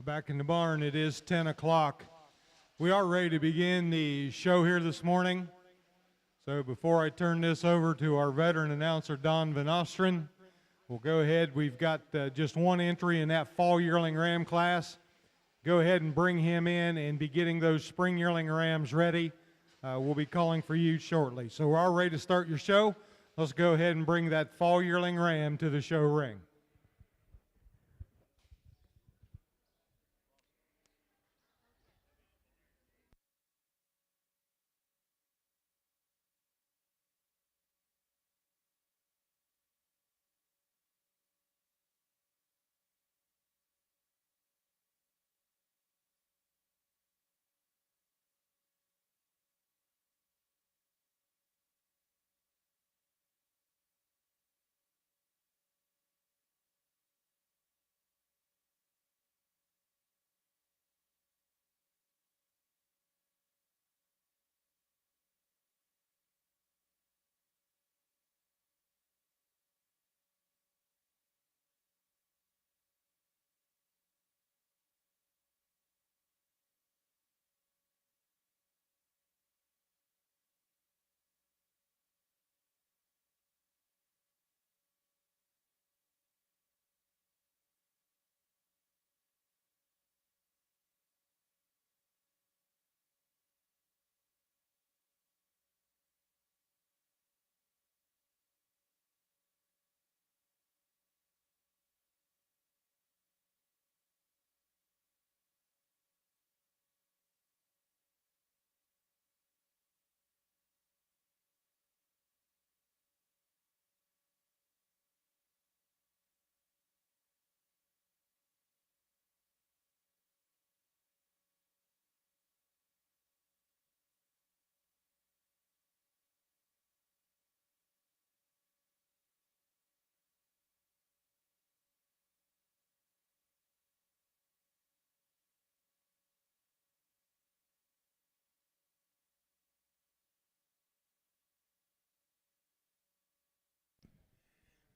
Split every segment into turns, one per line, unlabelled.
Back in the barn, it is 10 o'clock. We are ready to begin the show here this morning. So before I turn this over to our veteran announcer, Don Van Ostren, we'll go ahead. We've got just one entry in that fall yearling ram class. Go ahead and bring him in and be getting those spring yearling rams ready. We'll be calling for you shortly. So we're all ready to start your show. Let's go ahead and bring that fall yearling ram to the show ring.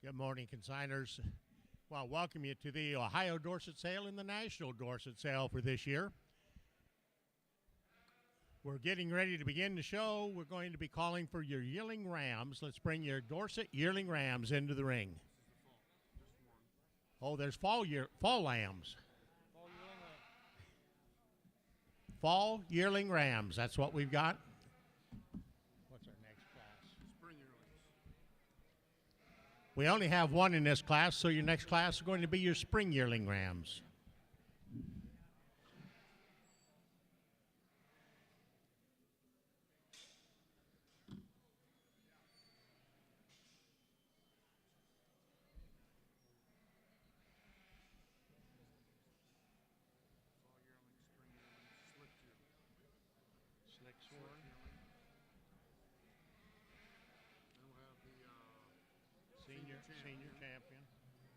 Good morning, consigners. Well, welcome you to the Ohio Dorset Sale and the National Dorset Sale for this year. We're getting ready to begin the show. We're going to be calling for your yearling rams. Let's bring your Dorset yearling rams into the ring. Oh, there's fall lambs. Fall yearling rams. That's what we've got. What's our next class?
Spring yearlings.
We only have one in this class, so your next class is going to be your spring yearling rams. Slick sworn.
Then we'll have the
Senior champion.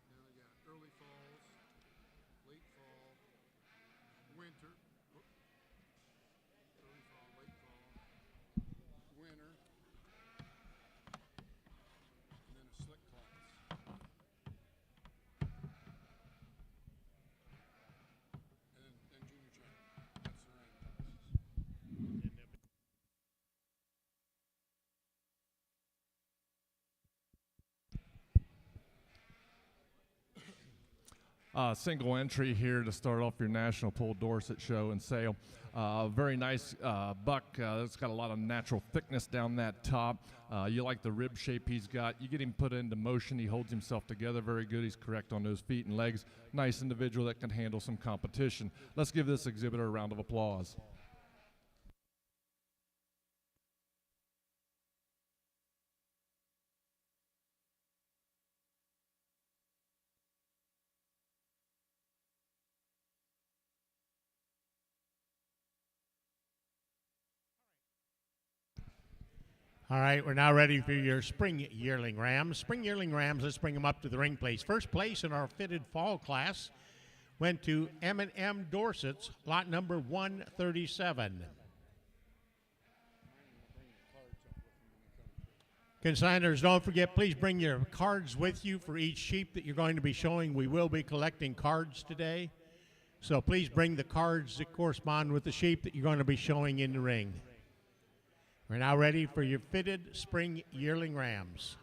Then we got early falls, late fall, winter. Early fall, late fall, winter, and then a slick class. And junior champion. That's the rank classes.
Single entry here to start off your National Pull Dorset show and sale. Very nice buck. It's got a lot of natural thickness down that top. You like the rib shape he's got. You get him put into motion. He holds himself together very good. He's correct on those feet and legs. Nice individual that can handle some competition. Let's give this exhibitor a round of applause.
All right, we're now ready for your spring yearling rams. Spring yearling rams, let's bring them up to the ring place. First place in our fitted fall class went to M&M Dorset's lot number 137. Consigners, don't forget, please bring your cards with you for each sheep that you're going to be showing. We will be collecting cards today. So please bring the cards that correspond with the sheep that you're going to be showing in the ring. We're now ready for your fitted spring yearling rams.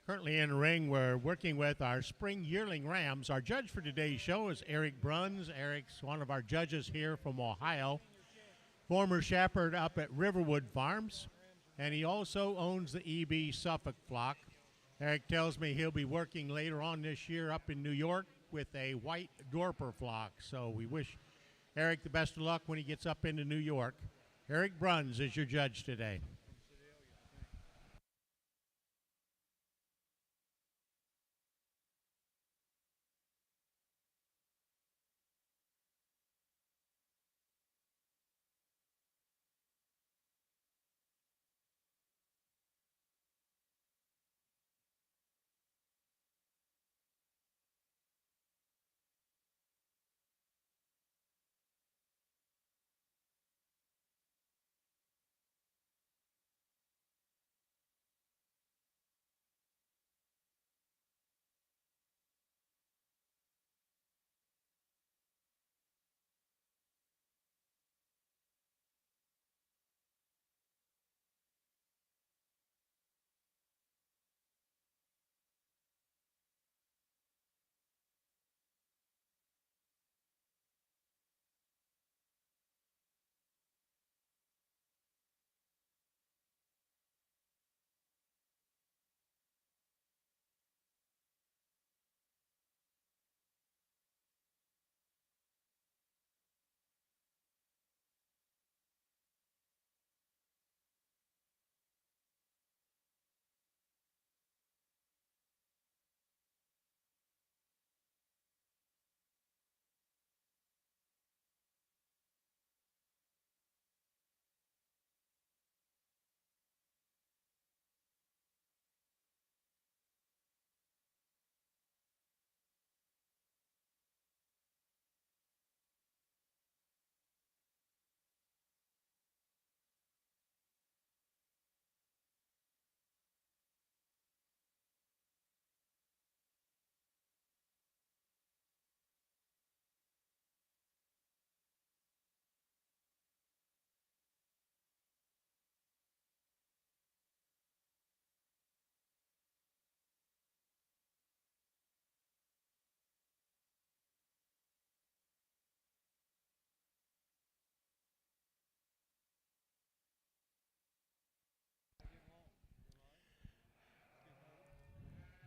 Currently in the ring, we're working with our spring yearling rams. Our judge for today's show is Eric Bruns. Eric's one of our judges here from Ohio, former shepherd up at Riverwood Farms, and he also owns the EB Suffolk flock. Eric tells me he'll be working later on this year up in New York with a white Dorper flock. So we wish Eric the best of luck when he gets up into New York. Eric Bruns is your judge today.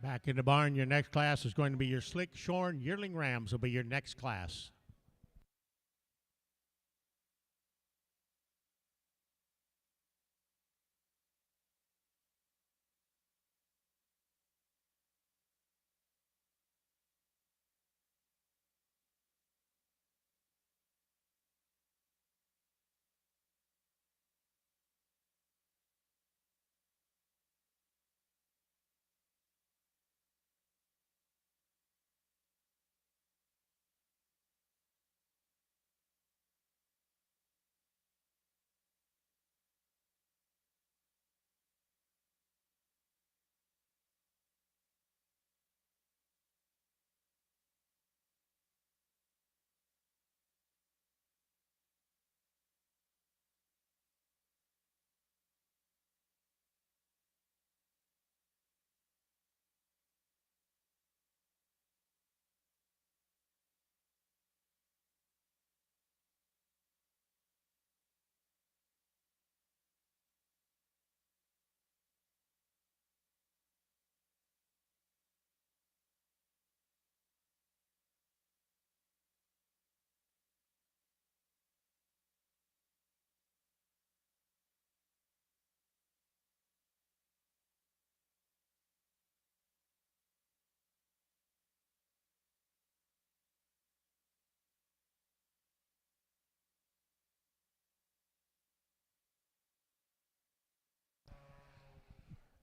Back in the barn, your next class is going to be your slick shorn yearling rams will be your next class.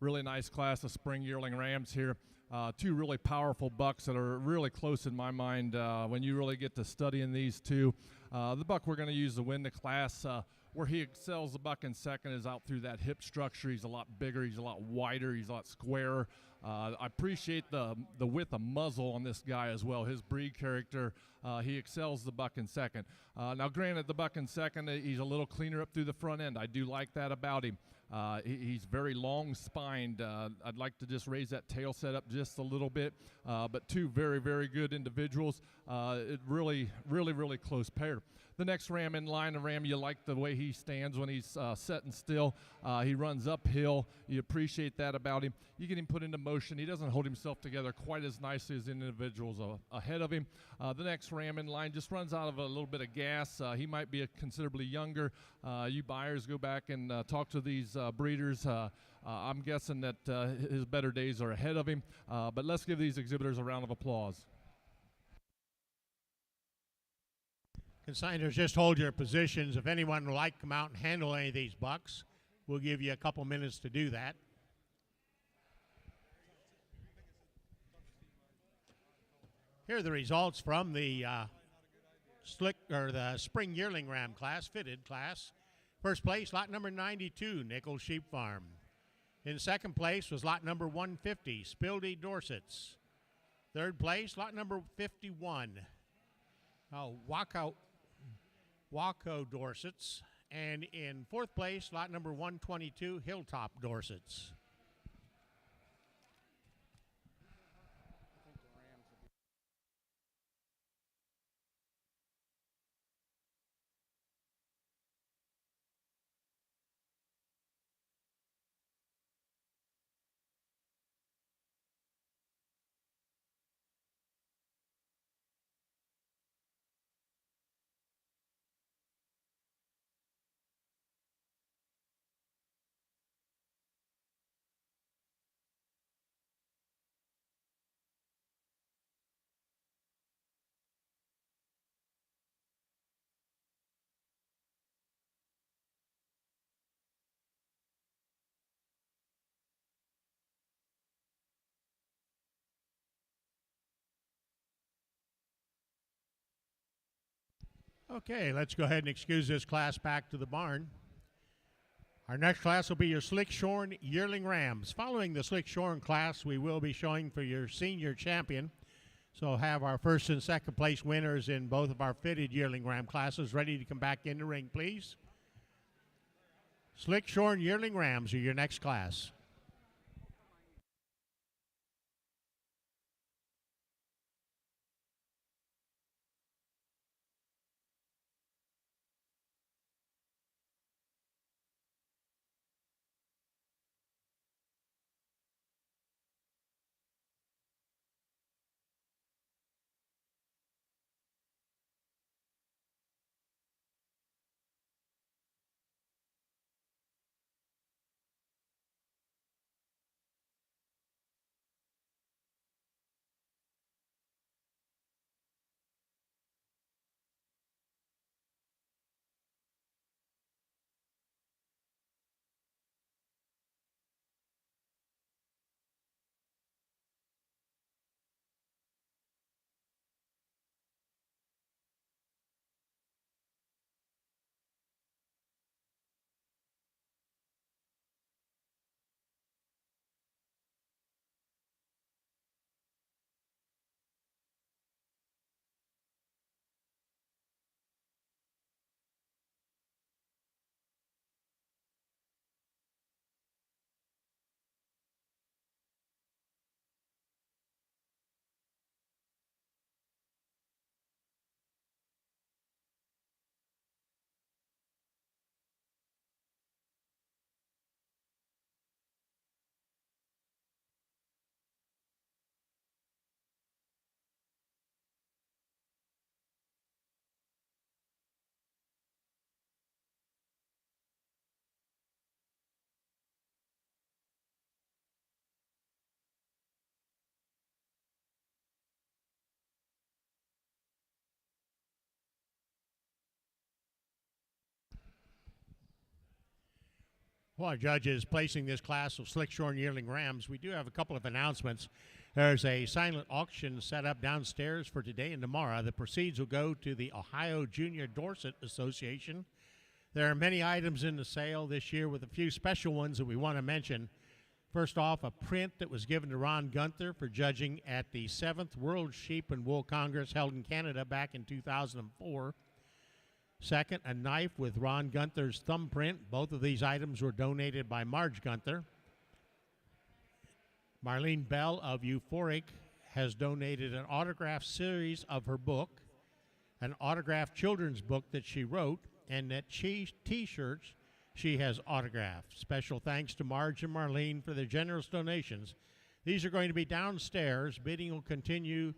Really nice class of spring yearling rams here. Two really powerful bucks that are really close in my mind when you really get to studying these two. The buck we're going to use to win the class, where he excels the buck in second, is out through that hip structure. He's a lot bigger, he's a lot wider, he's a lot squarer. I appreciate the width of muzzle on this guy as well. His breed character, he excels the buck in second. Now granted, the buck in second, he's a little cleaner up through the front end. I do like that about him. He's very long spined. I'd like to just raise that tail set up just a little bit, but two very, very good individuals. It really close pair. The next ram in line, a ram you like the way he stands when he's setting still. He runs uphill. You appreciate that about him. You get him put into motion. He doesn't hold himself together quite as nicely as individuals ahead of him. The next ram in line just runs out of a little bit of gas. He might be considerably younger. You buyers go back and talk to these breeders. I'm guessing that his better days are ahead of him. But let's give these exhibitors a round of applause.
Consigners, just hold your positions. If anyone would like to come out and handle any of these bucks, we'll give you a couple minutes to do that. Here are the results from the the spring yearling ram class, fitted class. First place, lot number 92, Nichols Sheep Farm. In second place was lot number 150, Spildy Dorsets. Third place, lot number 51, Waco Dorsets. And in fourth place, lot number 122, Hilltop Dorsets. Okay, let's go ahead and excuse this class back to the barn. Our next class will be your slick shorn yearling rams. Following the slick shorn class, we will be showing for your senior champion. So have our first and second place winners in both of our fitted yearling ram classes ready to come back in the ring, please. Slick shorn yearling rams are your next class. While our judge is placing this class of Slickshorn yearling rams, we do have a couple of announcements. There's a silent auction set up downstairs for today and tomorrow. The proceeds will go to the Ohio Junior Dorset Association. There are many items in the sale this year with a few special ones that we want to mention. First off, a print that was given to Ron Gunther for judging at the 7th World Sheep and Wool Congress held in Canada back in 2004. Second, a knife with Ron Gunther's thumbprint. Both of these items were donated by Marge Gunther. Marlene Bell of Euphoric has donated an autographed series of her book, an autographed children's book that she wrote, and that T-shirts she has autographed. Special thanks to Marge and Marlene for their generous donations. These are going to be downstairs. Bidding will continue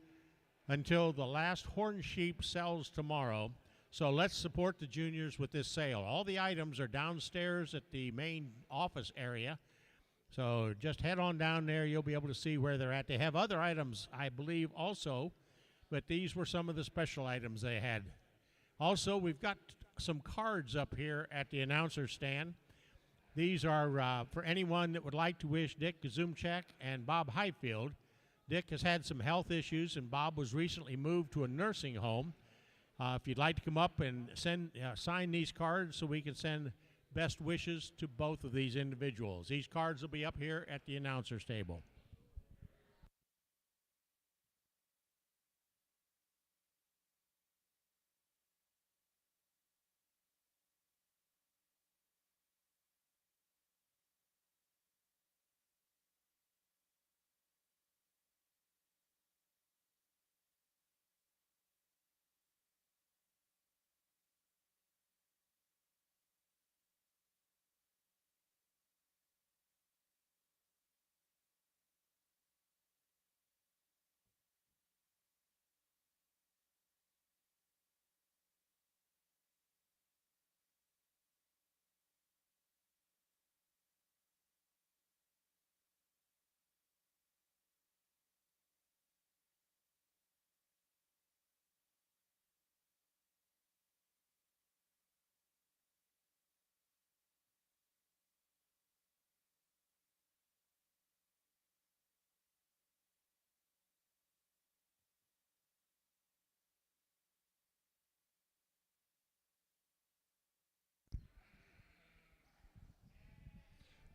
until the last horn sheep sells tomorrow. So let's support the juniors with this sale. All the items are downstairs at the main office area. So just head on down there. You'll be able to see where they're at. They have other items, I believe, also, but these were some of the special items they had. Also, we've got some cards up here at the announcer stand. These are for anyone that would like to wish Dick Gazumchak and Bob Highfield. Dick has had some health issues, and Bob was recently moved to a nursing home. If you'd like to come up and sign these cards so we can send best wishes to both of these individuals. These cards will be up here at the announcer's table.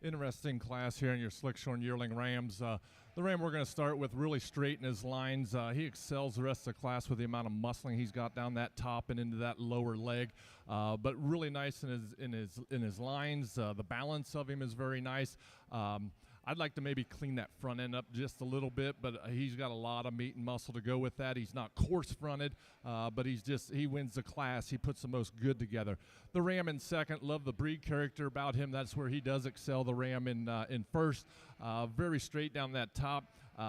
Interesting class here in your Slickshorn yearling rams. The ram we're going to start with really straight in his lines. He excels the rest of the class with the amount of muscling he's got down that top and into that lower leg. But really nice in his lines. The balance of him is very nice. I'd like to maybe clean that front end up just a little bit, but he's got a lot of meat and muscle to go with that. He's not coarse-fronted, but he wins the class. He puts the most good together. The ram in second, love the breed character about him. That's where he does excel. The ram in first, very straight down that top.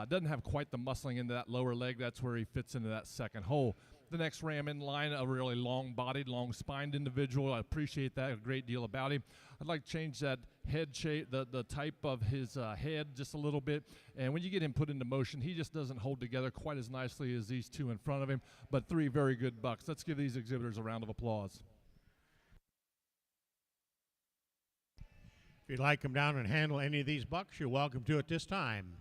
Doesn't have quite the muscling into that lower leg. That's where he fits into that second hole. The next ram in line, a really long-bodied, long-spined individual. I appreciate that a great deal about him. I'd like to change that head shape, the type of his head just a little bit. And when you get him put into motion, he just doesn't hold together quite as nicely as these two in front of him. But three very good bucks. Let's give these exhibitors a round of applause.
If you'd like to come down and handle any of these bucks, you're welcome to at this time.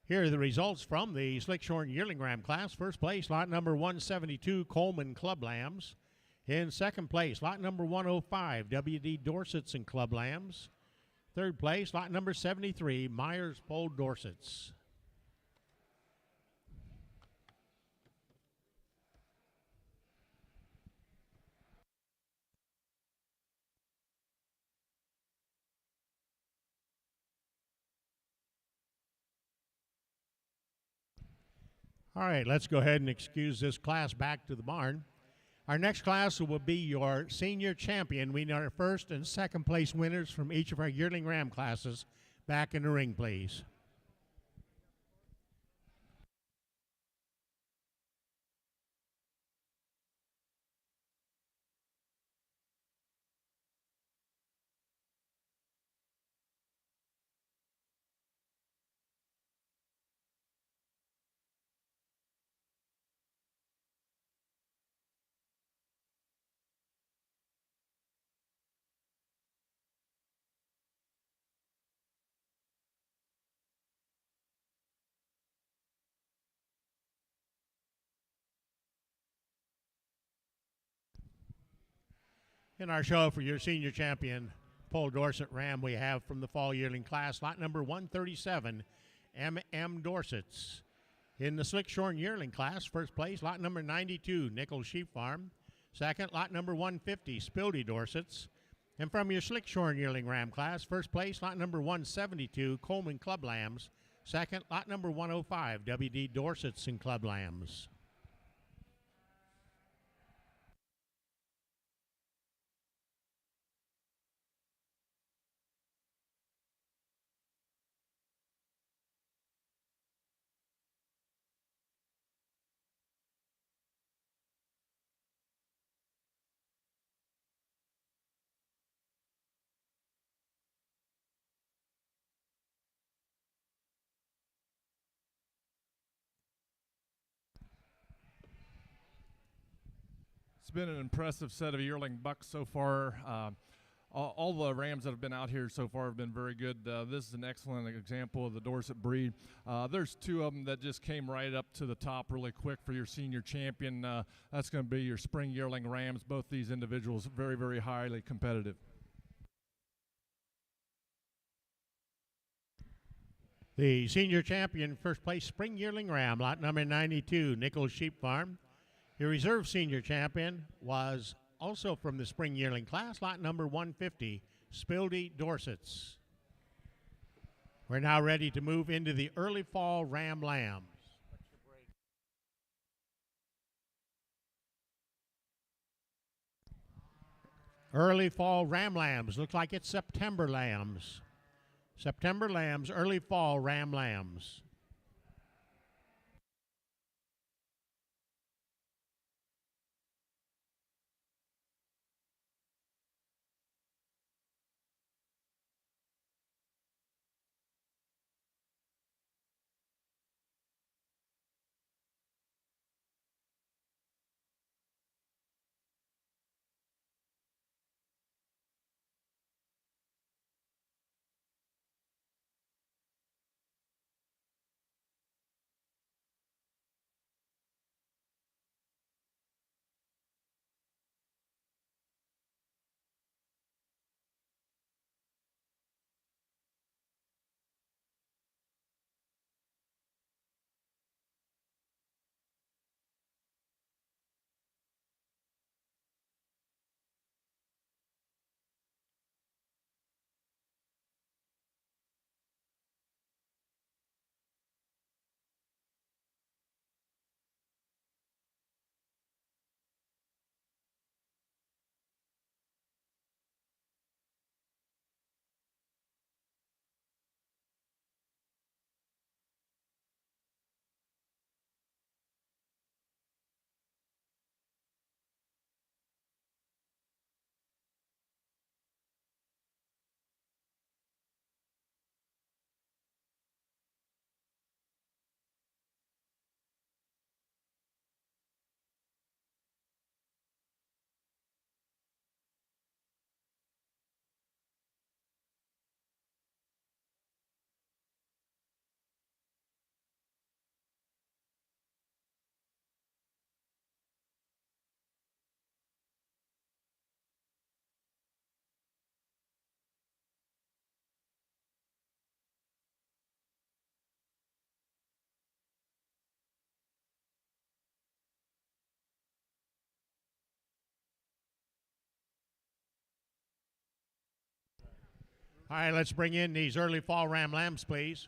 Here are the results from the Slickshorn yearling ram class. First place, lot number 172, Coleman Club Lambs. In second place, lot number 105, W.D. Dorsets and Club Lambs. Third place, lot number 73, Myers Poll Dorsets. All right, let's go ahead and excuse this class back to the barn. Our next class will be your senior champion. We need our first and second place winners from each of our yearling ram classes back in the ring, please. In our show for your senior champion, Pole Dorset Ram, we have from the fall yearling class, lot number 137, M.M. Dorsets. In the Slickshorn yearling class, first place, lot number 92, Nichols Sheep Farm. Second, lot number 150, Spildy Dorsets. And from your Slickshorn yearling ram class, first place, lot number 172, Coleman Club Lambs. Second, lot number 105, W.D. Dorsets and Club Lambs.
It's been an impressive set of yearling bucks so far. All the rams that have been out here so far have been very good. This is an excellent example of the Dorset breed. There's two of them that just came right up to the top really quick for your senior champion. That's going to be your spring yearling rams. Both these individuals very, very highly competitive.
The senior champion, first place spring yearling ram, lot number 92, Nichols Sheep Farm. Your reserve senior champion was also from the spring yearling class, lot number 150, Spildy Dorsets. We're now ready to move into the early fall ram lambs. Early fall ram lambs, looks like it's September lambs. September lambs, early fall ram lambs. All right, let's bring in these early fall ram lambs, please.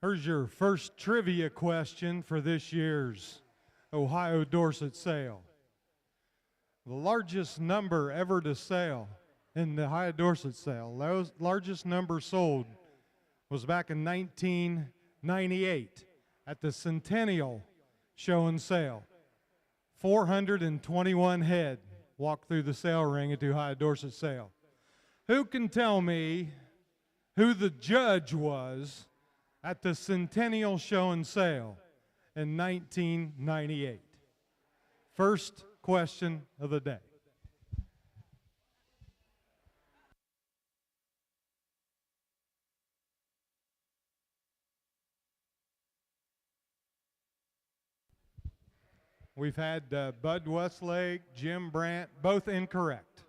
Here's your first trivia question for this year's Ohio Dorset sale. The largest number ever to sell in the Ohio Dorset sale, the largest number sold was back in 1998 at the Centennial Show and Sale. 421 head walked through the sale ring at the Ohio Dorset sale. Who can tell me who the judge was at the Centennial Show and Sale in 1998? First question of the day. We've had Bud Westlake, Jim Brandt, both incorrect.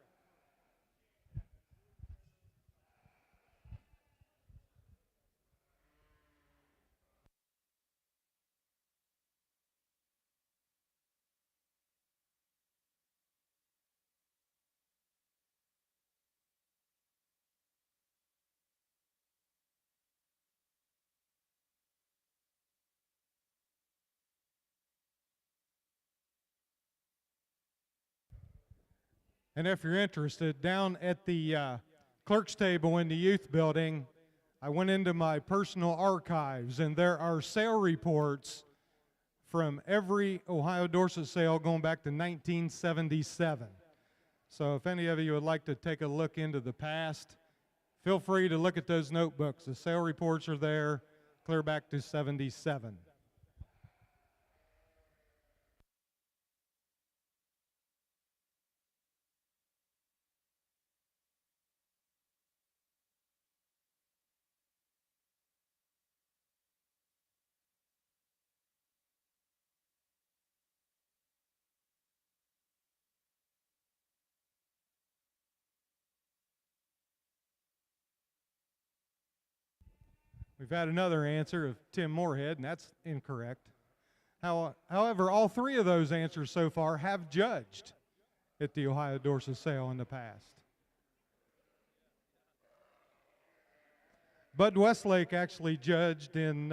And if you're interested, down at the clerk's table in the youth building, I went into my personal archives, and there are sale reports from every Ohio Dorset sale going back to 1977. So if any of you would like to take a look into the past, feel free to look at those notebooks. The sale reports are there, clear back to 77. We've had another answer of Tim Moorhead, and that's incorrect. However, all three of those answers so far have judged at the Ohio Dorset sale in the past. Bud Westlake actually judged in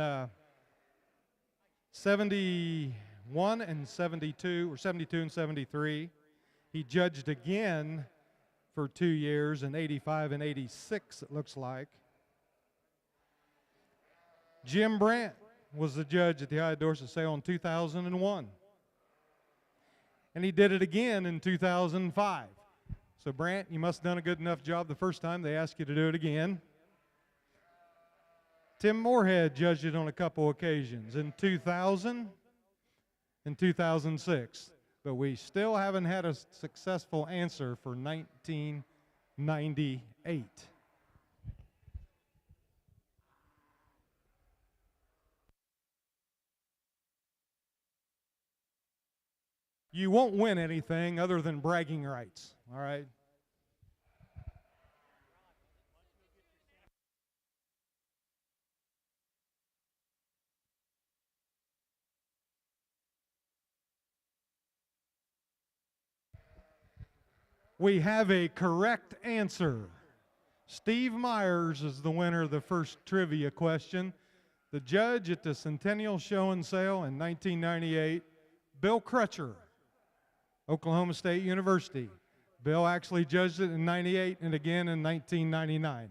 71 and 72, or 72 and 73. He judged again for 2 years in 85 and 86, it looks like. Jim Brandt was the judge at the Ohio Dorset sale in 2001. And he did it again in 2005. So Brandt, you must have done a good enough job the first time. They asked you to do it again. Tim Moorhead judged it on a couple occasions, in 2000 and 2006. But we still haven't had a successful answer for 1998. You won't win anything other than bragging rights, all right? We have a correct answer. Steve Myers is the winner of the first trivia question. The judge at the Centennial Show and Sale in 1998, Bill Crutcher, Oklahoma State University. Bill actually judged it in 98 and again in 1999.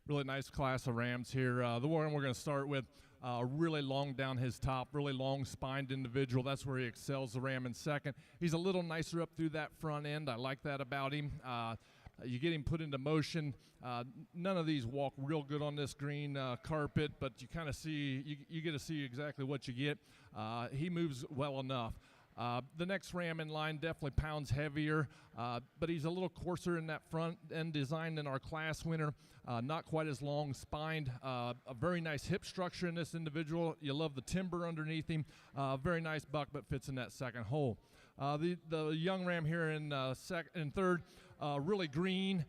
Really nice class of rams here. The one we're going to start with, really long down his top, really long spined individual. That's where he excels, the ram in second. He's a little nicer up through that front end. I like that about him. You get him put into motion. None of these walk real good on this green carpet, but you kind of see, you get to see exactly what you get. He moves well enough. The next ram in line definitely pounds heavier, but he's a little coarser in that front end design than our class winner. Not quite as long spined. A very nice hip structure in this individual. You love the timber underneath him. Very nice buck, but fits in that second hole. The young ram here in third, really green.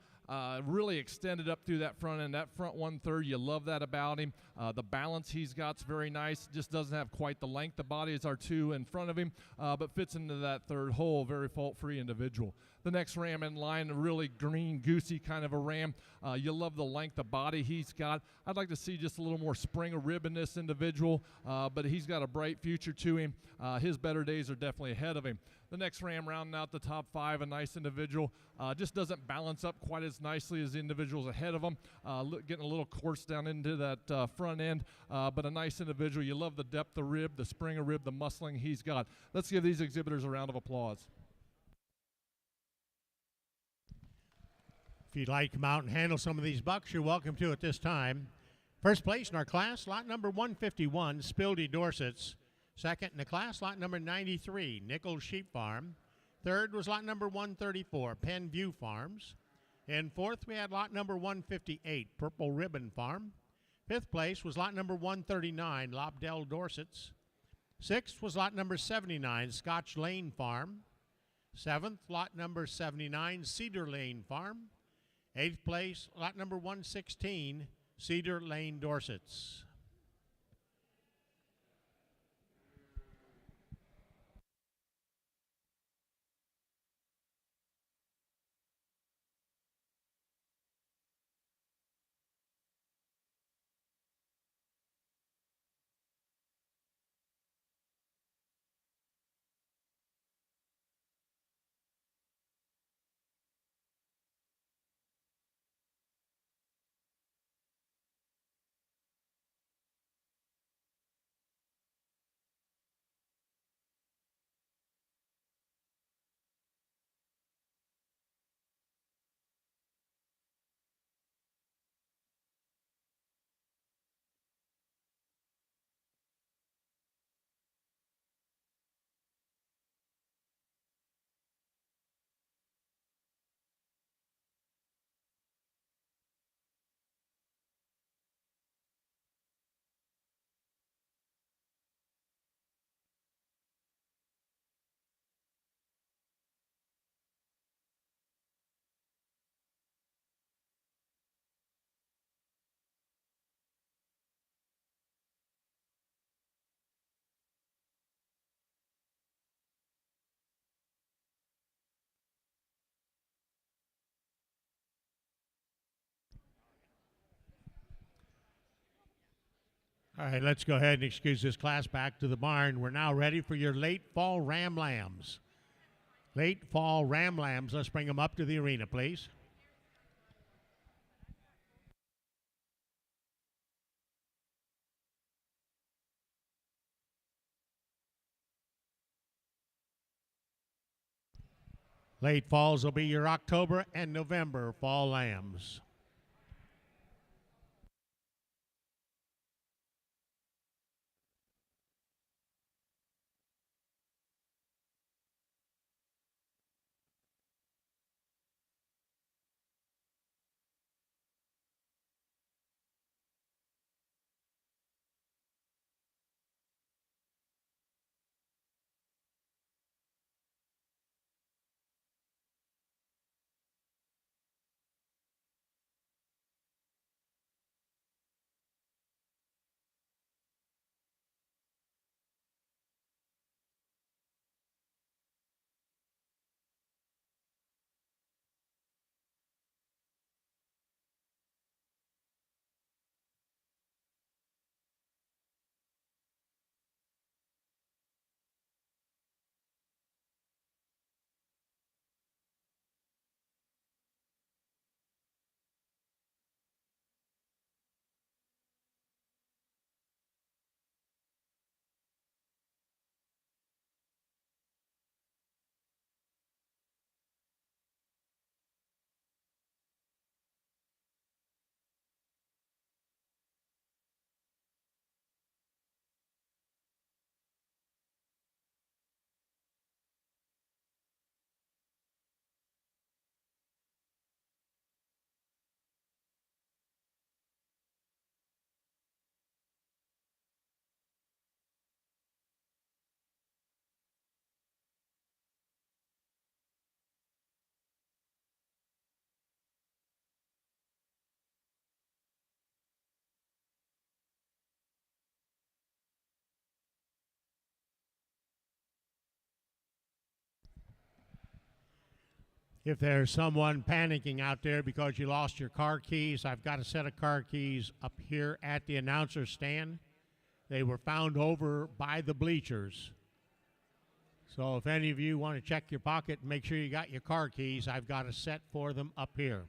Really extended up through that front end. That front 1/3, you love that about him. The balance he's got's very nice. Just doesn't have quite the length of body as our two in front of him, but fits into that third hole. Very fault-free individual. The next ram in line, a really green, goosey kind of a ram. You love the length of body he's got. I'd like to see just a little more spring of rib in this individual, but he's got a bright future to him. His better days are definitely ahead of him. The next ram rounding out the top 5, a nice individual. Just doesn't balance up quite as nicely as the individuals ahead of him. Getting a little coarse down into that front end, but a nice individual. You love the depth of rib, the spring of rib, the muscling he's got. Let's give these exhibitors a round of applause.
If you'd like to come out and handle some of these bucks, you're welcome to at this time. First place in our class, lot number 151, Spildy Dorsets. Second in the class, lot number 93, Nichols Sheep Farm. Third was lot number 134, Penn View Farms. In fourth, we had lot number 158, Purple Ribbon Farm. Fifth place was lot number 139, Lobdell Dorsets. Sixth was lot number 79, Scotch Lane Farm. Seventh, lot number 79, Cedar Lane Farm. Eighth place, lot number 116, Cedar Lane Dorsets. All right, let's go ahead and excuse this class back to the barn. We're now ready for your late fall ram lambs. Late fall ram lambs, let's bring them up to the arena, please. Late falls will be your October and November fall lambs. If there's someone panicking out there because you lost your car keys, I've got a set of car keys up here at the announcer stand. They were found over by the bleachers. So if any of you want to check your pocket and make sure you got your car keys, I've got a set for them up here.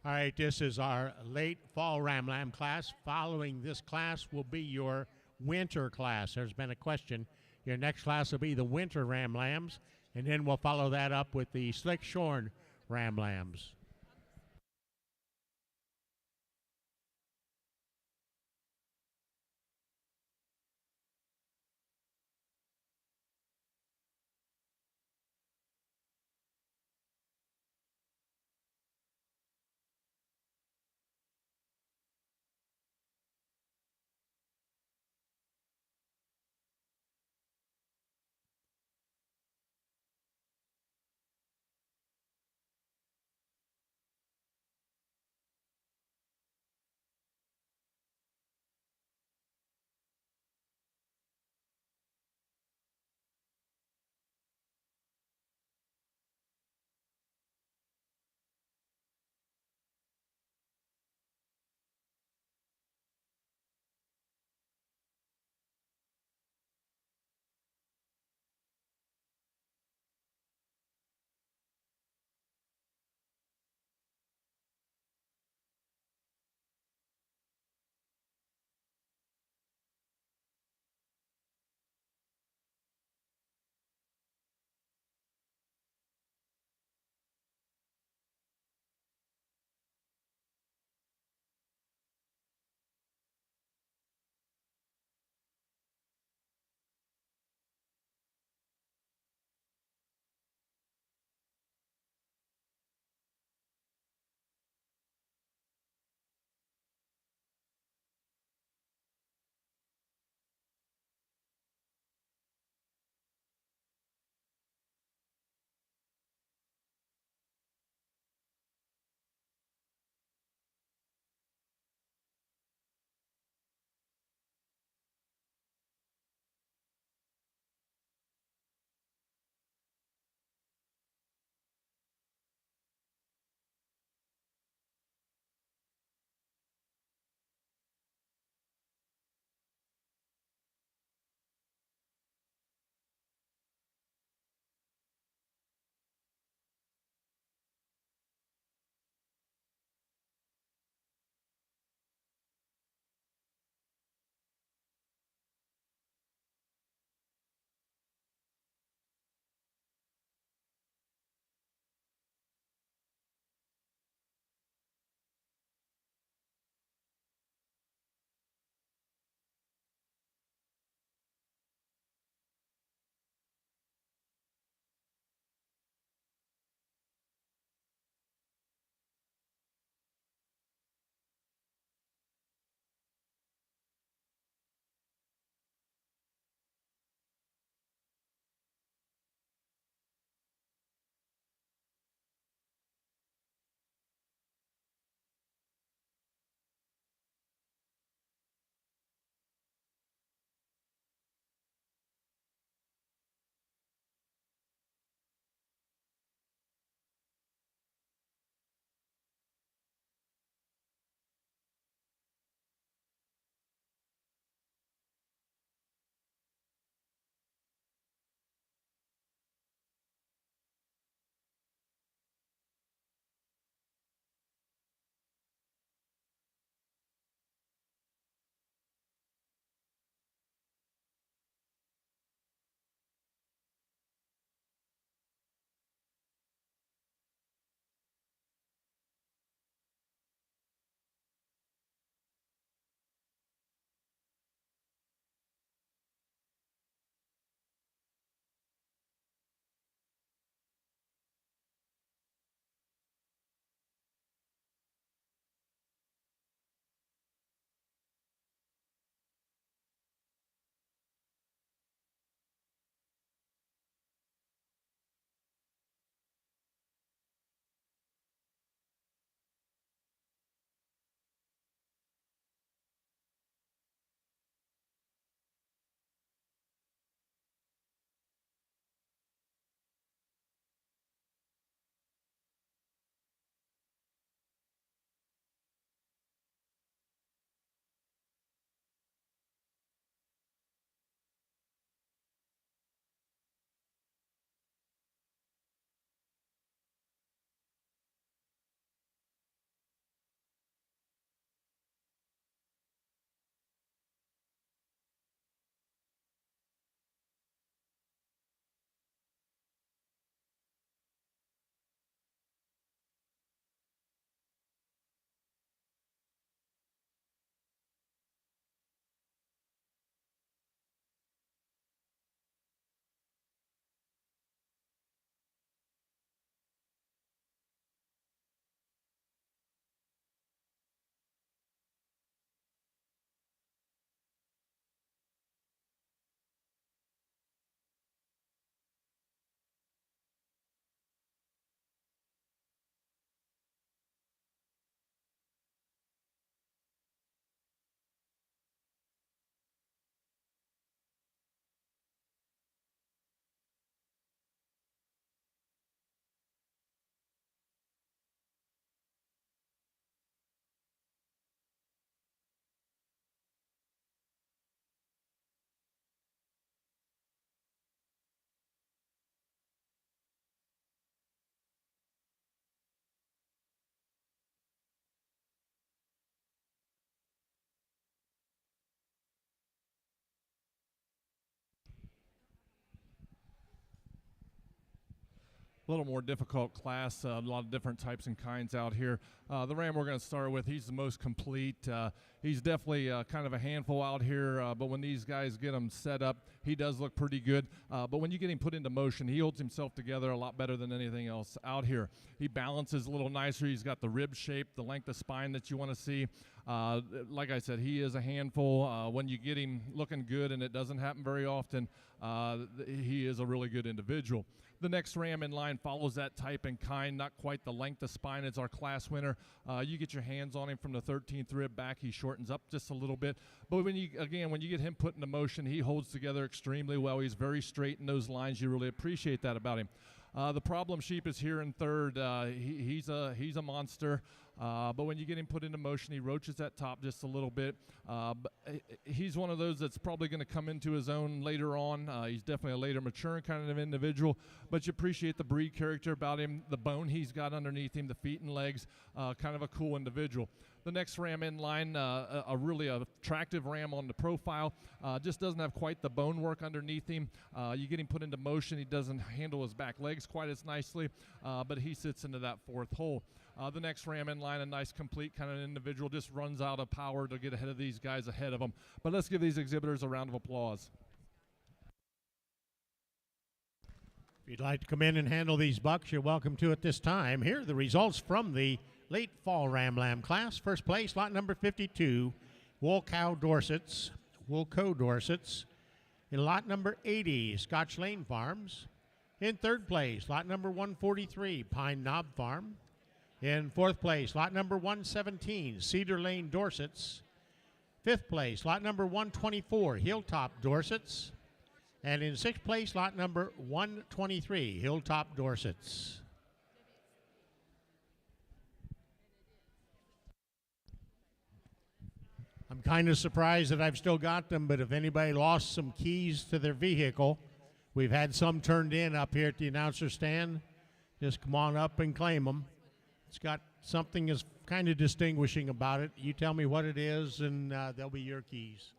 All right, this is our late fall Ram Lamb class. Following this class will be your winter class. There's been a question. Your next class will be the winter Ram Lambs, and then we'll follow that up with the slick shorn Ram Lambs.
a little more difficult class, a lot of different types and kinds out here. The ram we're going to start with, he's the most complete. He's definitely kind of a handful out here, but when these guys get him set up, he does look pretty good. But when you get him put into motion, he holds himself together a lot better than anything else out here. He balances a little nicer. He's got the rib shape, the length of spine that you want to see. Like I said, he is a handful. When you get him looking good, and it doesn't happen very often, he is a really good individual. The next ram in line follows that type and kind, not quite the length of spine as our class winner. You get your hands on him from the 13th rib back, he shortens up just a little bit. But when you get him put into motion, he holds together extremely well. He's very straight in those lines. You really appreciate that about him. The problem sheep is here in third. He's a monster. But when you get him put into motion, he roaches that top just a little bit. But he's one of those that's probably going to come into his own later on. He's definitely a later maturing kind of individual, but you appreciate the breed character about him, the bone he's got underneath him, the feet and legs, kind of a cool individual. The next ram in line, a really attractive ram on the profile, just doesn't have quite the bone work underneath him. You get him put into motion, he doesn't handle his back legs quite as nicely, but he sits into that fourth hole. The next ram in line, a nice complete kind of individual, just runs out of power to get ahead of these guys ahead of him. But let's give these exhibitors a round of applause.
If you'd like to come in and handle these bucks, you're welcome to at this time. Here are the results from the late fall ram lamb class. First place, lot number 52, Wool Dorsets. In lot number 80, Scotch Lane Farms. In third place, lot number 143, Pine Knob Farm. In fourth place, lot number 117, Cedar Lane Dorsets. Fifth place, lot number 124, Hilltop Dorsets. And in sixth place, lot number 123, Hilltop Dorsets. I'm kind of surprised that I've still got them, but if anybody lost some keys to their vehicle, we've had some turned in up here at the announcer stand. Just come on up and claim them. It's got something is kind of distinguishing about it. You tell me what it is, and they'll be your keys.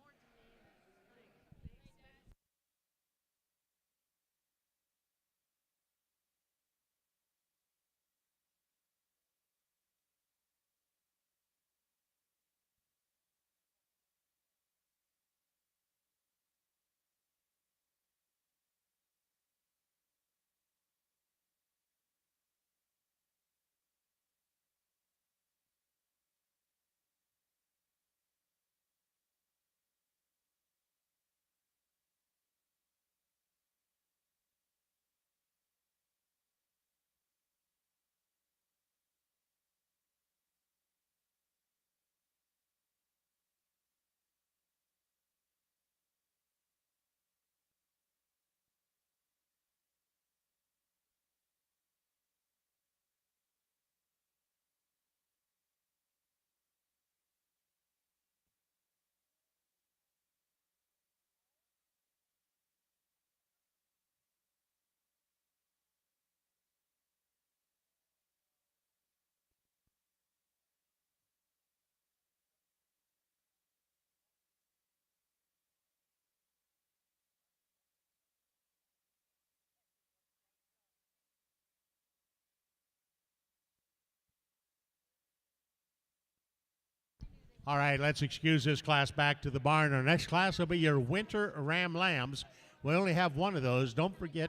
All right, let's excuse this class back to the barn. Our next class will be your winter ram lambs. We only have one of those. Don't forget,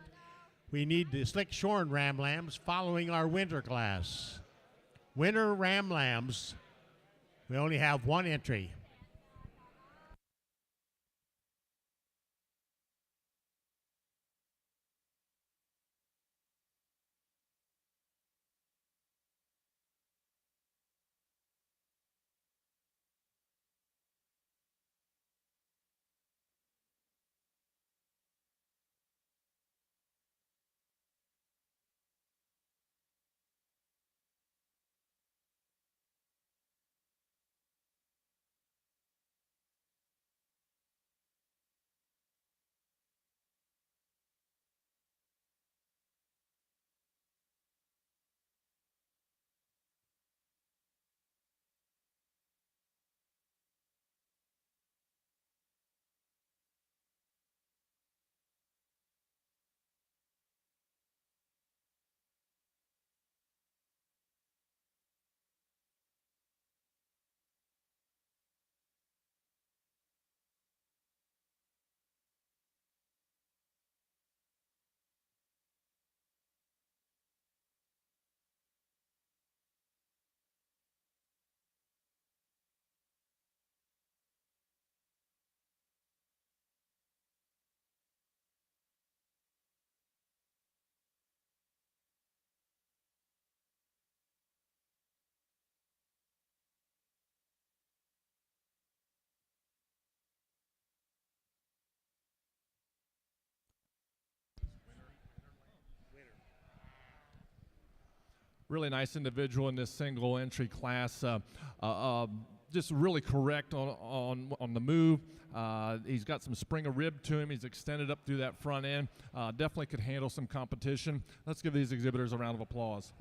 we need the slick shorn ram lambs following our winter class. Winter ram lambs, we only have one entry.
really nice individual in this single entry class. Just really correct on the move. He's got some spring of rib to him. He's extended up through that front end. Definitely could handle some competition. Let's give these exhibitors a round of applause.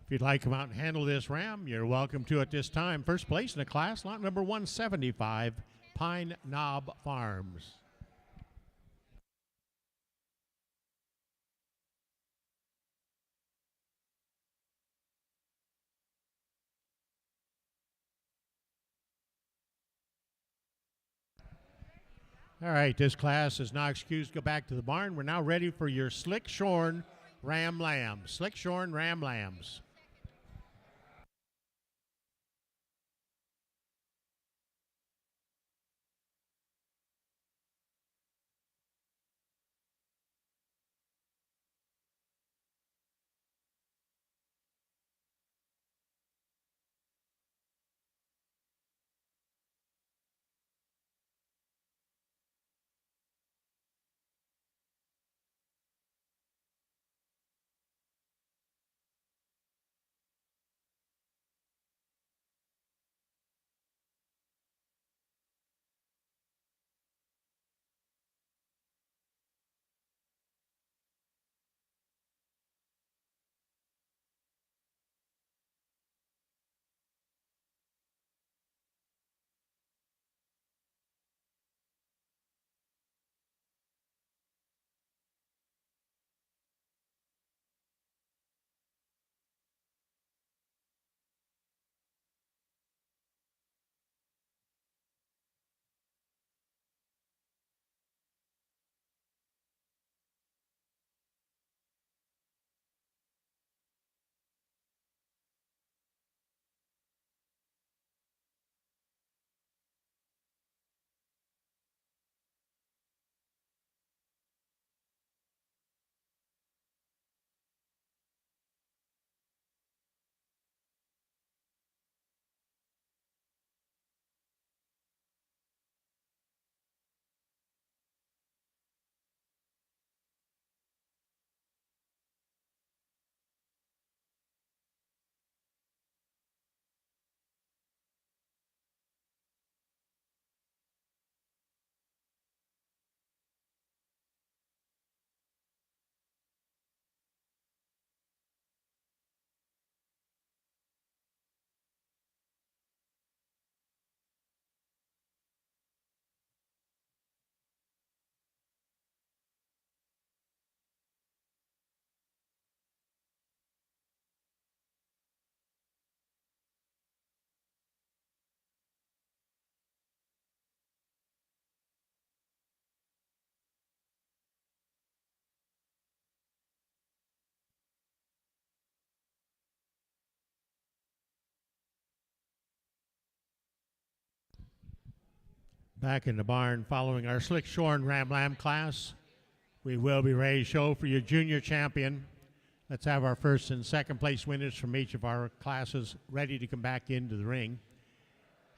If you'd like to come out and handle this ram, you're welcome to at this time. First place in the class, lot number 175, Pine Knob Farms. All right, this class is now excused to go back to the barn. We're now ready for your slick shorn ram lambs. Slick shorn ram lambs. Back in the barn following our slick shorn ram lamb class. We will be ready to show for your junior champion. Let's have our first and second place winners from each of our classes ready to come back into the ring.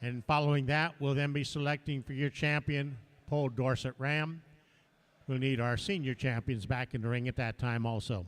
And following that, we'll then be selecting for your champion, Pole Dorset Ram. We'll need our senior champions back in the ring at that time also.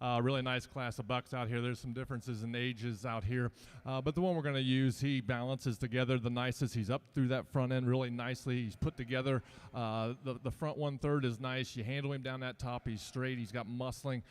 Really nice class of bucks out here. There's some differences in ages out here, but the one we're going to use, he balances together the nicest. He's up through that front end really nicely. He's put together. The front 1/3 is nice. You handle him down that top, he's straight. He's got muscling.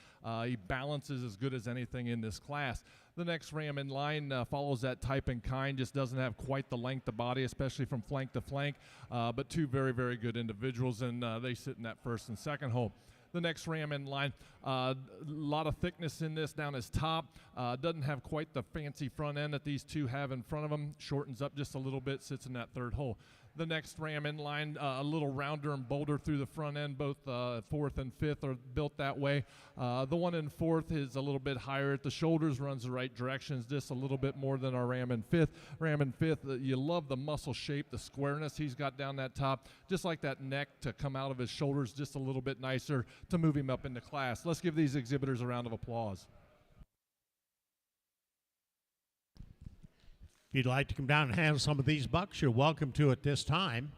He balances as good as anything in this class. The next ram in line follows that type and kind, just doesn't have quite the length of body, especially from flank to flank, but two very, very good individuals, and they sit in that first and second hole. The next ram in line, a lot of thickness in this down his top. Doesn't have quite the fancy front end that these two have in front of him. Shortens up just a little bit, sits in that third hole. The next ram in line, a little rounder and bolder through the front end. Both fourth and fifth are built that way. The one in fourth is a little bit higher at the shoulders, runs the right directions, just a little bit more than our ram in fifth. Ram in fifth, you love the muscle shape, the squareness he's got down that top, just like that neck to come out of his shoulders just a little bit nicer to move him up into class. Let's give these exhibitors a round of applause.
If you'd like to come down and handle some of these bucks, you're welcome to at this time.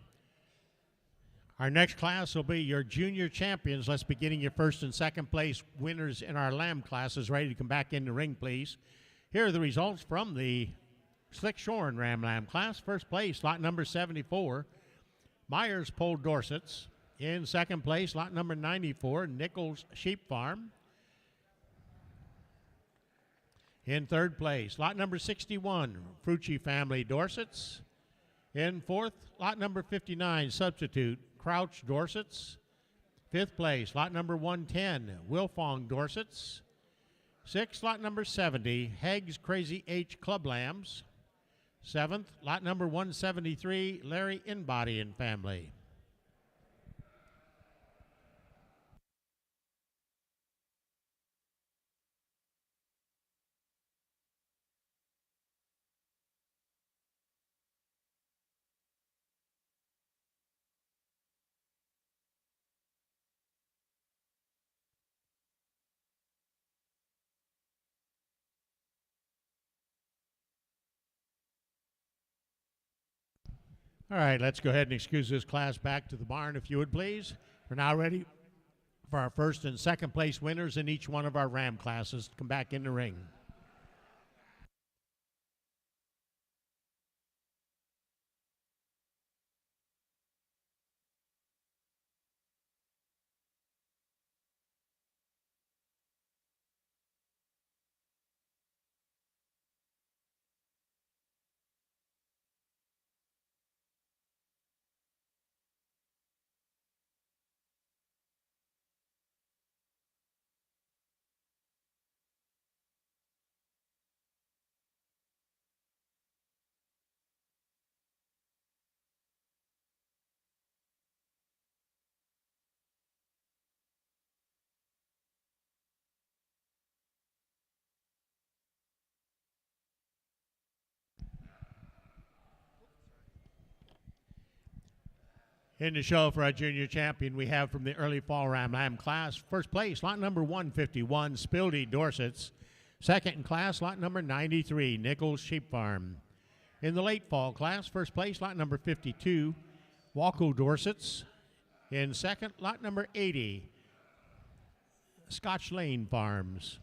Our next class will be your junior champions. Let's be getting your first and second place winners in our lamb classes ready to come back in the ring, please. Here are the results from the Slick Shorn Ram Lamb class. First place, lot number 74, Myers Polled Dorsets. In second place, lot number 94, Nichols Sheep Farm. In third place, lot number 61, Frucci Family Dorsets. In fourth, lot number 59, Substitute, Crouch Dorsets. Fifth place, lot number 110, Wilfong Dorsets. Sixth, lot number 70, Hagg's Crazy H Club Lambs. Seventh, lot number 173, Larry Inbody and Family. All right, let's go ahead and excuse this class back to the barn, if you would please. We're now ready for our first and second place winners in each one of our ram classes to come back in the ring. In the show for our junior champion, we have from the early fall ram lamb class, first place, lot number 151, Spildy Dorsets. Second in class, lot number 93, Nichols Sheep Farm. In the late fall class, first place, lot number 52, Walco Dorsets. In second, lot number 80, Scotch Lane Farms.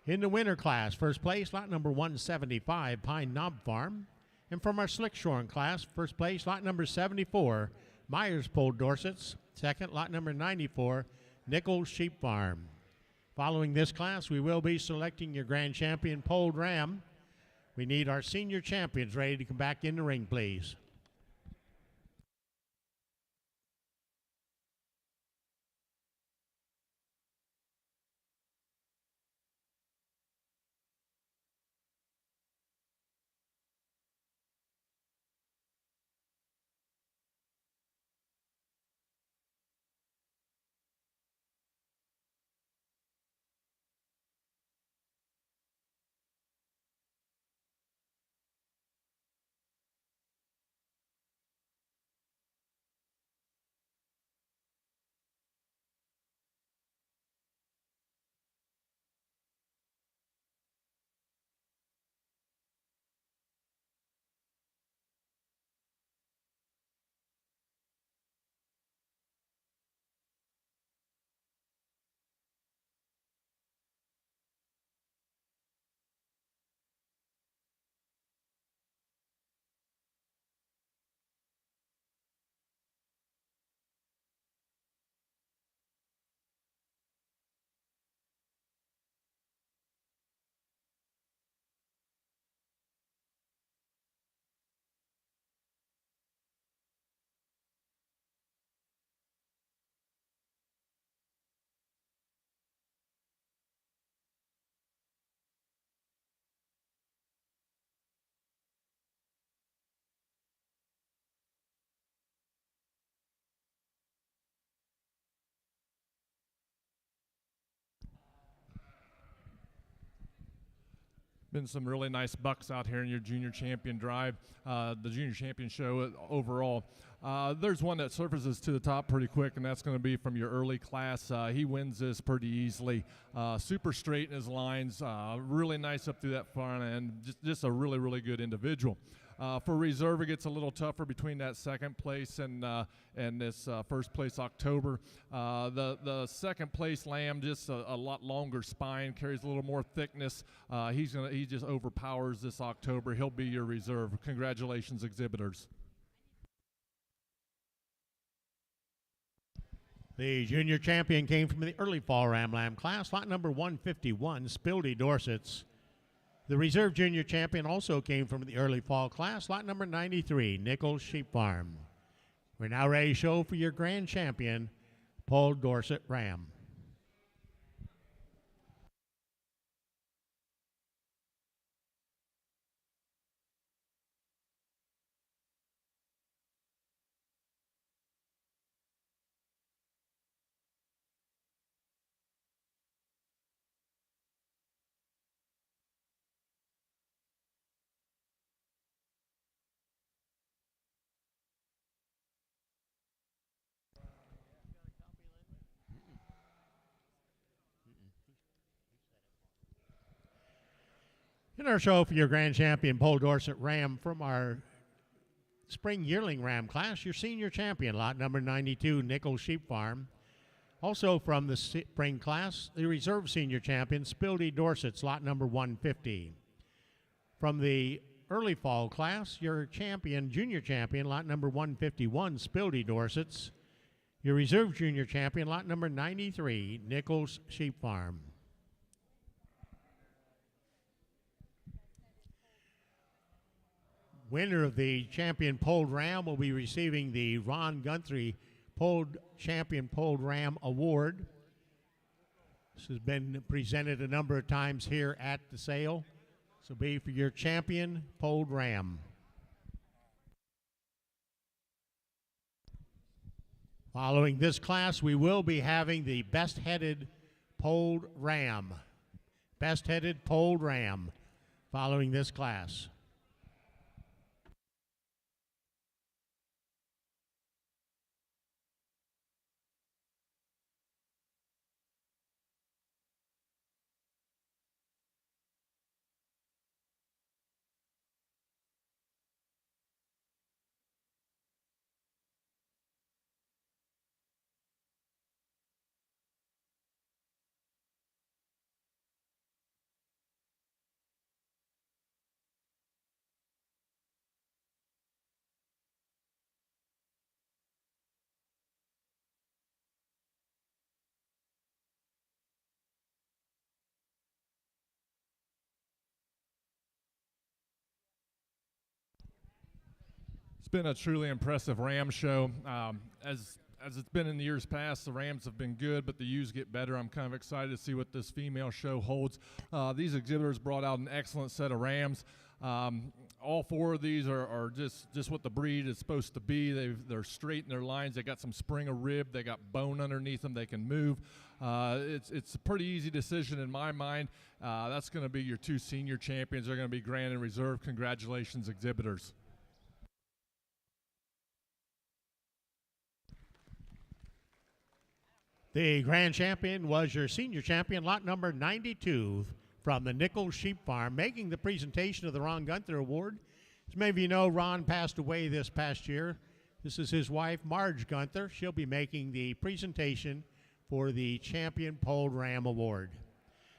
In the winter class, first place, lot number 175, Pine Knob Farm. And from our Slick Shorn class, first place, lot number 74, Myers Polled Dorsets. Second, lot number 94, Nichols Sheep Farm. Following this class, we will be selecting your grand champion polled ram. We need our senior champions ready to come back in the ring, please.
been some really nice bucks out here in your junior champion drive, the junior champion show overall. There's one that surfaces to the top pretty quick, and that's going to be from your early class. He wins this pretty easily. Super straight in his lines, really nice up through that front end. Just a really, really good individual. For reserve, it gets a little tougher between that second place and this first place October. The second place lamb, just a lot longer spine, carries a little more thickness. He just overpowers this October. He'll be your reserve. Congratulations, exhibitors.
The junior champion came from the early fall ram class, lot number 151, Spildy Dorsets. The reserve junior champion also came from the early fall class, lot number 93, Nichols Sheep Farm. We're now ready to show for your grand champion, Polled Dorset Ram. In our show for your grand champion, Polled Dorset Ram, from our spring yearling ram class, your senior champion, lot number 92, Nichols Sheep Farm. Also from the spring class, the reserve senior champion, Spildy Dorsets, lot number 150. From the early fall class, your champion, junior champion, lot number 151, Spildy Dorsets. Your reserve junior champion, lot number 93, Nichols Sheep Farm. Winner of the champion Polled Ram will be receiving the Ron Guthrie Champion Polled Ram Award. This has been presented a number of times here at the sale. This will be for your champion Polled Ram. Following this class, we will be having the best-headed Polled Ram. Best-headed Polled Ram following this class.
It's been a truly impressive ram show. As it's been in the years past, the rams have been good, but the ewes get better. I'm kind of excited to see what this female show holds. These exhibitors brought out an excellent set of rams. All four of these are just what the breed is supposed to be. They're straight in their lines. They got some spring of rib. They got bone underneath them. They can move. It's a pretty easy decision in my mind. That's going to be your two senior champions. They're going to be grand and reserve. Congratulations, exhibitors.
The grand champion was your senior champion, lot number 92, from the Nichols Sheep Farm, making the presentation of the Ron Gunther Award. As many of you know, Ron passed away this past year. This is his wife, Marge Gunther. She'll be making the presentation for the Champion Polled Ram Award.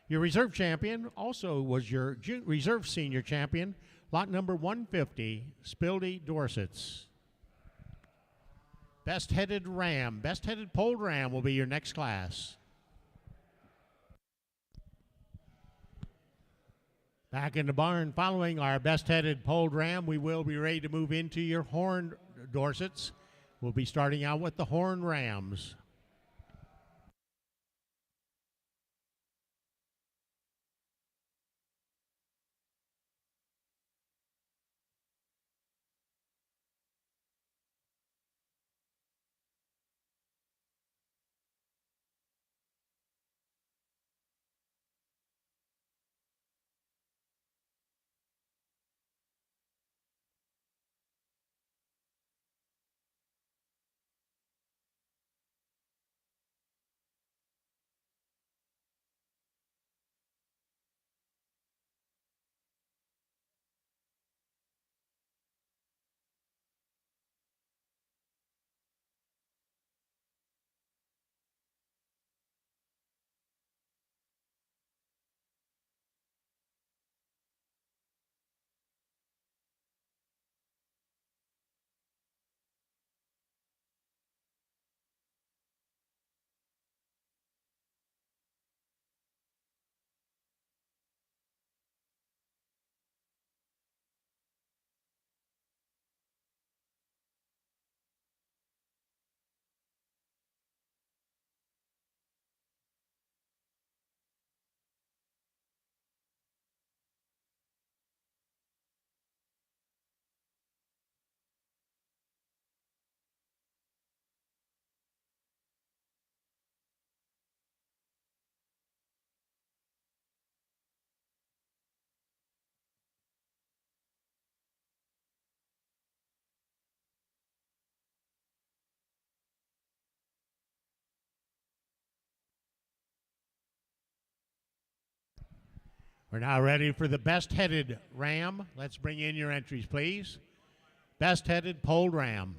Your reserve champion also was your reserve senior champion, lot number 150, Spildy Dorsets. Best-headed ram, best-headed polled ram will be your next class. Back in the barn, following our best-headed polled ram, we will be ready to move into your horned Dorsets. We'll be starting out with the horned rams. We're now ready for the best-headed ram. Let's bring in your entries, please. Best-headed polled ram.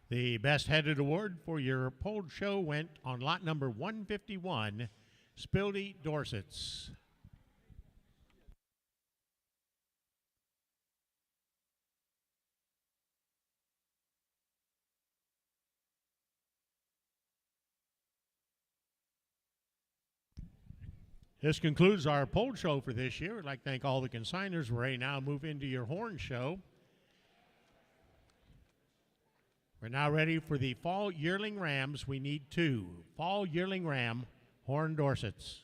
The best-headed award for your polled show went on lot number 151, Spildy Dorsets. This concludes our polled show for this year. I'd like to thank all the consigners. We're ready now to move into your horn show. We're now ready for the fall yearling rams. We need 2 fall yearling ram horn Dorsets.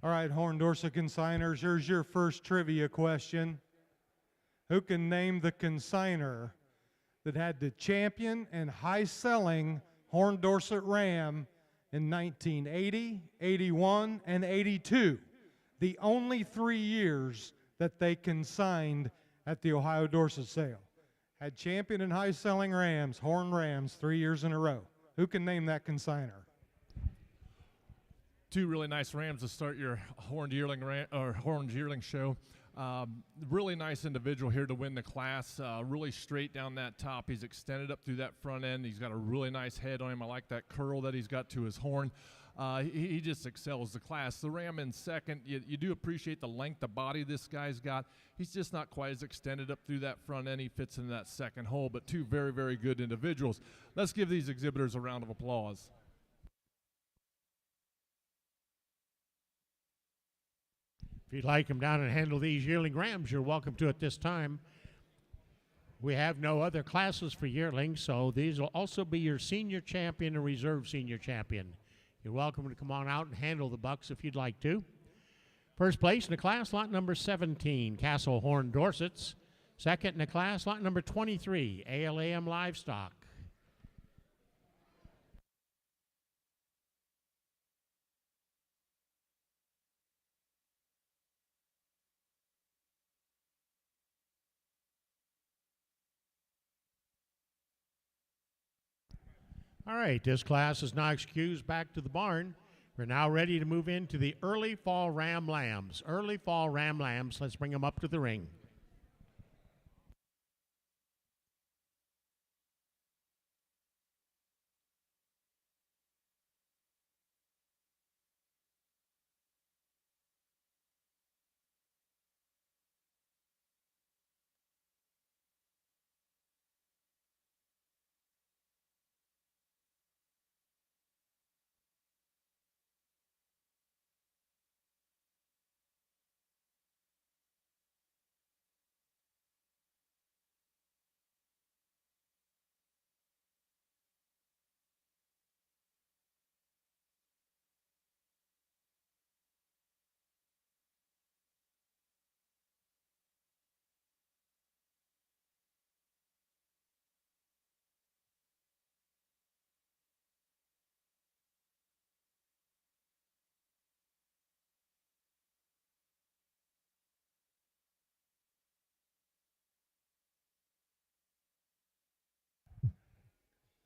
All right, Horn Dorset consigners, here's your first trivia question. Who can name the consigner that had the champion and high-selling Horn Dorset Ram in 1980, 81, and 82, the only 3 years that they consigned at the Ohio Dorset sale? Had champion and high-selling Rams, Horn Rams, 3 years in a row. Who can name that consigner?
2 really nice rams to start your horned yearling show. Really nice individual here to win the class. Really straight down that top. He's extended up through that front end. He's got a really nice head on him. I like that curl that he's got to his horn. He just excels the class. The ram in second, you do appreciate the length of body this guy's got. He's just not quite as extended up through that front end. He fits into that second hole, but two very, very good individuals. Let's give these exhibitors a round of applause.
If you'd like them down and handle these yearling rams, you're welcome to at this time. We have no other classes for yearlings, so these will also be your senior champion and reserve senior champion. You're welcome to come on out and handle the bucks if you'd like to. First place in the class, lot number 17, Castle Horn Dorsets. Second in the class, lot number 23, ALAM Livestock. All right, this class is now excused back to the barn. We're now ready to move into the early fall ram lambs. Early fall ram lambs, let's bring them up to the ring.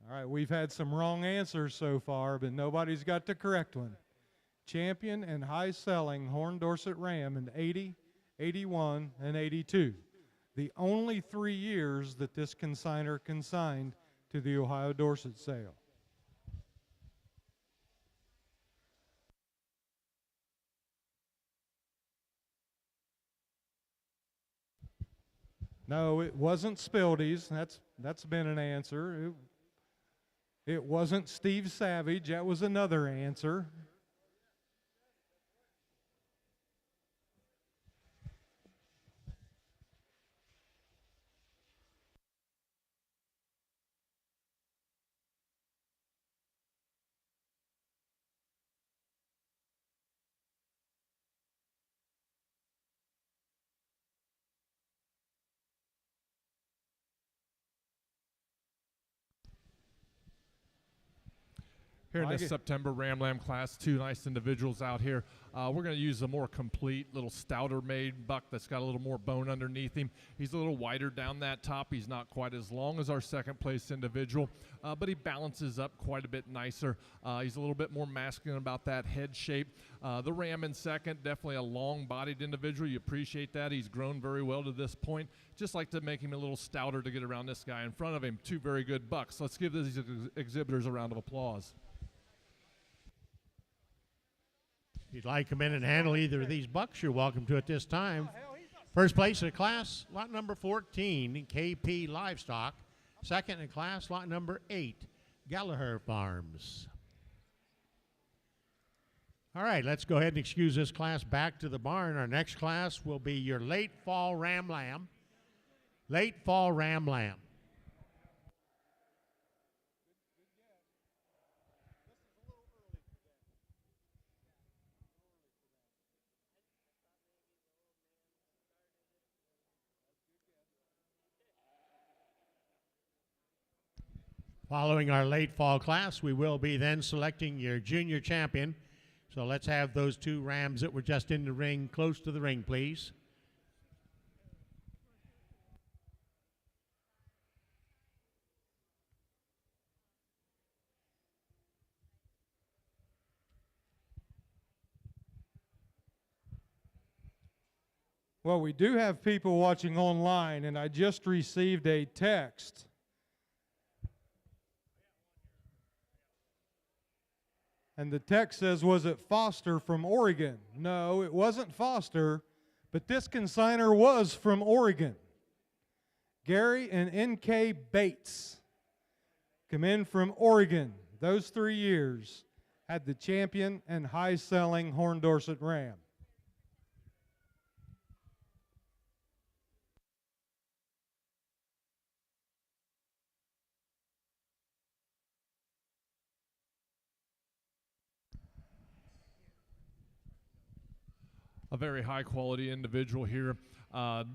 All right, we've had some wrong answers so far, but nobody's got the correct one. Champion and high-selling Horn Dorset Ram in 80, 81, and 82. The only 3 years that this consigner consigned to the Ohio Dorset sale. No, it wasn't Spildy's. That's been an answer. It wasn't Steve Savage. That was another answer.
Here in this September Ram Lamb class, two nice individuals out here. We're going to use a more complete, little stouter made buck that's got a little more bone underneath him. He's a little wider down that top. He's not quite as long as our second place individual, but he balances up quite a bit nicer. He's a little bit more masculine about that head shape. The Ram in second, definitely a long-bodied individual. You appreciate that. He's grown very well to this point. Just like to make him a little stouter to get around this guy in front of him. Two very good bucks. Let's give these exhibitors a round of applause.
If you'd like to come in and handle either of these bucks, you're welcome to at this time. First place in the class, lot number 14, KP Livestock. Second in class, lot number 8, Gallagher Farms. All right, let's go ahead and excuse this class back to the barn. Our next class will be your late fall ram lamb. Late fall ram lamb. Following our late fall class, we will be then selecting your junior champion. So let's have those two rams that were just in the ring close to the ring, please.
Well, we do have people watching online, and I just received a text. And the text says, was it Foster from Oregon? No, it wasn't Foster, but this consigner was from Oregon. Gary and N.K. Bates come in from Oregon. Those 3 years had the champion and high-selling Horn Dorset ram.
A very high quality individual here.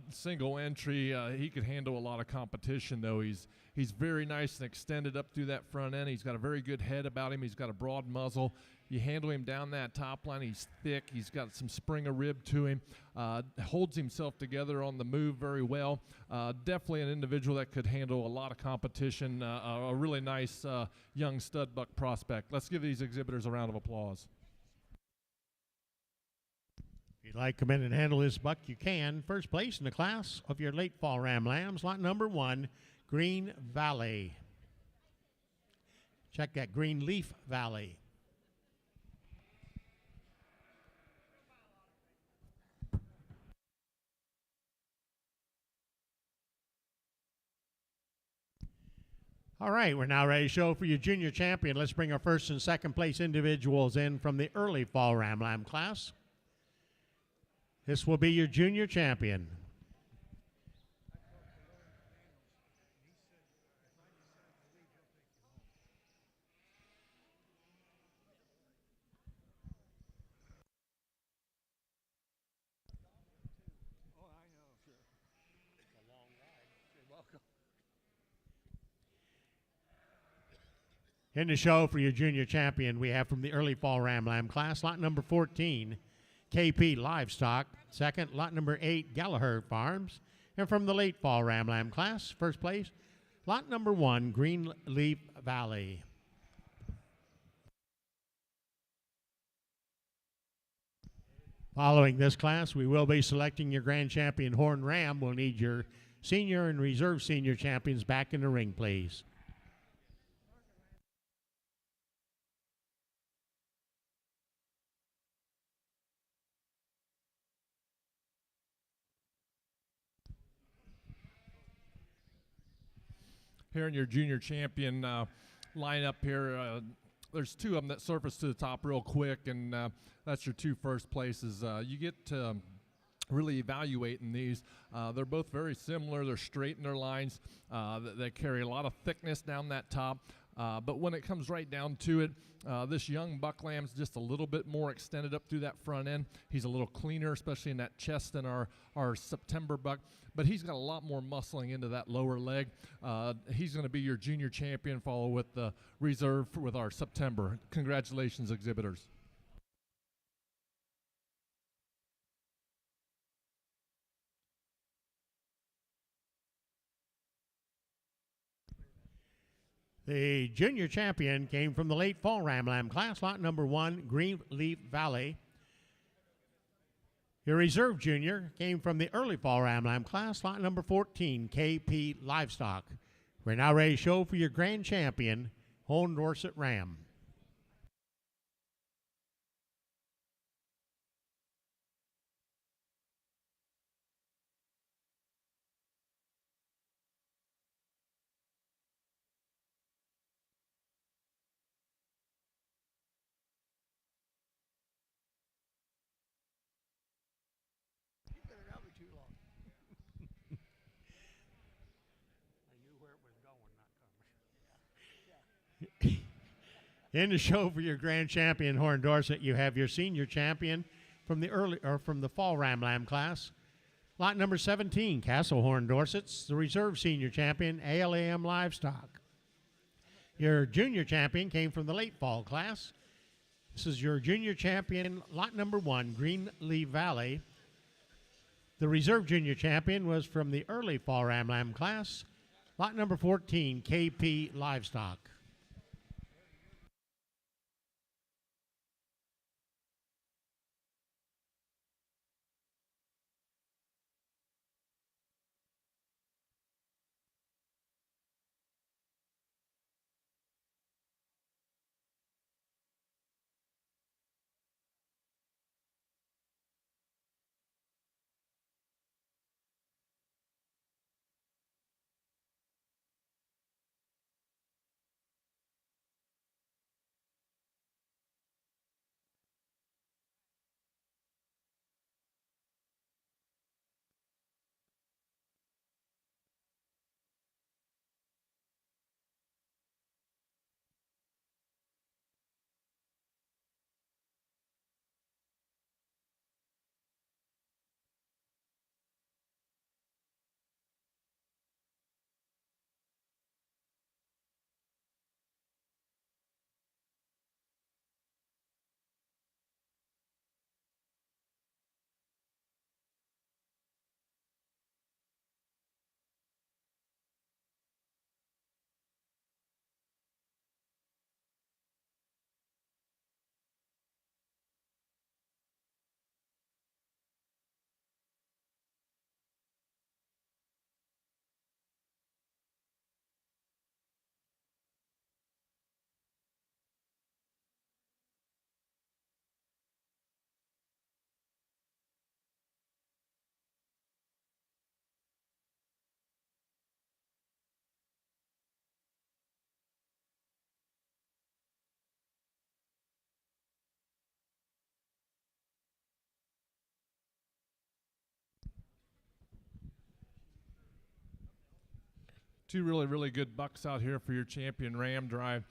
Single entry. He could handle a lot of competition, though. He's very nice and extended up through that front end. He's got a very good head about him. He's got a broad muzzle. You handle him down that top line. He's thick. He's got some spring of rib to him. Holds himself together on the move very well. Definitely an individual that could handle a lot of competition. A really nice young stud buck prospect. Let's give these exhibitors a round of applause.
If you'd like to come in and handle this buck, you can. First place in the class of your late fall ram lambs, lot number 1, Green Valley. Check that, Green Leaf Valley. All right, we're now ready to show for your junior champion. Let's bring our first and second place individuals in from the early fall ram lamb class. This will be your junior champion. In the show for your junior champion, we have from the early fall ram lamb class, lot number 14, KP Livestock. Second, lot number 8, Gallagher Farms. And from the late fall ram lamb class, first place, lot number 1, Greenleaf Valley. Following this class, we will be selecting your grand champion horn ram. We'll need your senior and reserve senior champions back in the ring, please.
Here in your junior champion lineup here, there's 2 of them that surface to the top real quick, and that's your 2 first places. You get to really evaluating these. They're both very similar. They're straight in their lines. They carry a lot of thickness down that top. But when it comes right down to it, this young buck lamb's just a little bit more extended up through that front end. He's a little cleaner, especially in that chest than our September buck. But he's got a lot more muscling into that lower leg. He's going to be your junior champion, followed with the reserve with our September. Congratulations, exhibitors.
The junior champion came from the late fall ram lamb class, lot number 1, Greenleaf Valley. Your reserve junior came from the early fall ram lamb class, lot number 14, KP Livestock. We're now ready to show for your grand champion, Horn Dorset Ram. In the show for your grand champion, Horn Dorset, you have your senior champion from the fall ram lamb class. Lot number 17, Castle Horn Dorsets, the reserve senior champion, ALAM Livestock. Your junior champion came from the late fall class. This is your junior champion, lot number 1, Greenleaf Valley. The reserve junior champion was from the early fall ram lamb class, lot number 14, KP Livestock.
two really, really good bucks out here for your champion ram drive.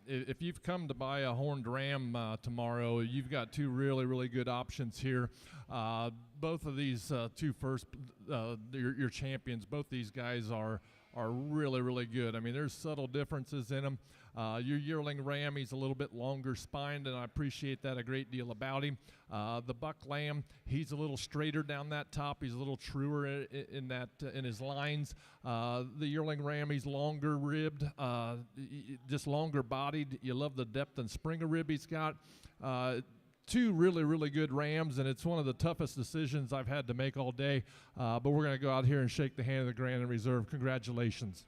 If you've come to buy a horned ram tomorrow, you've got two really, really good options here. Both of these two first, your champions, both these guys are really, really good. I mean, there's subtle differences in them. Your yearling ram, he's a little bit longer spined, and I appreciate that a great deal about him. The buck lamb, he's a little straighter down that top. He's a little truer in his lines. The yearling ram, he's longer ribbed, just longer bodied. You love the depth and spring of rib he's got. Two really, really good rams, and it's one of the toughest decisions I've had to make all day. But we're going to go out here and shake the hand of the Grand and Reserve. Congratulations.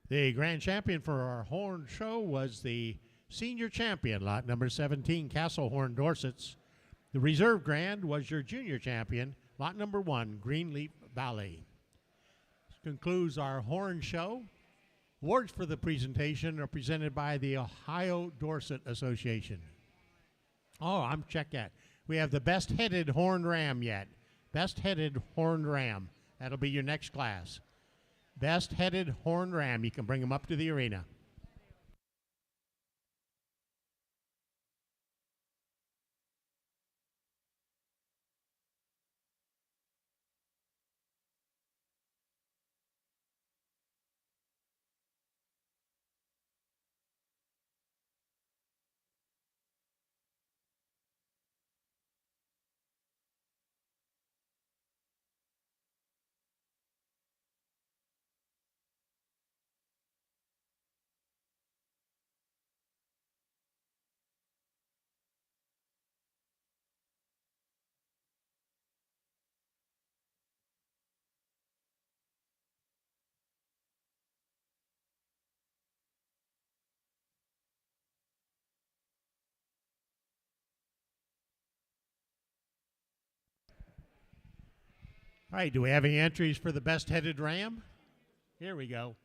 The grand champion for our horn show was the senior champion, lot number 17, Castle Horn Dorsets. The reserve grand was your junior champion, lot number 1, Greenleaf Valley. This concludes our horn show. Awards for the presentation are presented by the Ohio Dorset Association. Oh, I'm check that. We have the best headed horned ram yet. Best headed horned ram. That'll be your next class. Best headed horned ram. You can bring them up to the arena. All right, do we have any entries for the best headed ram? Here we go.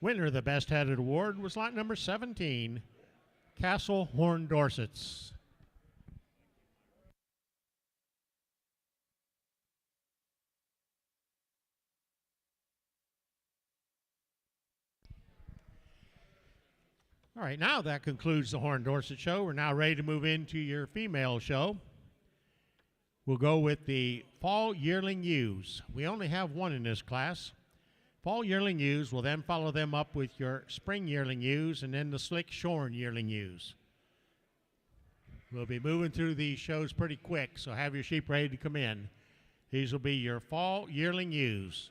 Winner of the Best Headed Award was lot number 17, Castle Horn Dorsets. All right, now that concludes the Horn Dorset show. We're now ready to move into your female show. We'll go with the Fall Yearling Ewes. We only have one in this class. Fall Yearling Ewes will then follow them up with your Spring Yearling Ewes and then the Slick Shorn Yearling Ewes. We'll be moving through these shows pretty quick, so have your sheep ready to come in. These will be your Fall Yearling Ewes.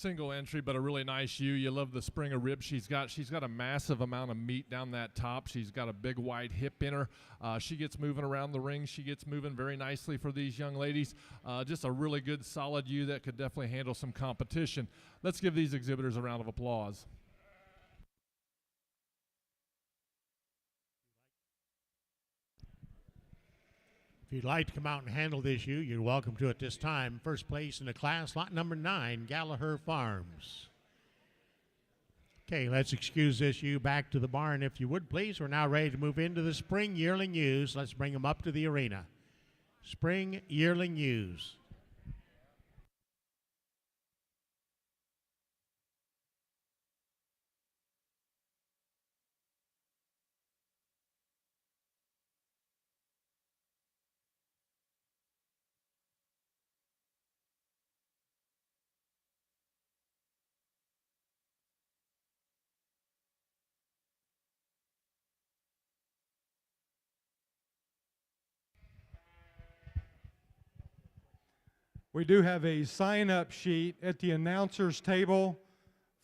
Single entry, but a really nice ewe. You love the spring of rib she's got. She's got a massive amount of meat down that top. She's got a big wide hip in her. She gets moving around the ring. She gets moving very nicely for these young ladies. Just a really good, solid ewe that could definitely handle some competition. Let's give these exhibitors a round of applause.
If you'd like to come out and handle this ewe, you're welcome to at this time. First place in the class, lot number 9, Gallagher Farms. Okay, let's excuse this ewe back to the barn if you would, please. We're now ready to move into the spring yearling ewes. Let's bring them up to the arena. Spring yearling ewes.
We do have a sign-up sheet at the announcer's table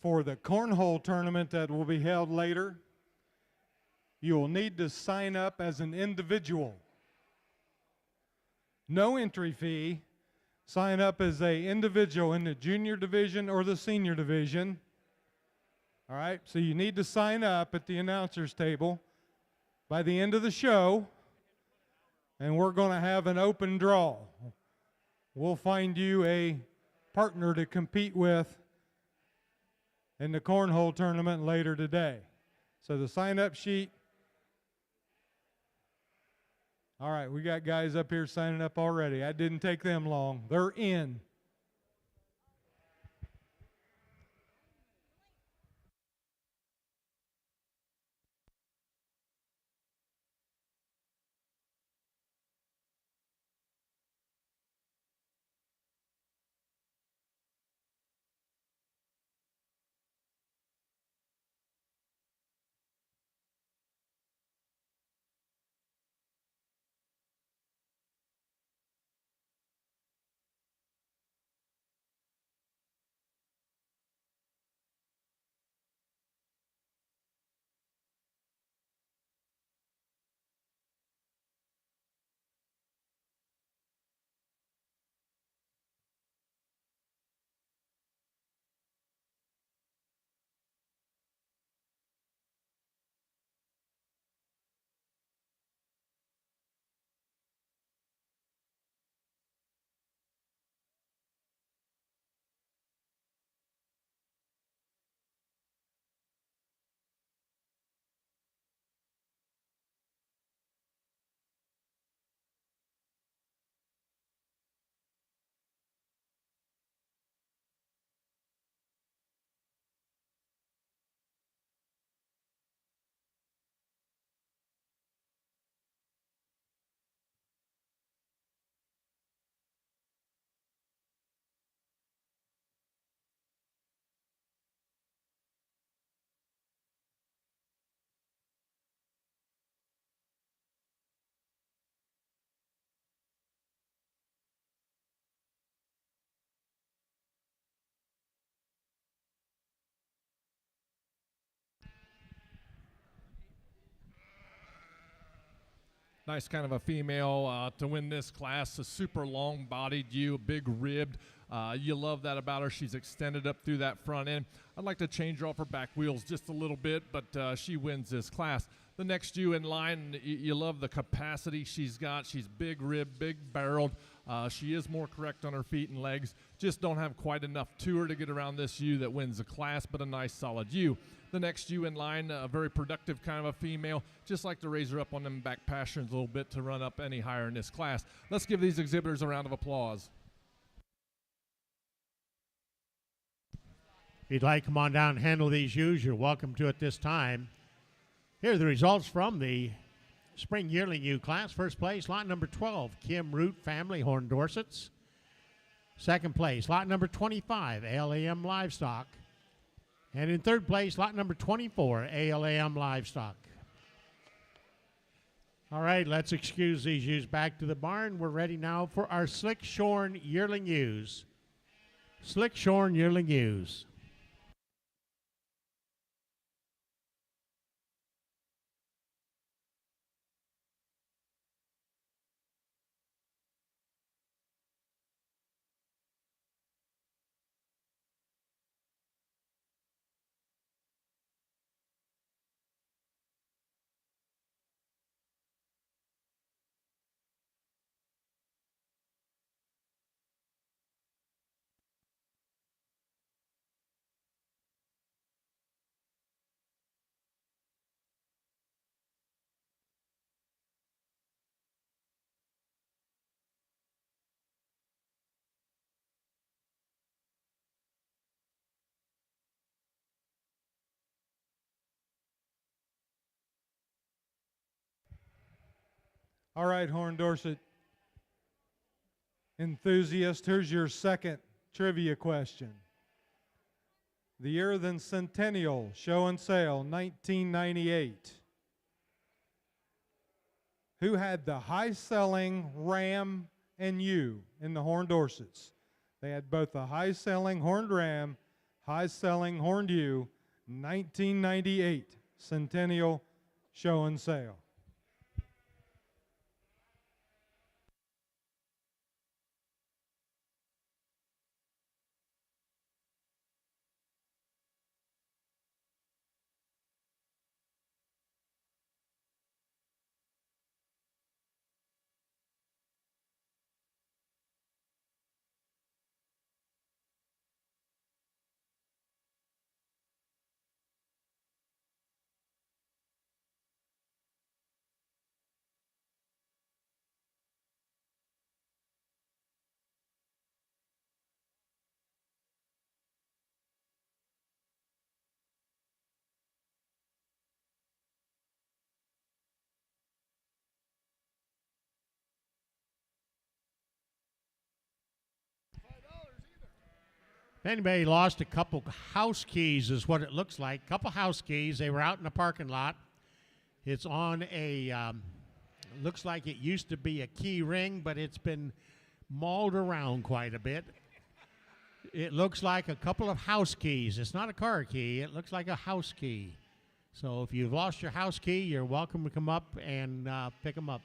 for the cornhole tournament that will be held later. You will need to sign up as an individual. No entry fee. Sign up as an individual in the junior division or the senior division. All right, so you need to sign up at the announcer's table by the end of the show, and we're going to have an open draw. We'll find you a partner to compete with in the cornhole tournament later today. So the sign-up sheet. All right, we got guys up here signing up already. That didn't take them long. They're in.
Nice kind of a female to win this class. A super long-bodied ewe, big ribbed. You love that about her. She's extended up through that front end. I'd like to change her off her back wheels just a little bit, but she wins this class. The next ewe in line, you love the capacity she's got. She's big ribbed, big barreled. She is more correct on her feet and legs. Just don't have quite enough to her to get around this ewe that wins the class, but a nice solid ewe. The next ewe in line, a very productive kind of a female. Just like to raise her up on them back pastures a little bit to run up any higher in this class. Let's give these exhibitors a round of applause.
If you'd like to come on down and handle these ewes, you're welcome to at this time. Here are the results from the spring yearling ewe class. First place, lot number 12, Kim Root Family Horn Dorsets. Second place, lot number 25, ALAM Livestock. And in third place, lot number 24, ALAM Livestock. All right, let's excuse these ewes back to the barn. We're ready now for our slick shorn yearling ewes. Slick Shorn yearling ewes.
All right, Horn Dorset enthusiast, here's your second trivia question. The year of the Centennial Show and Sale, 1998. Who had the high-selling ram and ewe in the Horn Dorsets? They had both the high-selling horned ram, high-selling horned ewe, 1998 Centennial Show and Sale.
If anybody lost a couple house keys is what it looks like. Couple house keys. They were out in the parking lot. It's on a, looks like it used to be a key ring, but it's been mauled around quite a bit. It looks like a couple of house keys. It's not a car key. It looks like a house key. So if you've lost your house key, you're welcome to come up and pick them up.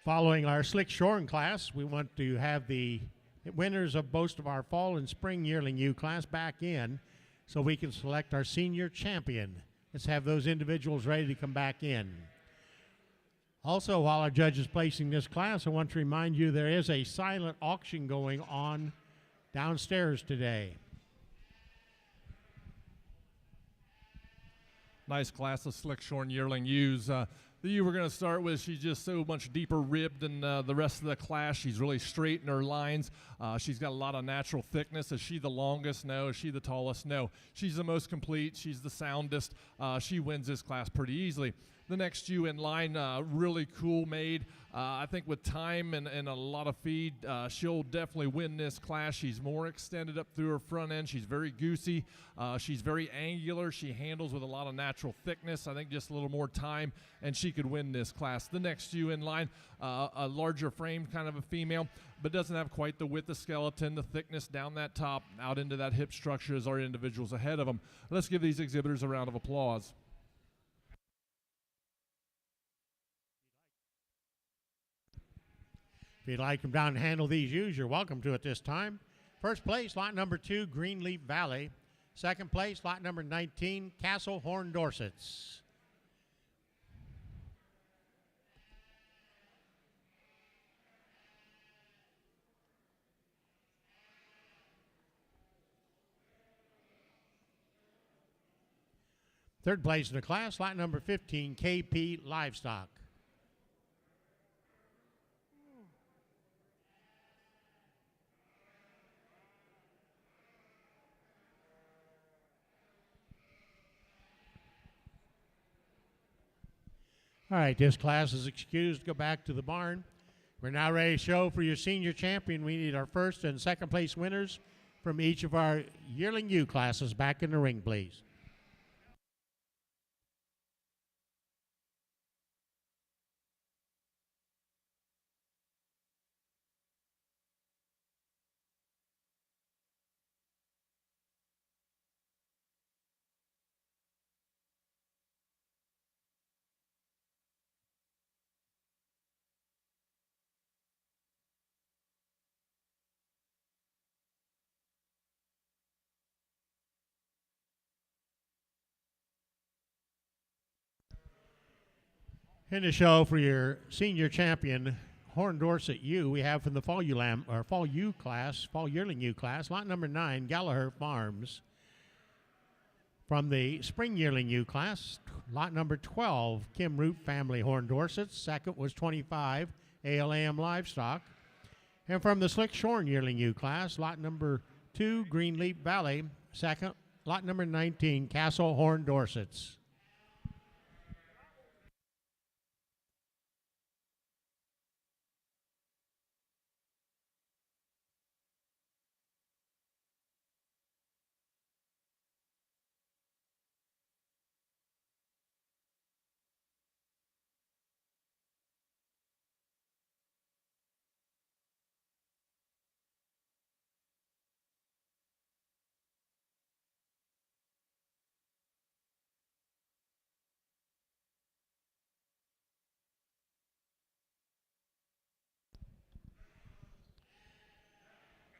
Following our Slick Shorn class, we want to have the winners of most of our fall and spring yearling ewe class back in so we can select our senior champion. Let's have those individuals ready to come back in. Also, while our judge is placing this class, I want to remind you there is a silent auction going on downstairs today.
Nice class of Slick Shorn yearling ewes. The ewe we're going to start with, she's just so much deeper ribbed than the rest of the class. She's really straight in her lines. She's got a lot of natural thickness. Is she the longest? No. Is she the tallest? No. She's the most complete. She's the soundest. She wins this class pretty easily. The next ewe in line, really cool made. I think with time and a lot of feed, she'll definitely win this class. She's more extended up through her front end. She's very goosey. She's very angular. She handles with a lot of natural thickness. I think just a little more time, and she could win this class. The next ewe in line, a larger frame kind of a female, but doesn't have quite the width of skeleton, the thickness down that top, out into that hip structure as our individuals ahead of them. Let's give these exhibitors a round of applause.
If you'd like to come down and handle these ewes, you're welcome to at this time. First place, lot number 2, Greenleaf Valley. Second place, lot number 19, Castle Horn Dorsets. Third place in the class, lot number 15, KP Livestock. All right, this class is excused to go back to the barn. We're now ready to show for your senior champion. We need our first and second place winners from each of our yearling ewe classes back in the ring, please. In the show for your senior champion, Horn Dorset ewe, we have from the fall ewe class, fall yearling ewe class, lot number 9, Gallagher Farms. From the spring yearling ewe class, lot number 12, Kim Root Family Horn Dorset. Second was 25, ALAM Livestock. And from the Slick Shorn yearling ewe class, lot number 2, Greenleaf Valley. Second, lot number 19, Castle Horn Dorsets.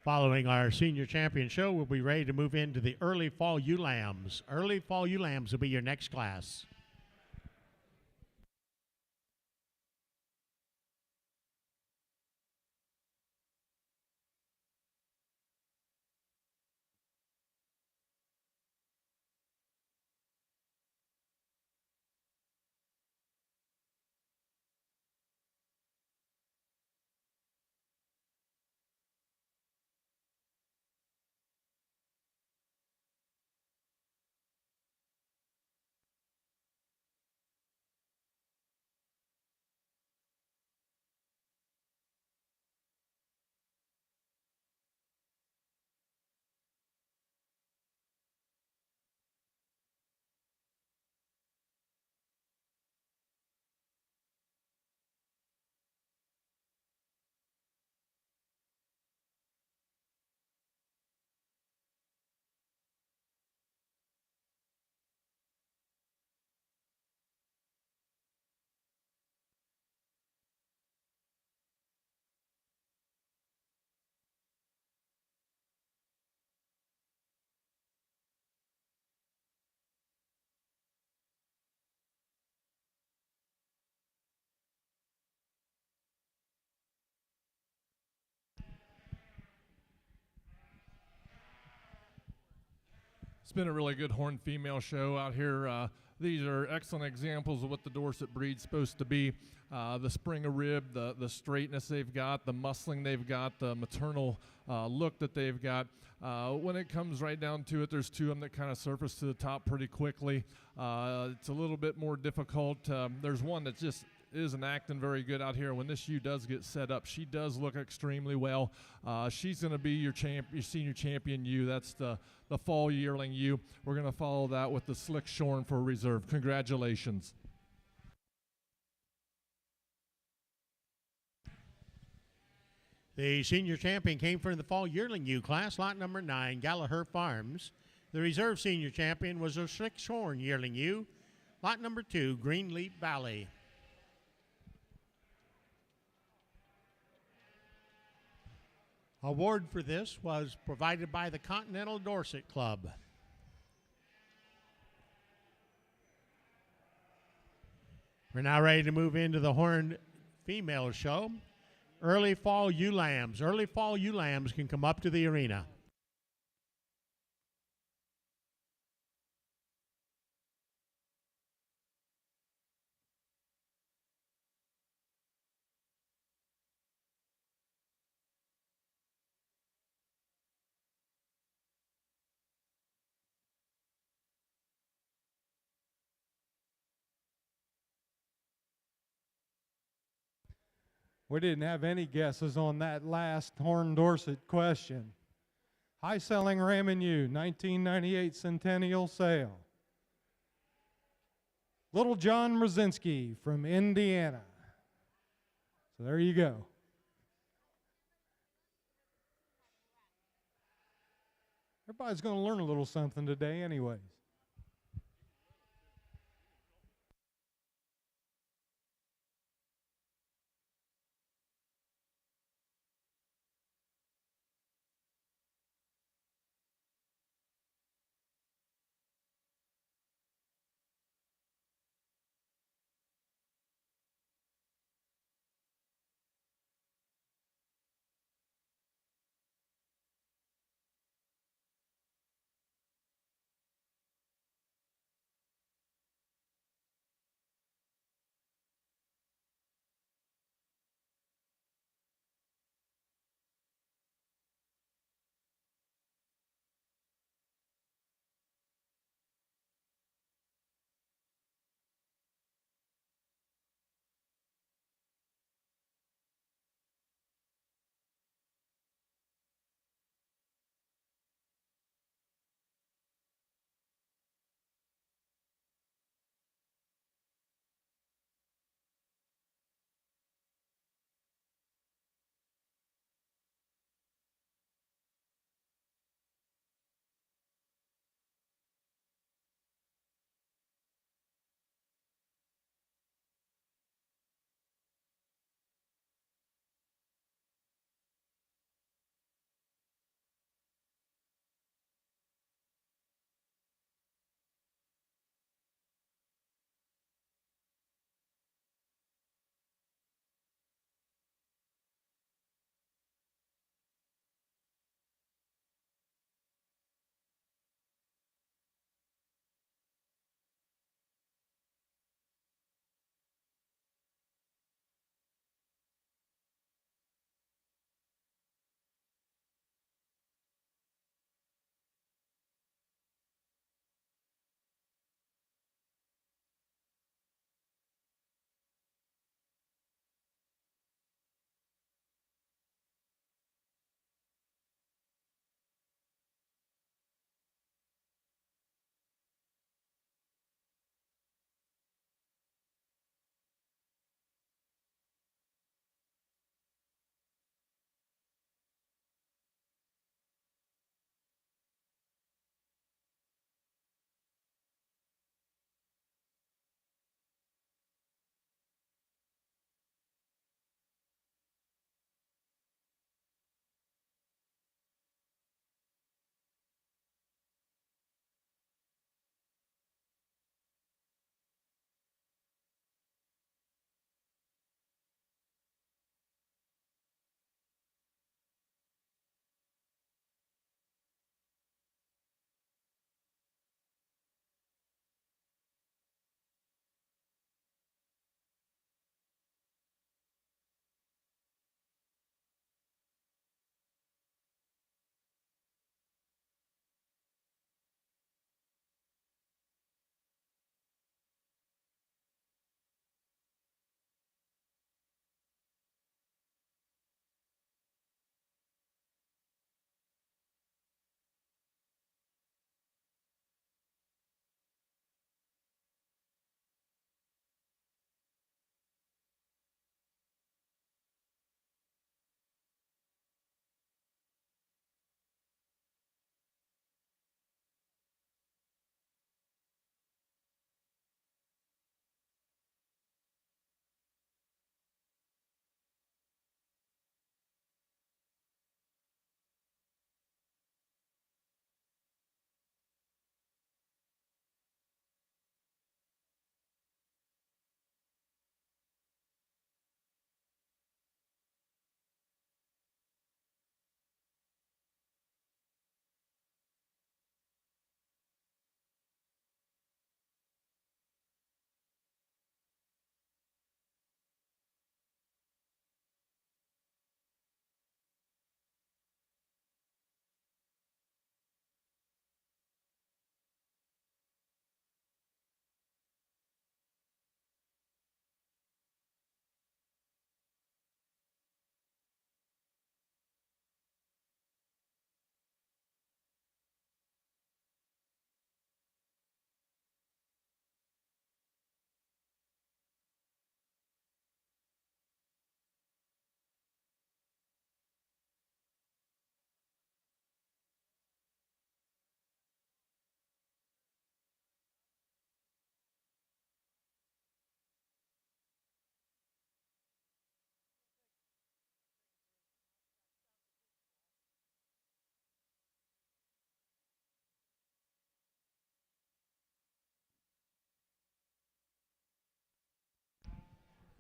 Following our senior champion show, we'll be ready to move into the early fall ewe lambs. Early fall ewe lambs will be your next class.
It's been a really good horn female show out here. These are excellent examples of what the Dorset breed's supposed to be. The spring of rib, the straightness they've got, the muscling they've got, the maternal look that they've got. When it comes right down to it, there's two of them that kind of surface to the top pretty quickly. It's a little bit more difficult. There's one that just isn't acting very good out here. When this ewe does get set up, she does look extremely well. She's going to be your senior champion ewe. That's the fall yearling ewe. We're going to follow that with the Slick Shorn for reserve. Congratulations.
The senior champion came from the fall yearling ewe class, lot number 9, Gallagher Farms. The reserve senior champion was a Slick Shorn yearling ewe, lot number 2, Greenleaf Valley. Award for this was provided by the Continental Dorset Club. We're now ready to move into the horned female show. Early fall ewe lambs. Early fall ewe lambs can come up to the arena.
We didn't have any guesses on that last Horn Dorset question. High selling ram and ewe, 1998 centennial sale. Little John Mrazinski from Indiana. So there you go. Everybody's going to learn a little something today anyways.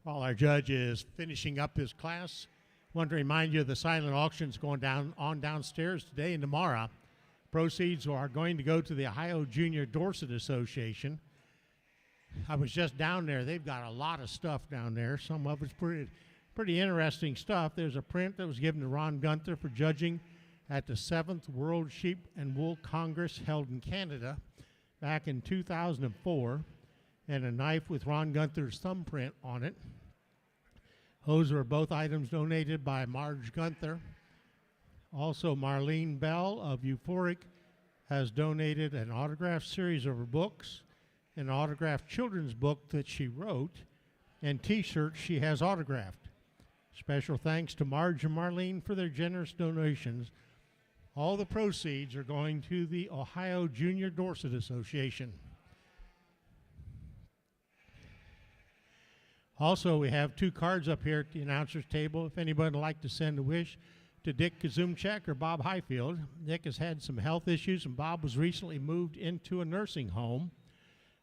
While our judge is finishing up his class, want to remind you of the silent auctions going on downstairs today and tomorrow. Proceeds are going to go to the Ohio Junior Dorset Association. I was just down there. They've got a lot of stuff down there. Some of it's pretty interesting stuff. There's a print that was given to Ron Gunther for judging at the 7th World Sheep and Wool Congress held in Canada back in 2004, and a knife with Ron Gunther's thumbprint on it. Those were both items donated by Marge Gunther. Also, Marlene Bell of Euphoric has donated an autographed series of her books, an autographed children's book that she wrote, and T-shirts she has autographed. Special thanks to Marge and Marlene for their generous donations. All the proceeds are going to the Ohio Junior Dorset Association. Also, we have 2 cards up here at the announcer's table. If anybody would like to send a wish to Dick Kazumchek or Bob Highfield. Dick has had some health issues, and Bob was recently moved into a nursing home.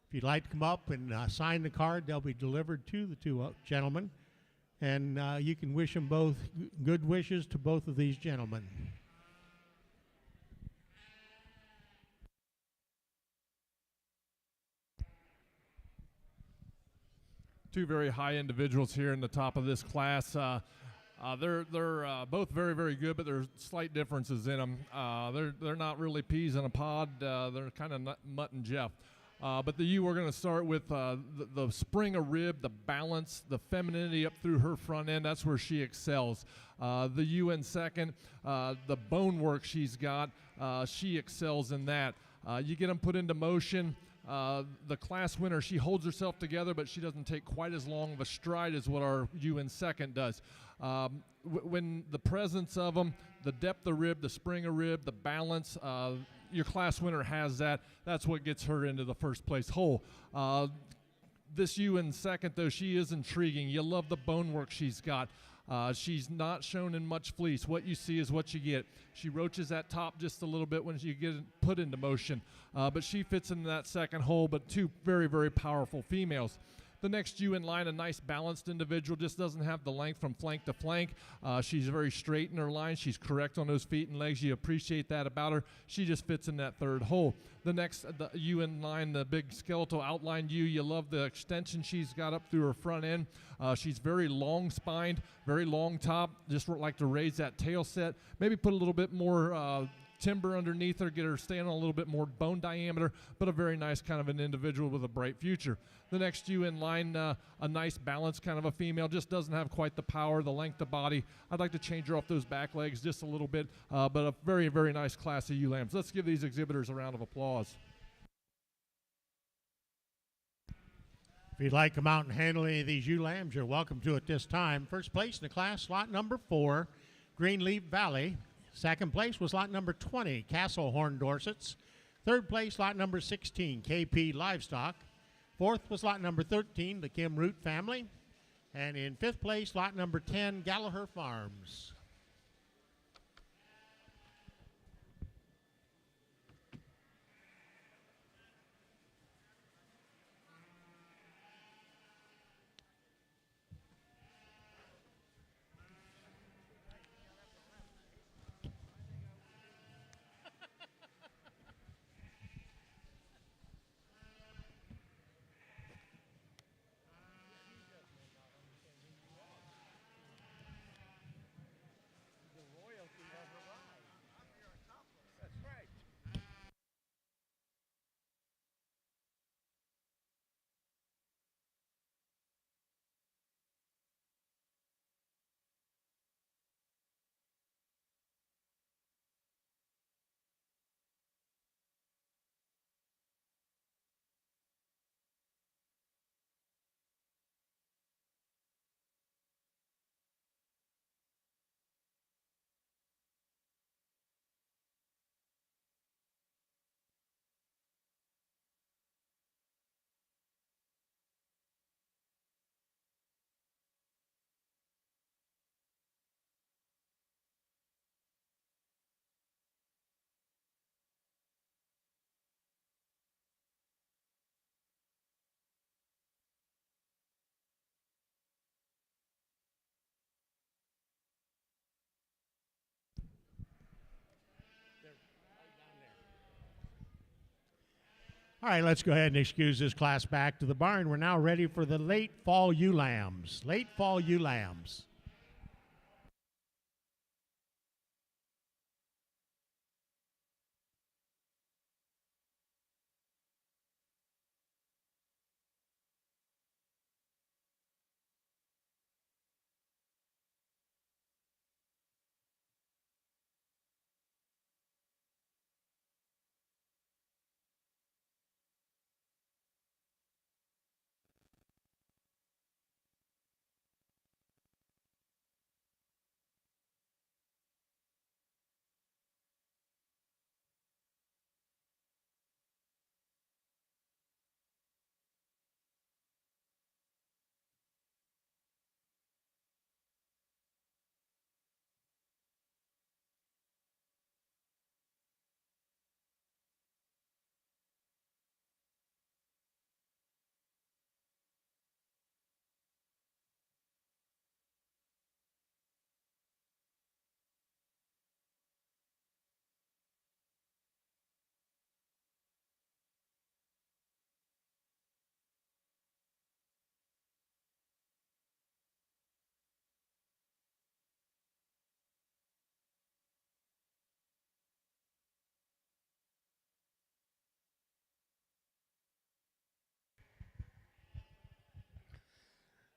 If you'd like to come up and sign the card, they'll be delivered to the 2 gentlemen. And you can wish them both good wishes to both of these gentlemen.
Two very high individuals here in the top of this class. They're both very, very good, but there's slight differences in them. They're not really peas in a pod. They're kind of Mutt and Jeff. But the ewe, we're going to start with the spring of rib, the balance, the femininity up through her front end. That's where she excels. The ewe in second, the bone work she's got, she excels in that. You get them put into motion. The class winner, she holds herself together, but she doesn't take quite as long of a stride as what our ewe in second does. When the presence of them, the depth of rib, the spring of rib, the balance, your class winner has that. That's what gets her into the first place hole. This ewe in second, though, she is intriguing. You love the bone work she's got. She's not shown in much fleece. What you see is what you get. She roaches that top just a little bit when you get it put into motion. But she fits into that second hole, but 2 very, very powerful females. The next ewe in line, a nice balanced individual, just doesn't have the length from flank to flank. She's very straight in her line. She's correct on those feet and legs. You appreciate that about her. She just fits in that third hole. The next the ewe in line, the big skeletal outline ewe, you love the extension she's got up through her front end. She's very long spined, very long top, just like to raise that tail set. Maybe put a little bit more timber underneath her, get her standing on a little bit more bone diameter, but a very nice kind of an individual with a bright future. The next ewe in line, a nice balanced kind of a female, just doesn't have quite the power, the length of body. I'd like to change her off those back legs just a little bit, but a very, very nice class of ewe lambs. Let's give these exhibitors a round of applause.
If you'd like to come out and handle any of these ewe lambs, you're welcome to at this time. First place in the class, lot number 4, Greenleaf Valley. Second place was lot number 20, Castlehorn Dorsets. Third place, lot number 16, KP Livestock. Fourth was lot number 13, the Kim Root family. And in fifth place, lot number 10, Gallagher Farms. All right, let's go ahead and excuse this class back to the barn. We're now ready for the late fall ewe lambs. Late fall ewe lambs.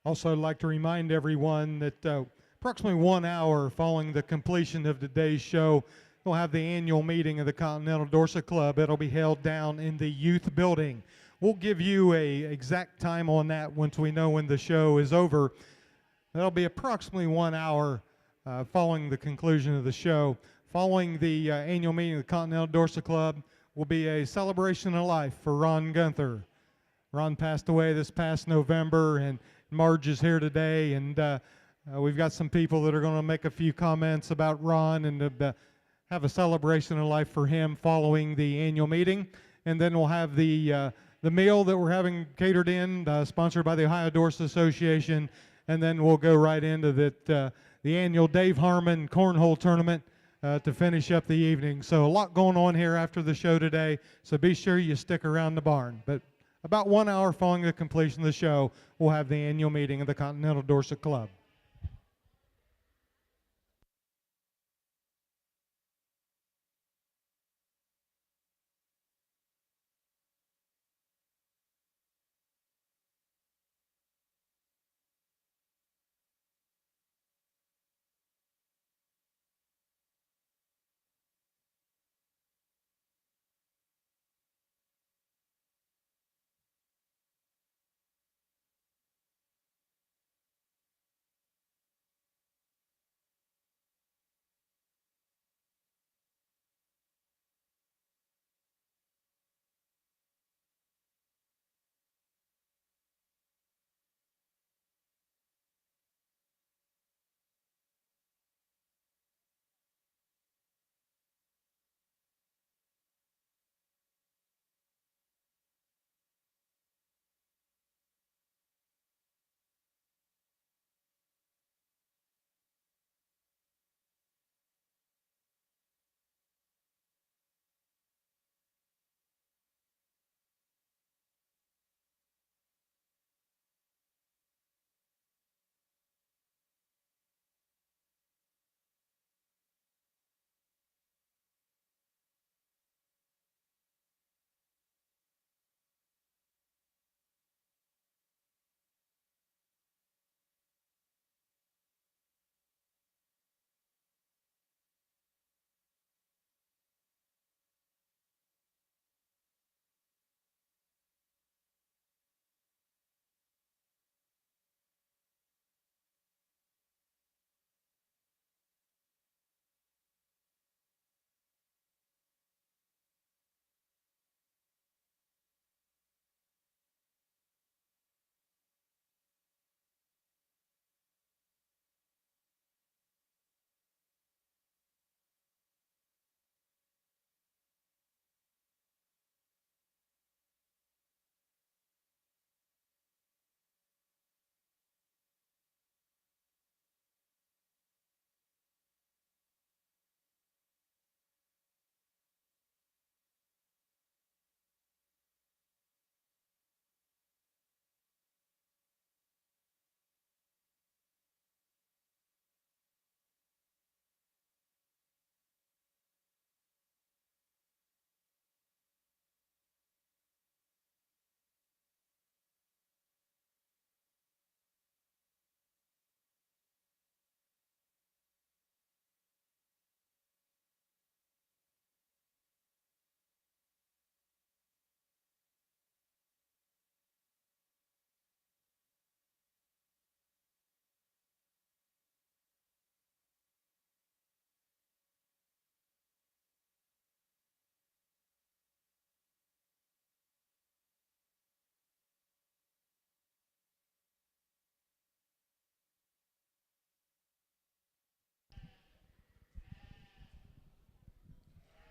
Also, I'd like to remind everyone that approximately 1 hour following the completion of today's show, we'll have the annual meeting of the Continental Dorset Club. It'll be held down in the youth building. We'll give you a exact time on that once we know when the show is over. That'll be approximately 1 hour following the conclusion of the show. Following the annual meeting of the Continental Dorset Club will be a celebration of life for Ron Gunther. Ron passed away this past November, and Marge is here today, and we've got some people that are going to make a few comments about Ron and have a celebration of life for him following the annual meeting. And then we'll have the meal that we're having catered in, sponsored by the Ohio Dorset Association, and then we'll go right into the annual Dave Harmon Cornhole Tournament to finish up the evening. So a lot going on here after the show today, so be sure you stick around the barn. But about 1 hour following the completion of the show, we'll have the annual meeting of the Continental Dorset Club.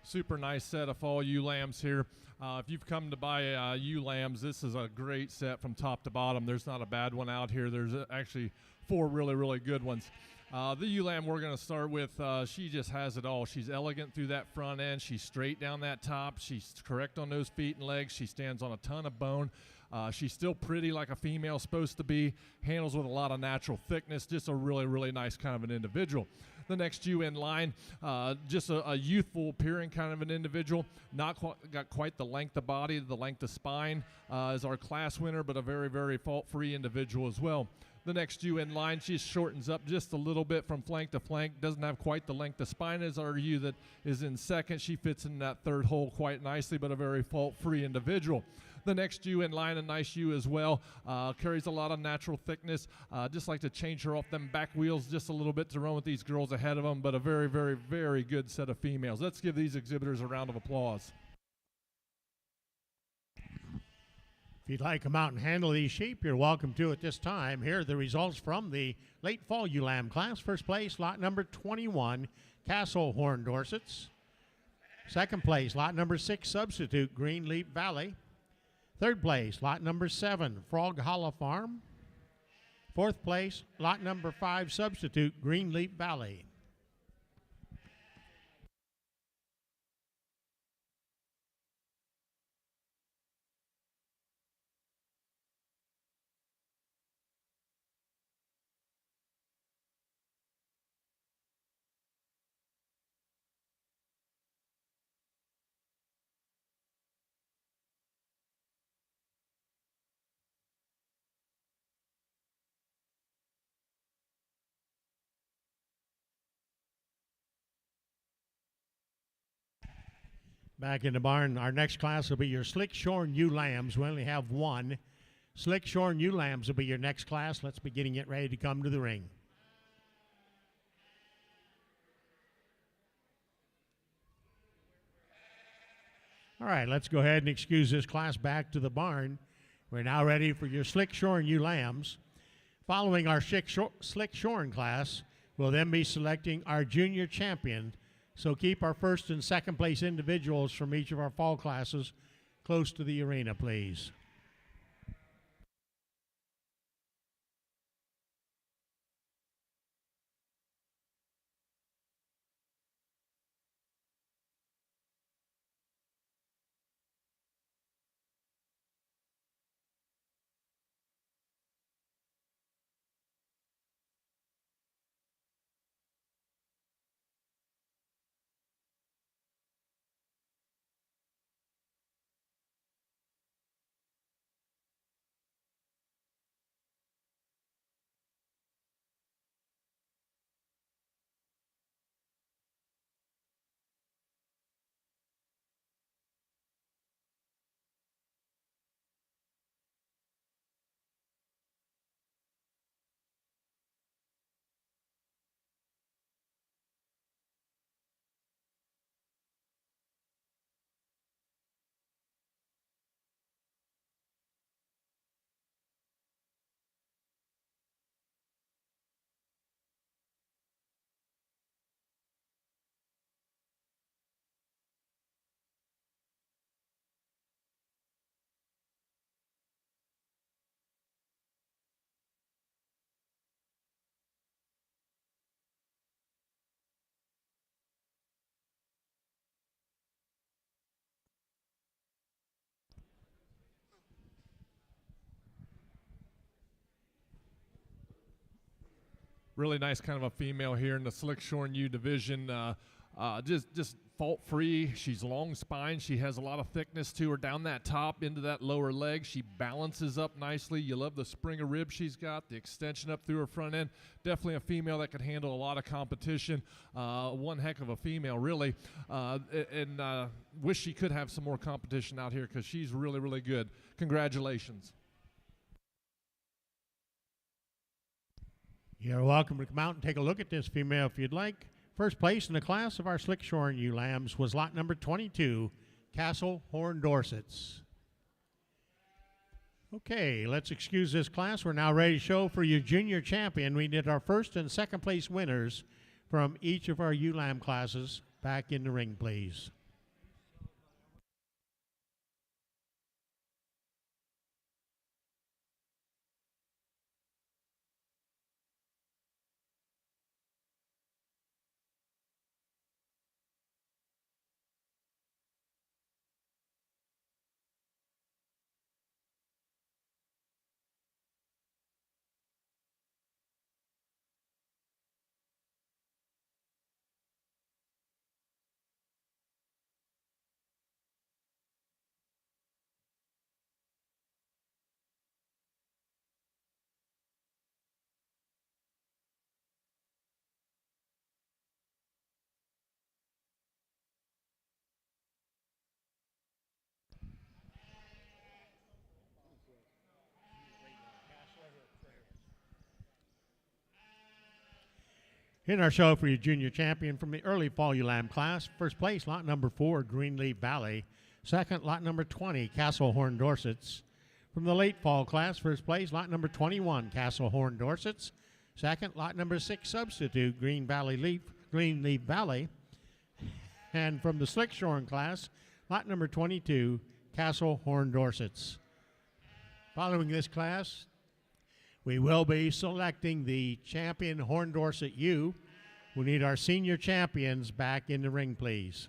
Super nice set of fall ewe lambs here. If you've come to buy ewe lambs, this is a great set from top to bottom. There's not a bad one out here. There's actually 4 really, really good ones. The ewe lamb we're going to start with, she just has it all. She's elegant through that front end. She's straight down that top. She's correct on those feet and legs. She stands on a ton of bone. She's still pretty like a female's supposed to be. Handles with a lot of natural thickness. Just a really, really nice kind of an individual. The next ewe in line, just a youthful appearing kind of an individual. Not got quite the length of body, the length of spine as our class winner, but a very, very fault-free individual as well. The next ewe in line, she shortens up just a little bit from flank to flank. Doesn't have quite the length of spine as our ewe that is in second. She fits in that third hole quite nicely, but a very fault-free individual. The next ewe in line, a nice ewe as well. Carries a lot of natural thickness. Just like to change her off them back wheels just a little bit to run with these girls ahead of them, but a very, very, very good set of females. Let's give these exhibitors a round of applause.
If you'd like to come out and handle these sheep, you're welcome to at this time. Here are the results from the late fall ewe lamb class. First place, lot number 21, Castle Horn Dorsets. Second place, lot number 6, Substitute, Greenleaf Valley. Third place, lot number 7, Frog Hollow Farm. Fourth place, lot number 5, Substitute, Greenleaf Valley. Back in the barn, our next class will be your slick shorn ewe lambs. We only have one. Slick shorn ewe lambs will be your next class. Let's be getting it ready to come to the ring. All right, let's go ahead and excuse this class back to the barn. We're now ready for your slick shorn ewe lambs. Following our slick shorn class, we'll then be selecting our junior champion. So keep our first and second place individuals from each of our fall classes close to the arena, please.
Really nice kind of a female here in the slick shorn ewe division. Just fault free. She's long spine. She has a lot of thickness to her down that top into that lower leg. She balances up nicely. You love the spring of rib she's got, the extension up through her front end. Definitely a female that could handle a lot of competition. One heck of a female, really. And wish she could have some more competition out here because she's really, really good. Congratulations.
You're welcome to come out and take a look at this female if you'd like. First place in the class of our slick shorn ewe lambs was lot number 22, Castle Horn Dorsets. Okay, let's excuse this class. We're now ready to show for your junior champion. We did our first and second place winners from each of our ewe lamb classes. Back in the ring, please. In our show for your junior champion from the early fall ewe lamb class, first place, lot number 4, Greenleaf Valley. Second, lot number 20, Castle Horn Dorsets. From the late fall class, first place, lot number 21, Castle Horn Dorsets. Second, lot number 6, Substitute, Greenleaf Valley. And from the Slickshorn class, lot number 22, Castle Horn Dorsets. Following this class, we will be selecting the champion Horn Dorset ewe. We need our senior champions back in the ring, please.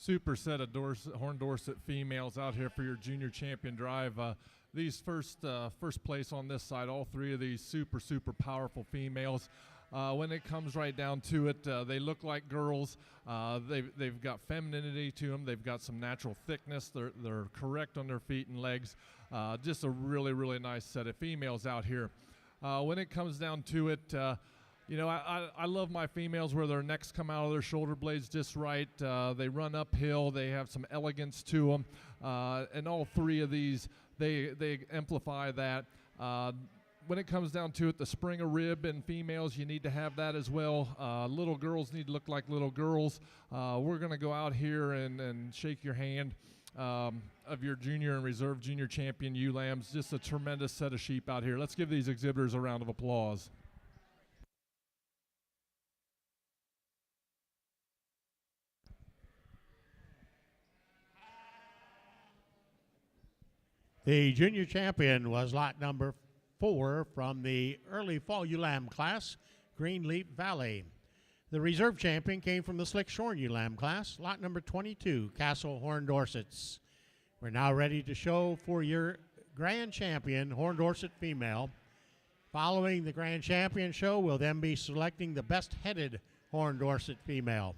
Super set of Horn Dorset females out here for your junior champion drive. These first place on this side, all three of these super powerful females. When it comes right down to it, they look like girls. They've got femininity to them. They've got some natural thickness. They're correct on their feet and legs. Just a really nice set of females out here. When it comes down to it, I love my females where their necks come out of their shoulder blades just right. They run uphill. They have some elegance to them. And all three of these, they amplify that. When it comes down to it, the spring of rib in females, you need to have that as well. Little girls need to look like little girls. We're going to go out here and shake your hand of your junior and reserve junior champion ewe lambs. Just a tremendous set of sheep out here. Let's give these exhibitors a round of applause.
The junior champion was lot number 4 from the early fall ewe lamb class, Greenleaf Valley. The reserve champion came from the Slickshorn ewe lamb class, lot number 22, Castle Horn Dorsets. We're now ready to show for your grand champion, Horn Dorset female. Following the grand champion show, we'll then be selecting the best headed Horn Dorset female.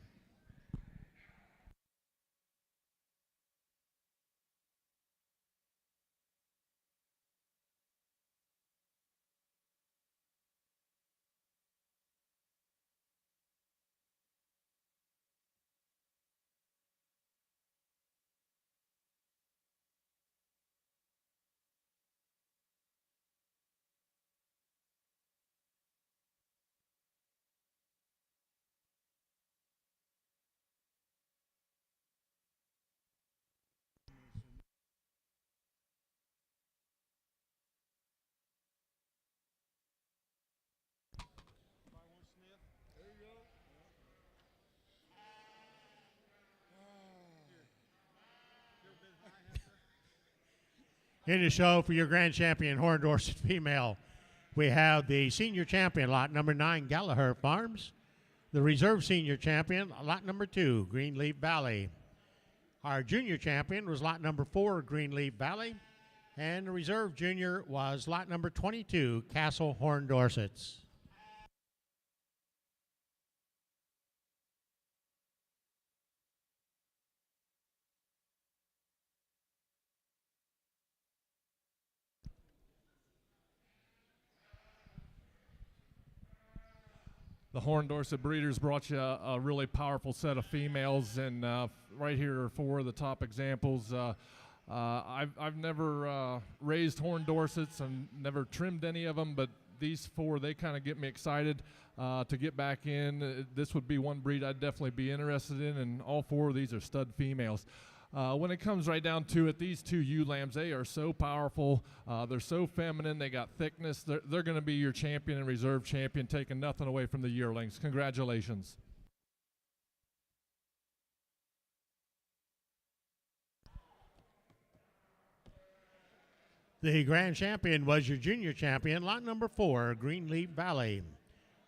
In the show for your grand champion, Horn Dorset female, we have the senior champion, lot number 9, Gallagher Farms. The reserve senior champion, lot number 2, Greenleaf Valley. Our junior champion was lot number 4, Greenleaf Valley. And the reserve junior was lot number 22, Castle Horn Dorsets.
The Horn Dorset Breeders brought you a really powerful set of females, and right here are 4 of the top examples. I've never raised Horn Dorsets and never trimmed any of them, but these 4, they kind of get me excited to get back in. This would be one breed I'd definitely be interested in, and all 4 of these are stud females. When it comes right down to it, these 2 ewe lambs, they are so powerful. They're so feminine. They got thickness. They're going to be your champion and reserve champion, taking nothing away from the yearlings. Congratulations.
The grand champion was your junior champion, lot number 4, Greenleaf Valley.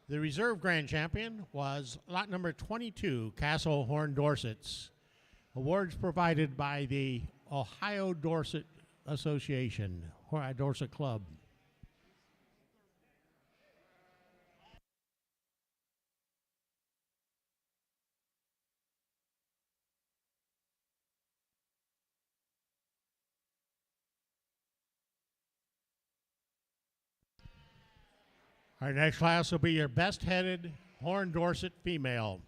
The reserve grand champion was lot number 22, Castle Horn Dorsets. Awards provided by the Ohio Dorset Association, Ohio Dorset Club. Our next class will be your best-headed Horn Dorset female.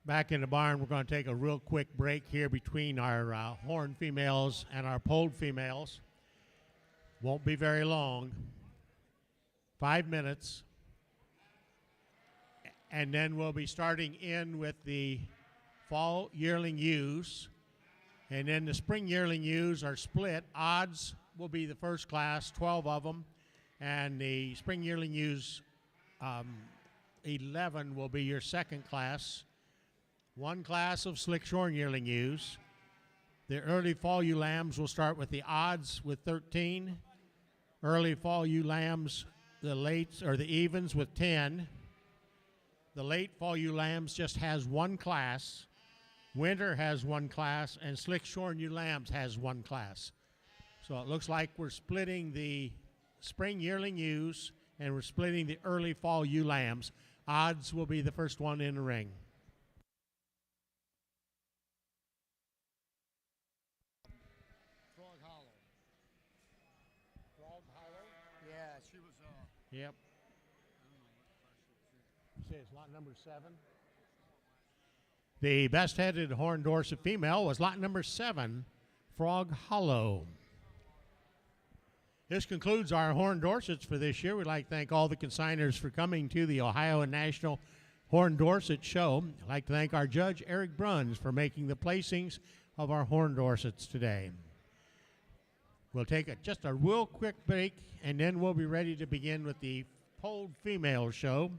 Back in the barn, we're going to take a real quick break here between our horn females and our polled females. Won't be very long. 5 minutes. And then we'll be starting in with the fall yearling ewes. And then the spring yearling ewes are split. Odds will be the first class, 12 of them. And the spring yearling ewes, 11 will be your second class. 1 class of slick shorn yearling ewes. The early fall ewe lambs will start with the odds with 13. Early fall ewe lambs, the lates or the evens with 10. The late fall ewe lambs just has 1 class. Winter has 1 class, and slick shorn ewe lambs has 1 class. So it looks like we're splitting the spring yearling ewes and we're splitting the early fall ewe lambs. Odds will be the first one in the ring.
She was,
Yep.
I don't know what class she was in.
You say it's lot number 7. The best-headed horned Dorset female was lot number 7, Frog Hollow. This concludes our Horned Dorsets for this year. We'd like to thank all the consigners for coming to the Ohio and National Horned Dorset Show. I'd like to thank our judge, Eric Bruns, for making the placings of our Horned Dorsets today. We'll take just a real quick break, and then we'll be ready to begin with the polled female show.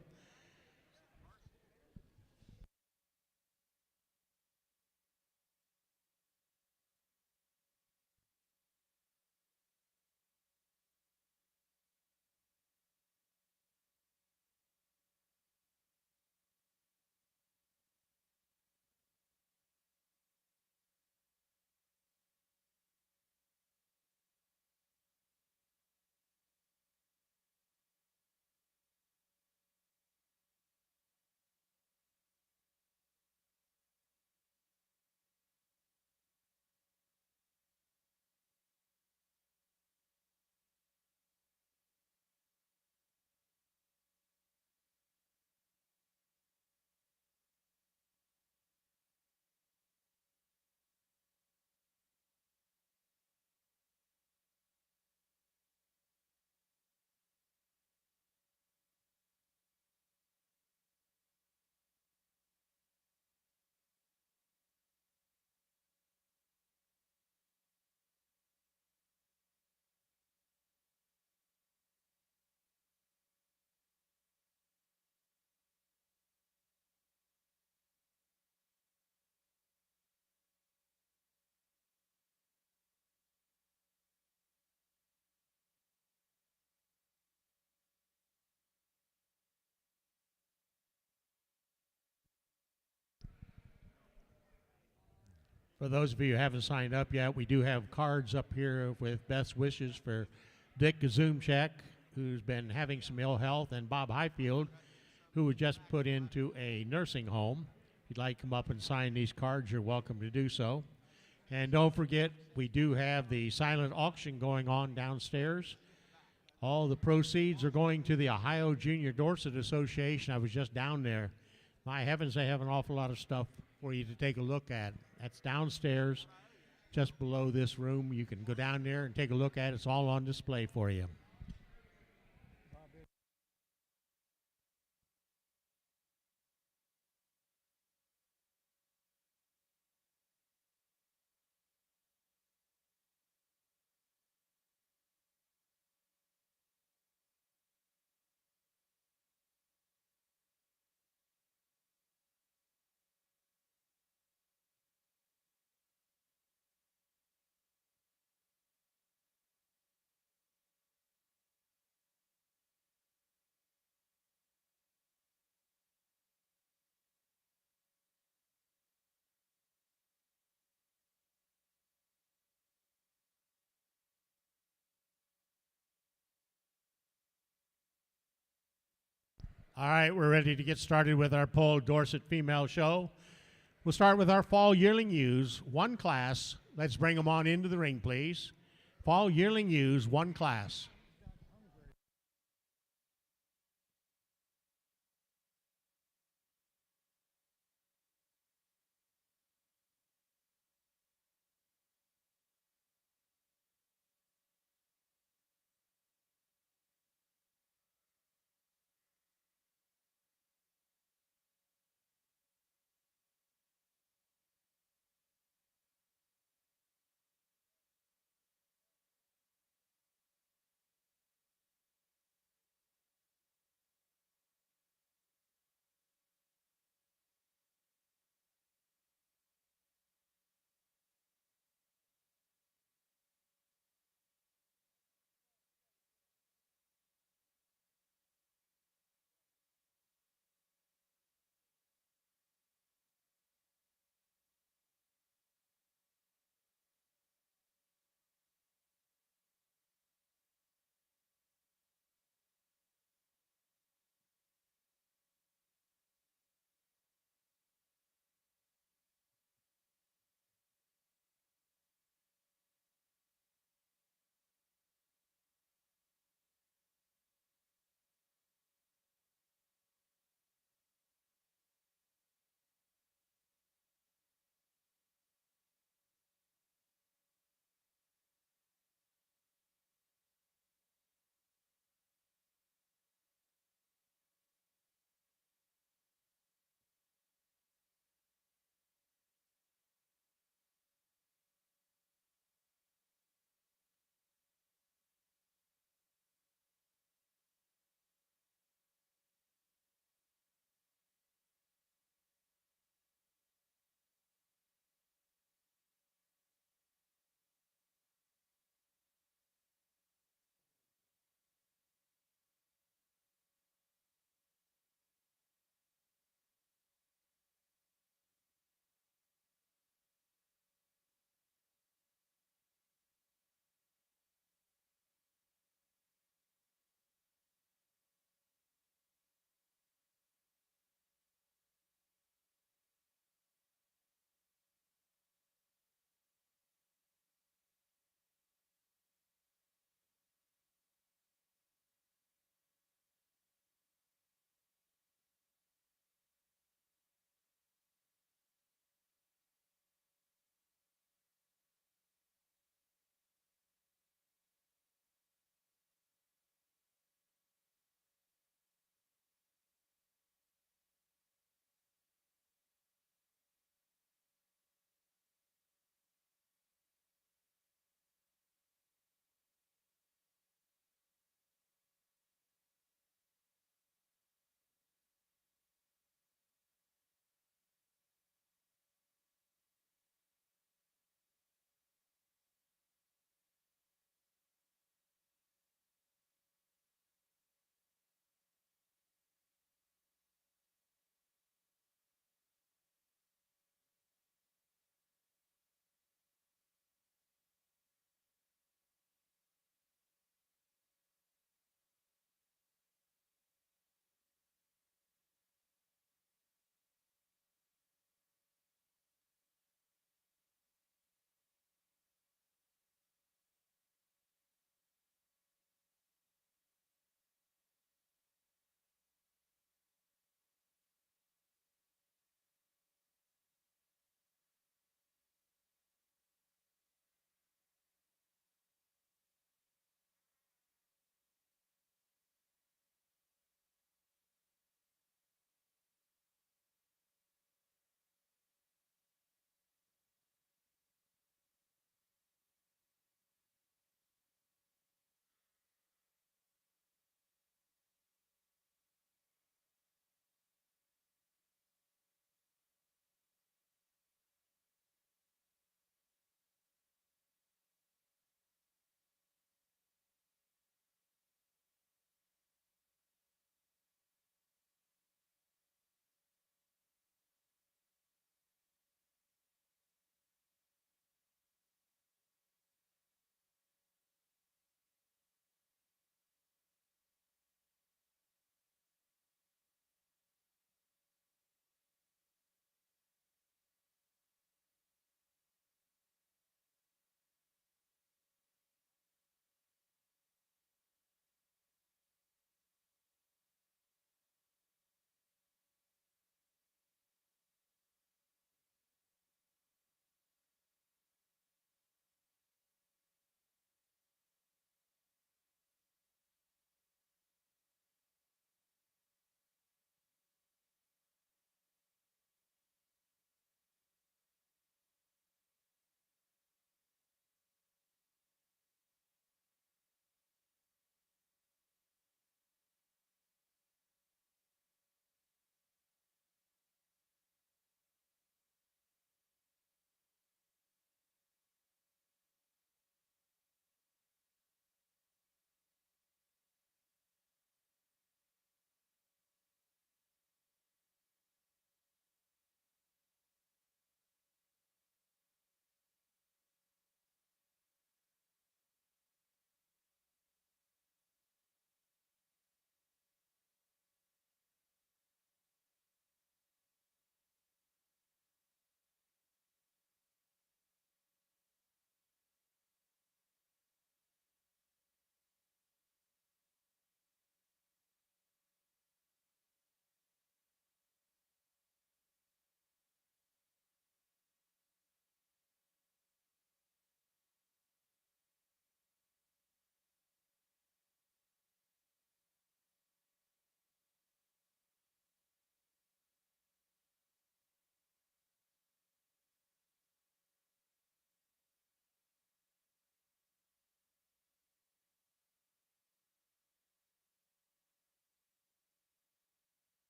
For those of you who haven't signed up yet, we do have cards up here with best wishes for Dick Gazumchak, who's been having some ill health, and Bob Highfield, who was just put into a nursing home. If you'd like to come up and sign these cards, you're welcome to do so. And don't forget, we do have the silent auction going on downstairs. All the proceeds are going to the Ohio Junior Dorset Association. I was just down there. My heavens, they have an awful lot of stuff for you to take a look at. That's downstairs, just below this room. You can go down there and take a look at it. It's all on display for you. All right, we're ready to get started with our polled Dorset female show. We'll start with our fall yearling ewes, one class. Let's bring them on into the ring, please. Fall yearling ewes, one class.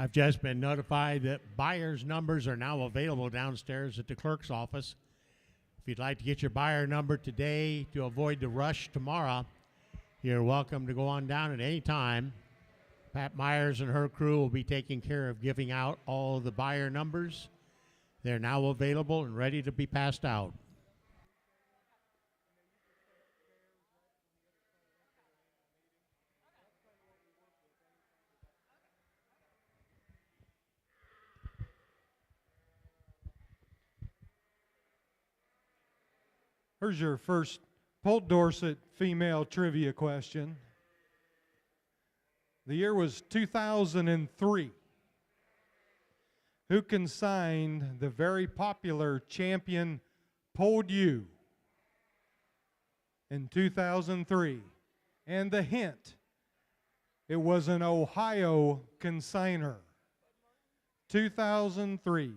I've just been notified that buyers' numbers are now available downstairs at the clerk's office. If you'd like to get your buyer number today to avoid the rush tomorrow, you're welcome to go on down at any time. Pat Myers and her crew will be taking care of giving out all of the buyer numbers. They're now available and ready to be passed out.
Here's your first Polled Dorset female trivia question. The year was 2003. Who consigned the very popular champion Polled Ewe in 2003? And the hint, it was an Ohio consigner. 2003.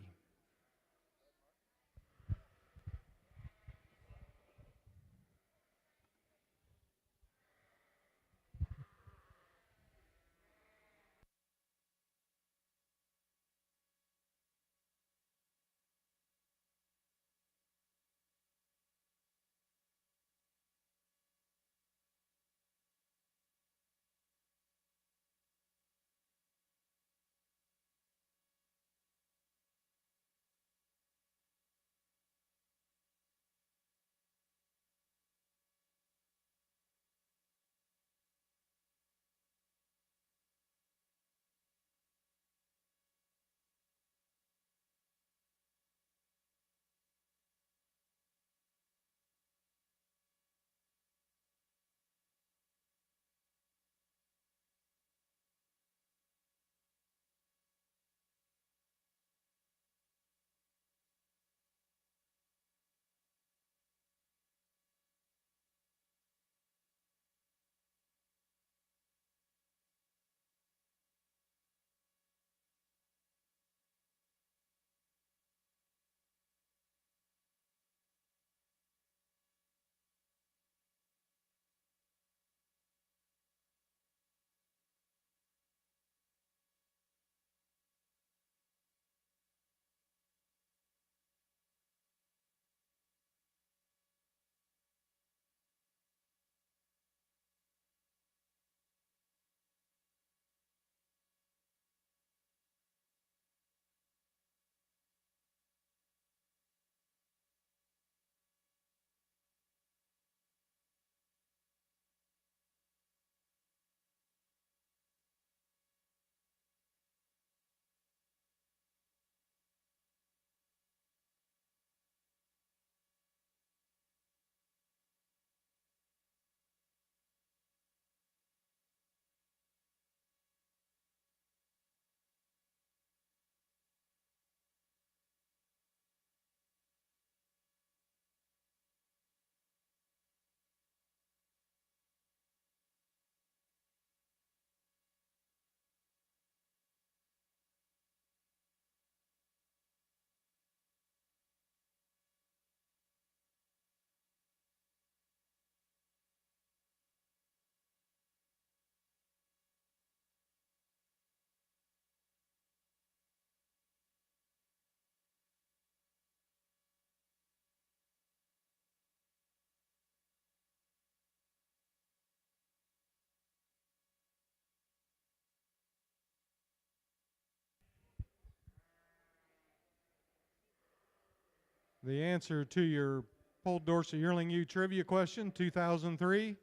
The answer to your Polled Dorset Yearling Ewe trivia question, 2003,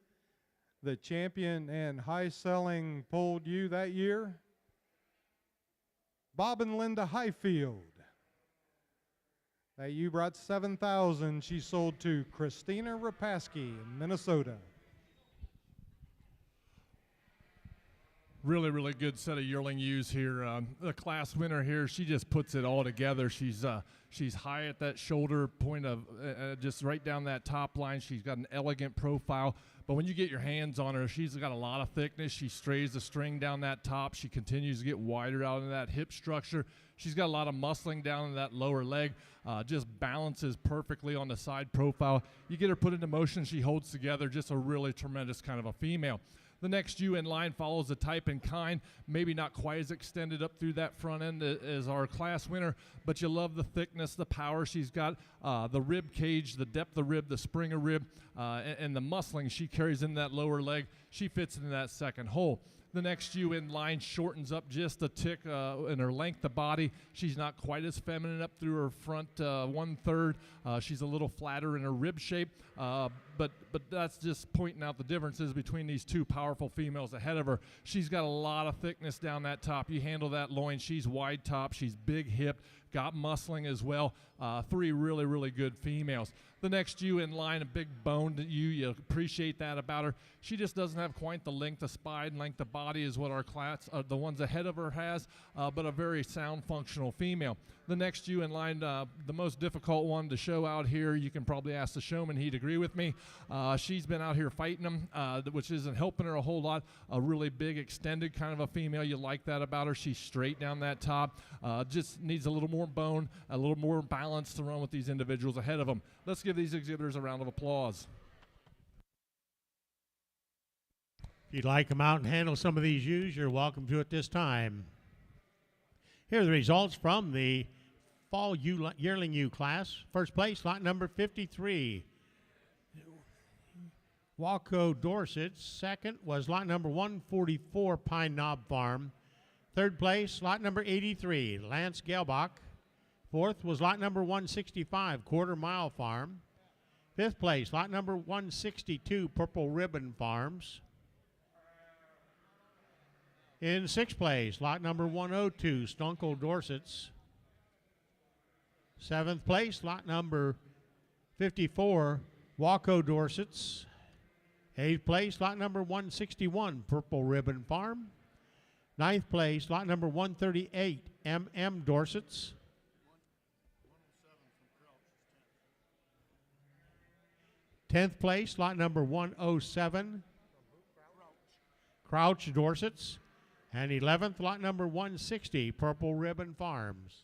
the champion and high-selling Polled Ewe that year, Bob and Linda Highfield. That ewe brought 7,000. She sold to Christina Rapaski in Minnesota.
Really, really good set of yearling ewes here. The class winner here, she just puts it all together. She's high at that shoulder point of just right down that top line. She's got an elegant profile. But when you get your hands on her, she's got a lot of thickness. She strays the string down that top. She continues to get wider out in that hip structure. She's got a lot of muscling down in that lower leg. Just balances perfectly on the side profile. You get her put into motion, she holds together. Just a really tremendous kind of a female. The next ewe in line follows the type and kind, maybe not quite as extended up through that front end as our class winner, but you love the thickness, the power she's got, the rib cage, the depth of rib, the spring of rib, and the muscling she carries in that lower leg. She fits into that second hole. The next ewe in line shortens up just a tick in her length of body. She's not quite as feminine up through her front 1/3. She's a little flatter in her rib shape, but that's just pointing out the differences between these two powerful females ahead of her. She's got a lot of thickness down that top. You handle that loin. She's wide top. She's big hipped, got muscling as well. Three really, really good females. The next ewe in line, a big boned ewe. You appreciate that about her. She just doesn't have quite the length of spine, length of body as what our class, the ones ahead of her has, but a very sound, functional female. The next ewe in line, the most difficult one to show out here, you can probably ask the showman, he'd agree with me. She's been out here fighting them, which isn't helping her a whole lot. A really big, extended kind of a female. You like that about her. She's straight down that top. Just needs a little more bone, a little more balance to run with these individuals ahead of them. Let's give these exhibitors a round of applause.
If you'd like to come out and handle some of these ewes, you're welcome to at this time. Here are the results from the fall yearling ewe class. First place, lot number 53, Waco Dorset. Second was lot number 144, Pine Knob Farm. Third place, lot number 83, Lance Gelbach. Fourth was lot number 165, Quarter Mile Farm. Fifth place, lot number 162, Purple Ribbon Farms. In sixth place, lot number 102, Stunkel Dorsets. Seventh place, lot number 54, Waco Dorsets. Eighth place, lot number 161, Purple Ribbon Farm. Ninth place, lot number 138, MM Dorsets. 10th place, lot number 107, Crouch Dorsets. And 11th, lot number 160, Purple Ribbon Farms.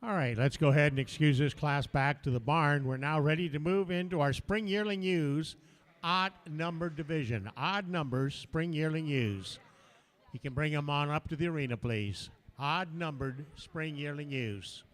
All right, let's go ahead and excuse this class back to the barn. We're now ready to move into our spring yearling ewes odd number division. Odd numbers, spring yearling ewes. You can bring them on up to the arena, please. Odd numbered spring yearling ewes.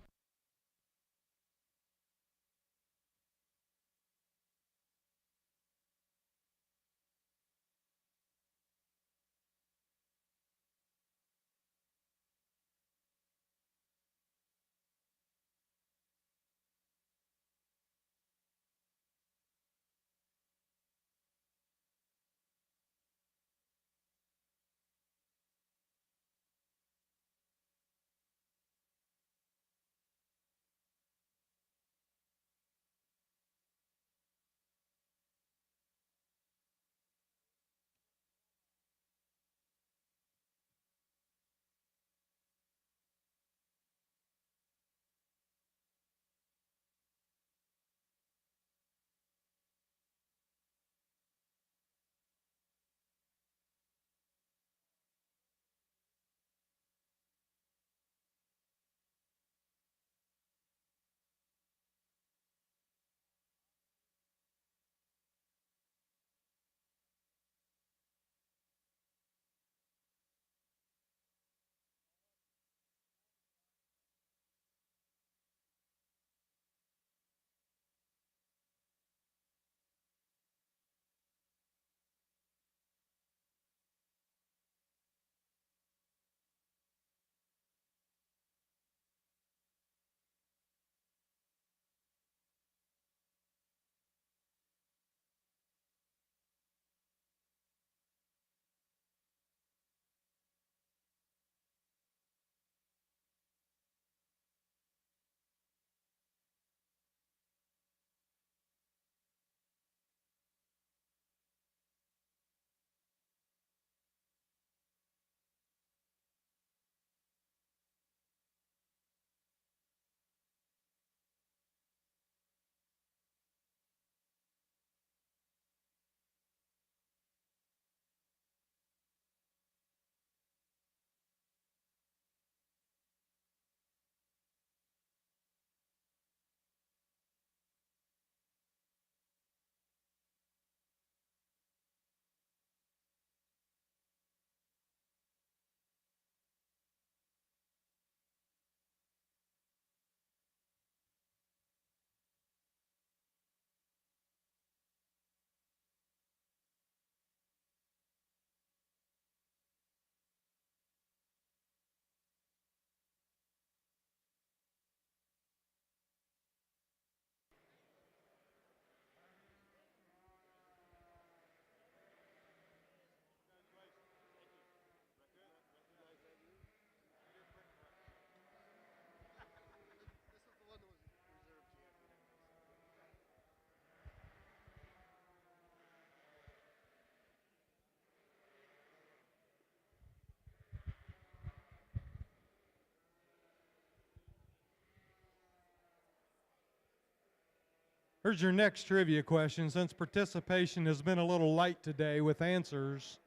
Here's your next trivia question, since participation has been a little light today with answers.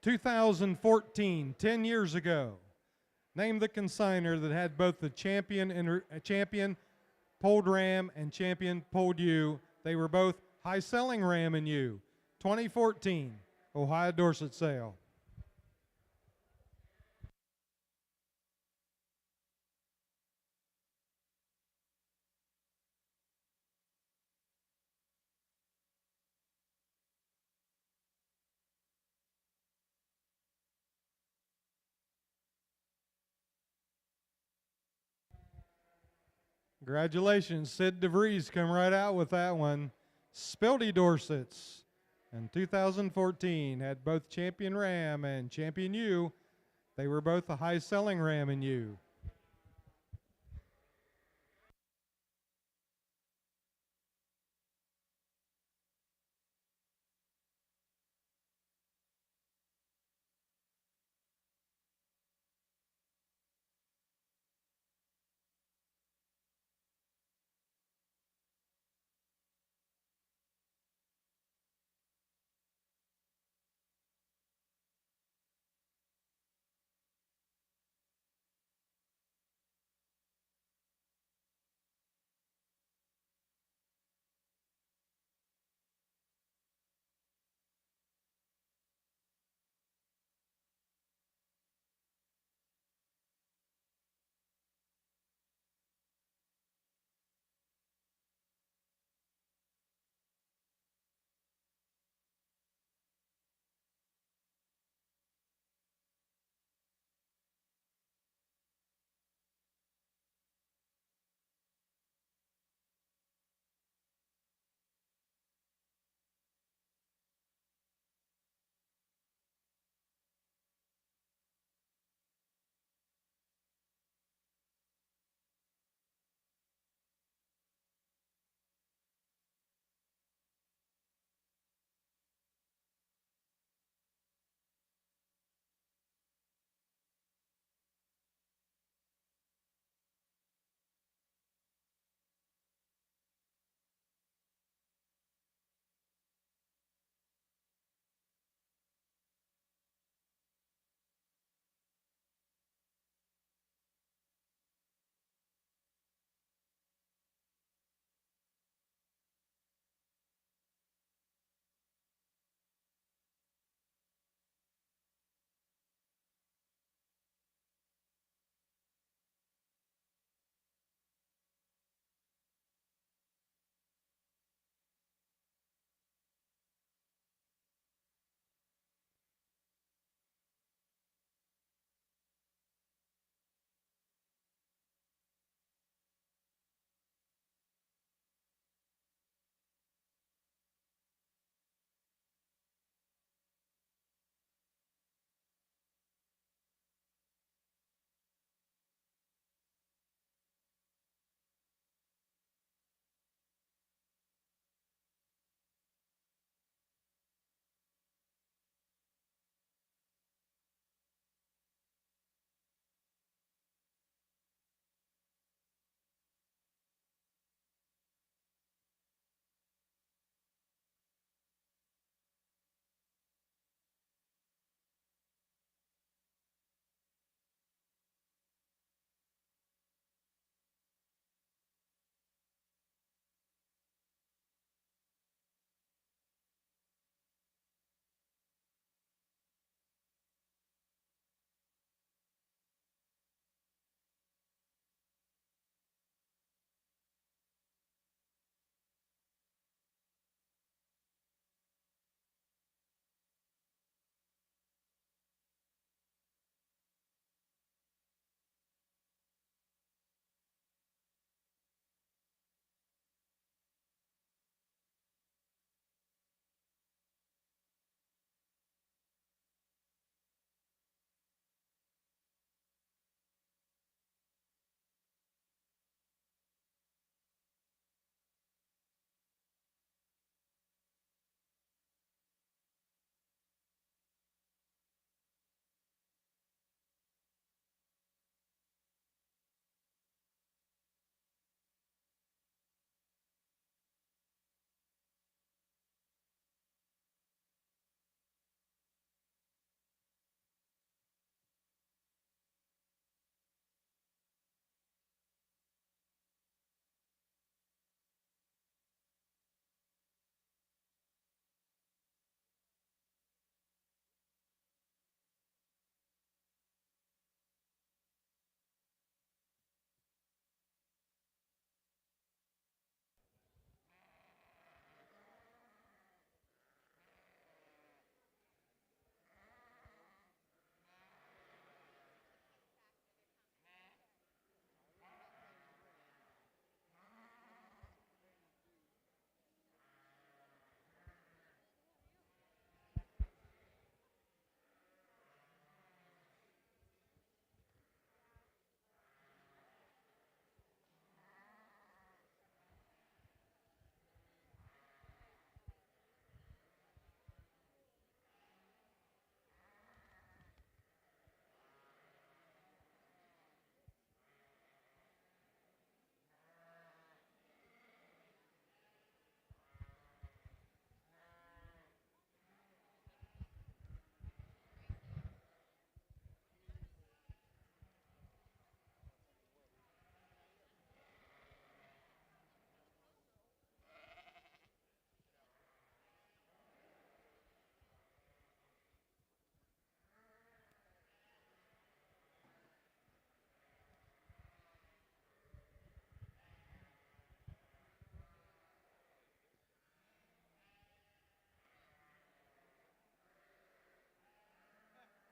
2014, 10 years ago, name the consignor that had both the champion polled ram and champion polled ewe. They were both high-selling ram and ewe. 2014, Ohio Dorset sale. Congratulations, Sid DeVries come right out with that one. Spildy Dorsets in 2014 had both champion ram and champion ewe. They were both a high-selling ram and ewe.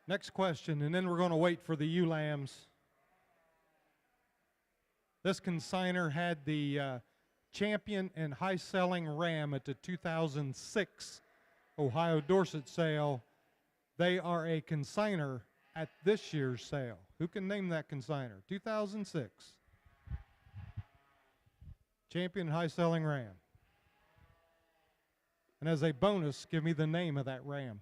Next question, and then we're going to wait for the ewe lambs. This consignor had the champion and high-selling ram at the 2006 Ohio Dorset sale. They are a consignor at this year's sale. Who can name that consignor? 2006. Champion high-selling ram. And as a bonus, give me the name of that ram.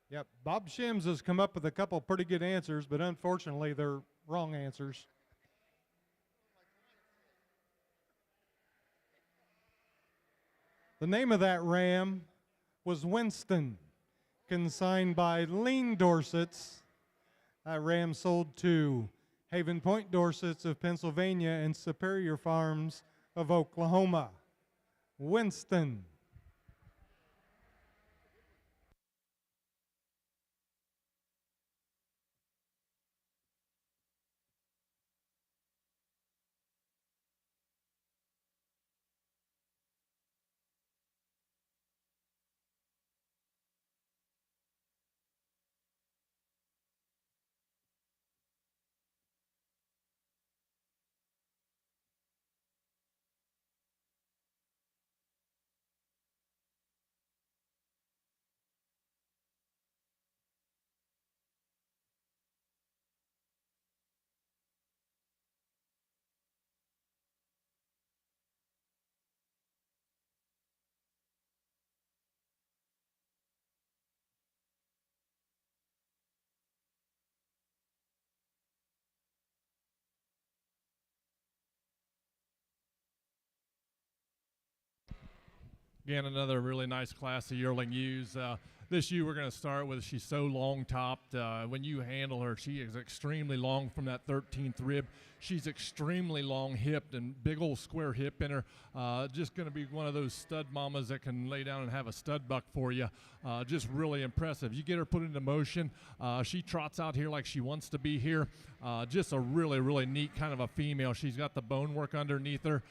Yep, Bob Shims has come up with a couple pretty good answers, but unfortunately they're wrong answers. The name of that ram was Winston, consigned by Lean Dorsets. That ram sold to Haven Point Dorsets of Pennsylvania and Superior Farms of Oklahoma. Winston.
Again, another really nice class of yearling ewes. This ewe we're going to start with, she's so long-topped. When you handle her, she is extremely long from that 13th rib. She's extremely long-hipped and big old square hip in her. Just going to be one of those stud mamas that can lay down and have a stud buck for you. Just really impressive. You get her put into motion. She trots out here like she wants to be here. Just a really, really neat kind of a female. She's got the bone work underneath her.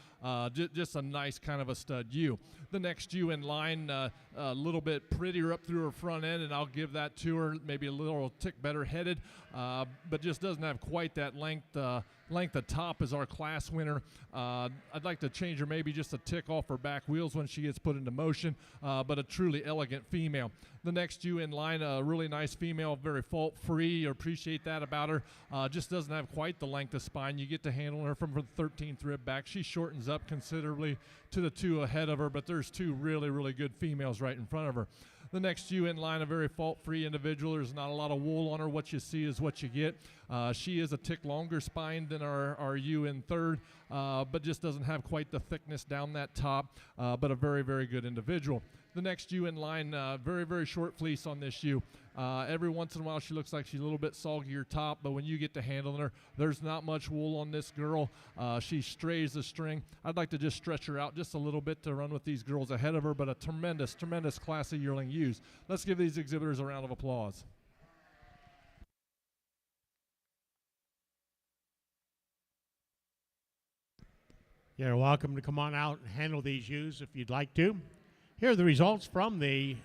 Just a nice kind of a stud ewe. The next ewe in line, a little bit prettier up through her front end, and I'll give that to her. Maybe a little tick better headed, but just doesn't have quite that length of top as our class winner. I'd like to change her maybe just a tick off her back wheels when she gets put into motion, but a truly elegant female. The next ewe in line, a really nice female, very fault-free. Appreciate that about her. Just doesn't have quite the length of spine. You get to handle her from the 13th rib back. She shortens up considerably to the two ahead of her, but there's two really, really good females right in front of her. The next ewe in line, a very fault-free individual. There's not a lot of wool on her. What you see is what you get. She is a tick longer spined than our ewe in third, but just doesn't have quite the thickness down that top, but a very, very good individual. The next ewe in line, very, very short fleece on this ewe. Every once in a while she looks like she's a little bit soggier top, but when you get to handling her, there's not much wool on this girl. She strays the string. I'd like to just stretch her out just a little bit to run with these girls ahead of her, but a tremendous, tremendous class of yearling ewes. Let's give these exhibitors a round of applause.
You're welcome to come on out and handle these ewes if you'd like to. Here are the results from the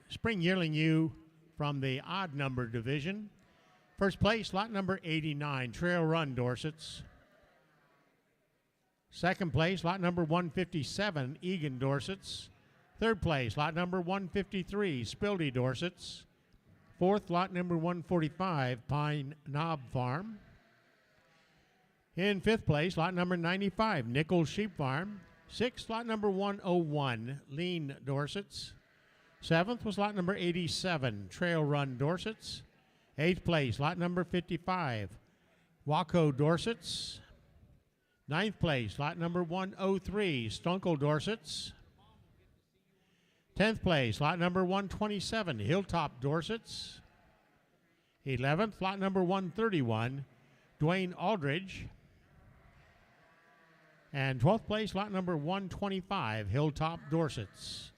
spring yearling ewe from the odd number division. First place, lot number 89, Trail Run Dorsets. Second place, lot number 157, Egan Dorsets. Third place, lot number 153, Spildy Dorsets. Fourth, lot number 145, Pine Knob Farm. In fifth place, lot number 95, Nichols Sheep Farm. Sixth, lot number 101, Lean Dorsets. Seventh was lot number 87, Trail Run Dorsets. Eighth place, lot number 55, Waco Dorsets. Ninth place, lot number 103, Stunkel Dorsets. 10th place, lot number 127, Hilltop Dorsets. 11th, lot number 131, Dwayne Aldridge. And 12th place, lot number 125, Hilltop Dorsets.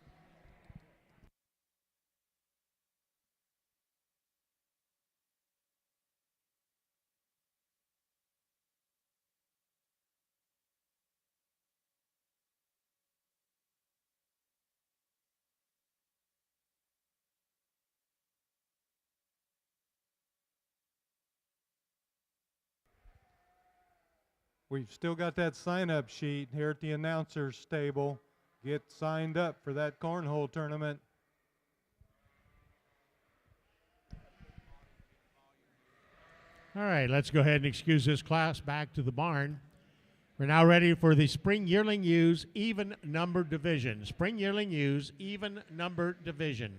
We've still got that sign-up sheet here at the announcer's table. Get signed up for that cornhole tournament.
All right, let's go ahead and excuse this class back to the barn. We're now ready for the Spring Yearling Ewes Even Number Division. Spring Yearling Ewes Even Number Division.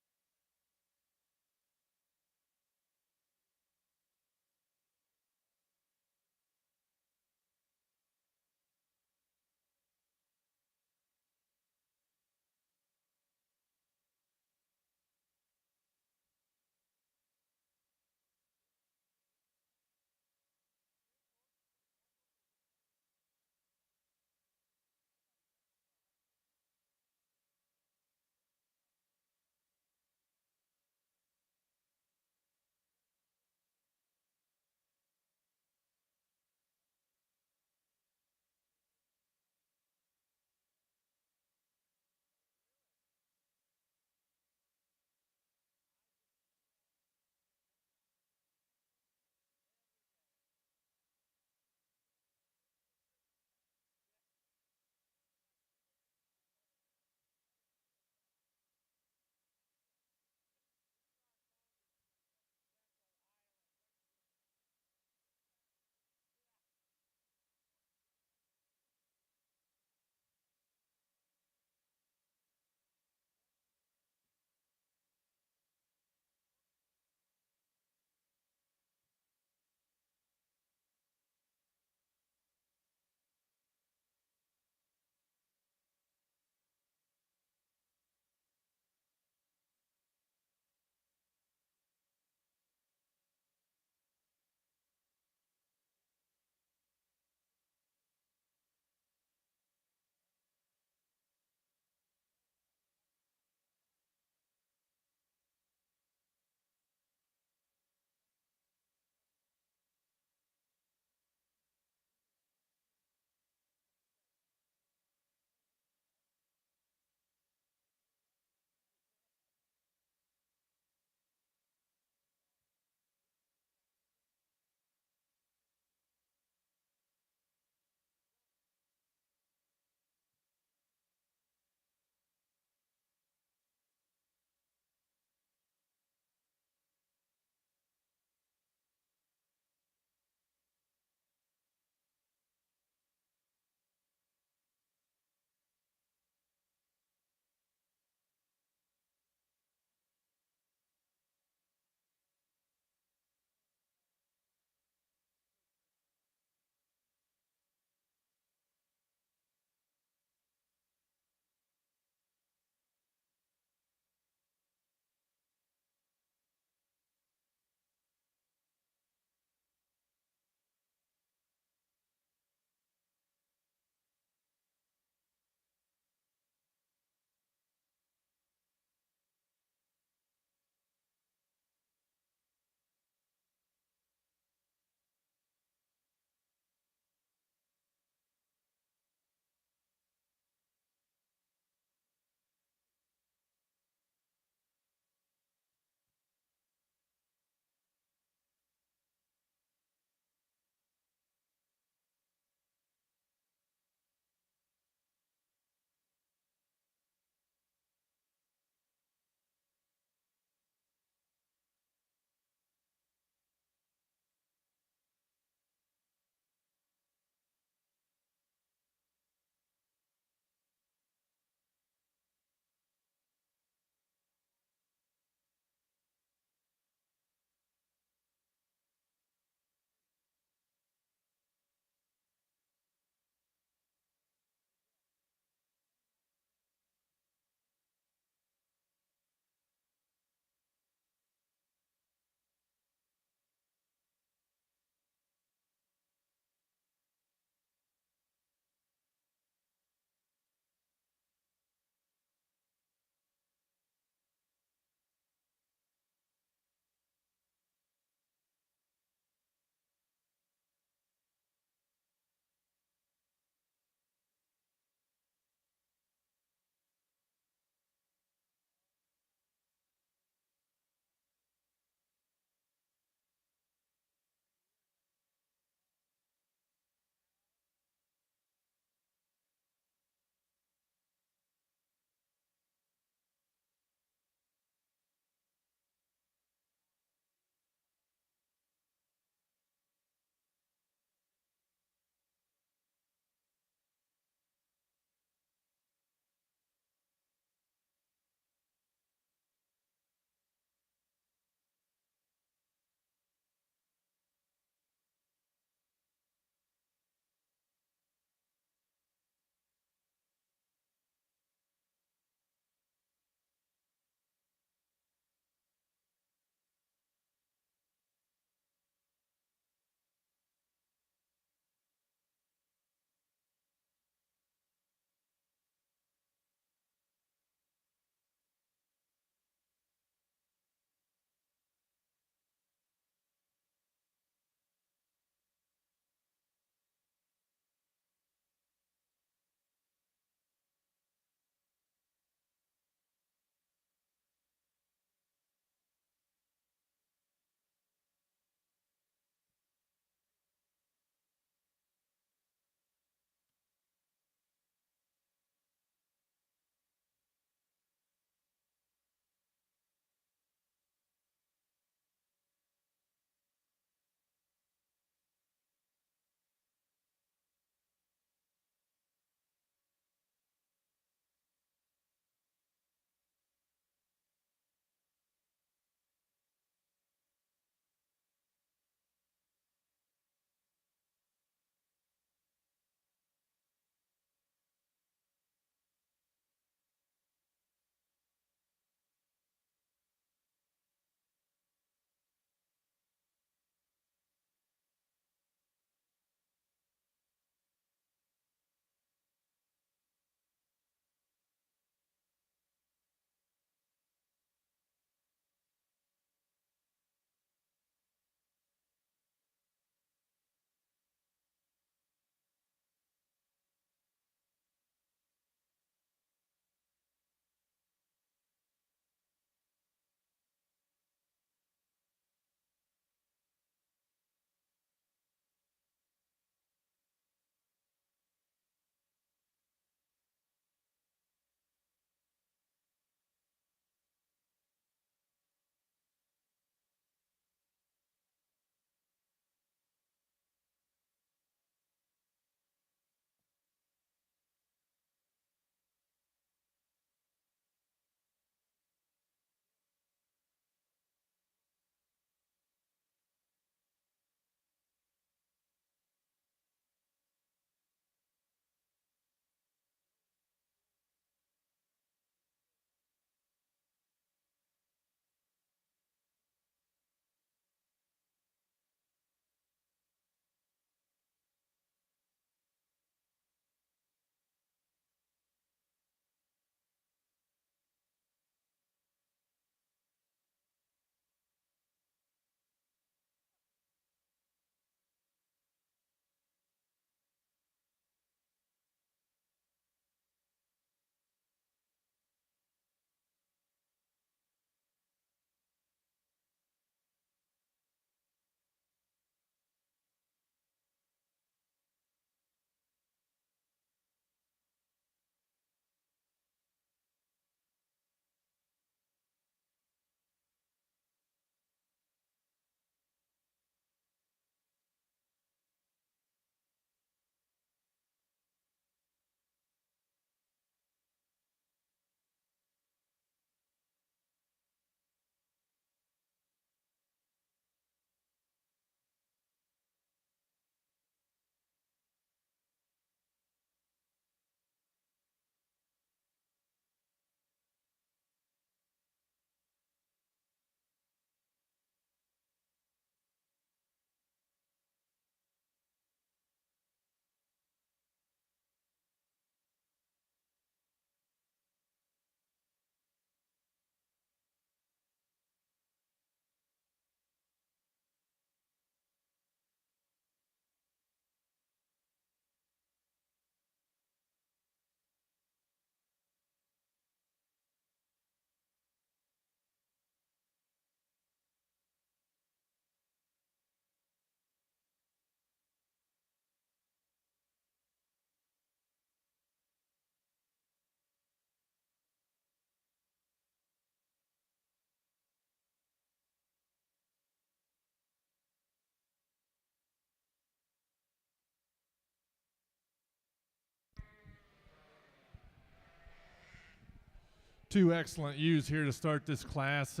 two excellent ewes here to start this class.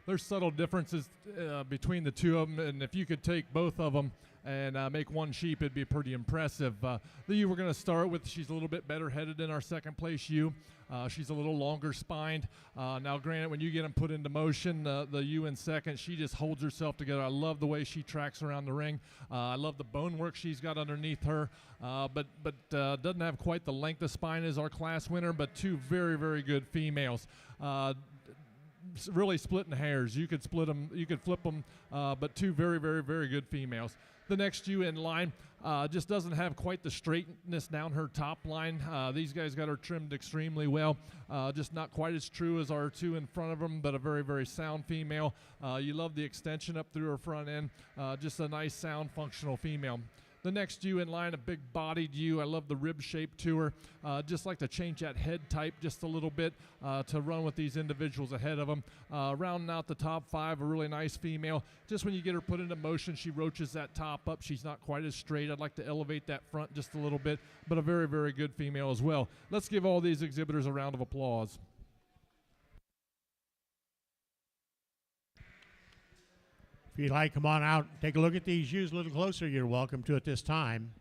There's subtle differences between the two of them, and if you could take both of them and make one sheep, it'd be pretty impressive. The ewe we're going to start with, she's a little bit better headed than our second place ewe. She's a little longer spined. Now, granted, when you get them put into motion, the ewe in second, she just holds herself together. I love the way she tracks around the ring. I love the bone work she's got underneath her, but doesn't have quite the length of spine as our class winner, but two very, very good females. Really splitting hairs. You could split them, you could flip them, but two very, very, very good females. The next ewe in line just doesn't have quite the straightness down her top line. These guys got her trimmed extremely well. Just not quite as true as our two in front of them, but a very, very sound female. You love the extension up through her front end. Just a nice, sound, functional female. The next ewe in line, a big-bodied ewe. I love the rib shape to her. Just like to change that head type just a little bit to run with these individuals ahead of them. Rounding out the top five, a really nice female. Just when you get her put into motion, she roaches that top up. She's not quite as straight. I'd like to elevate that front just a little bit, but a very, very good female as well. Let's give all these exhibitors a round of applause.
If you'd like, come on out, take a look at these ewes a little closer. You're welcome to at this time.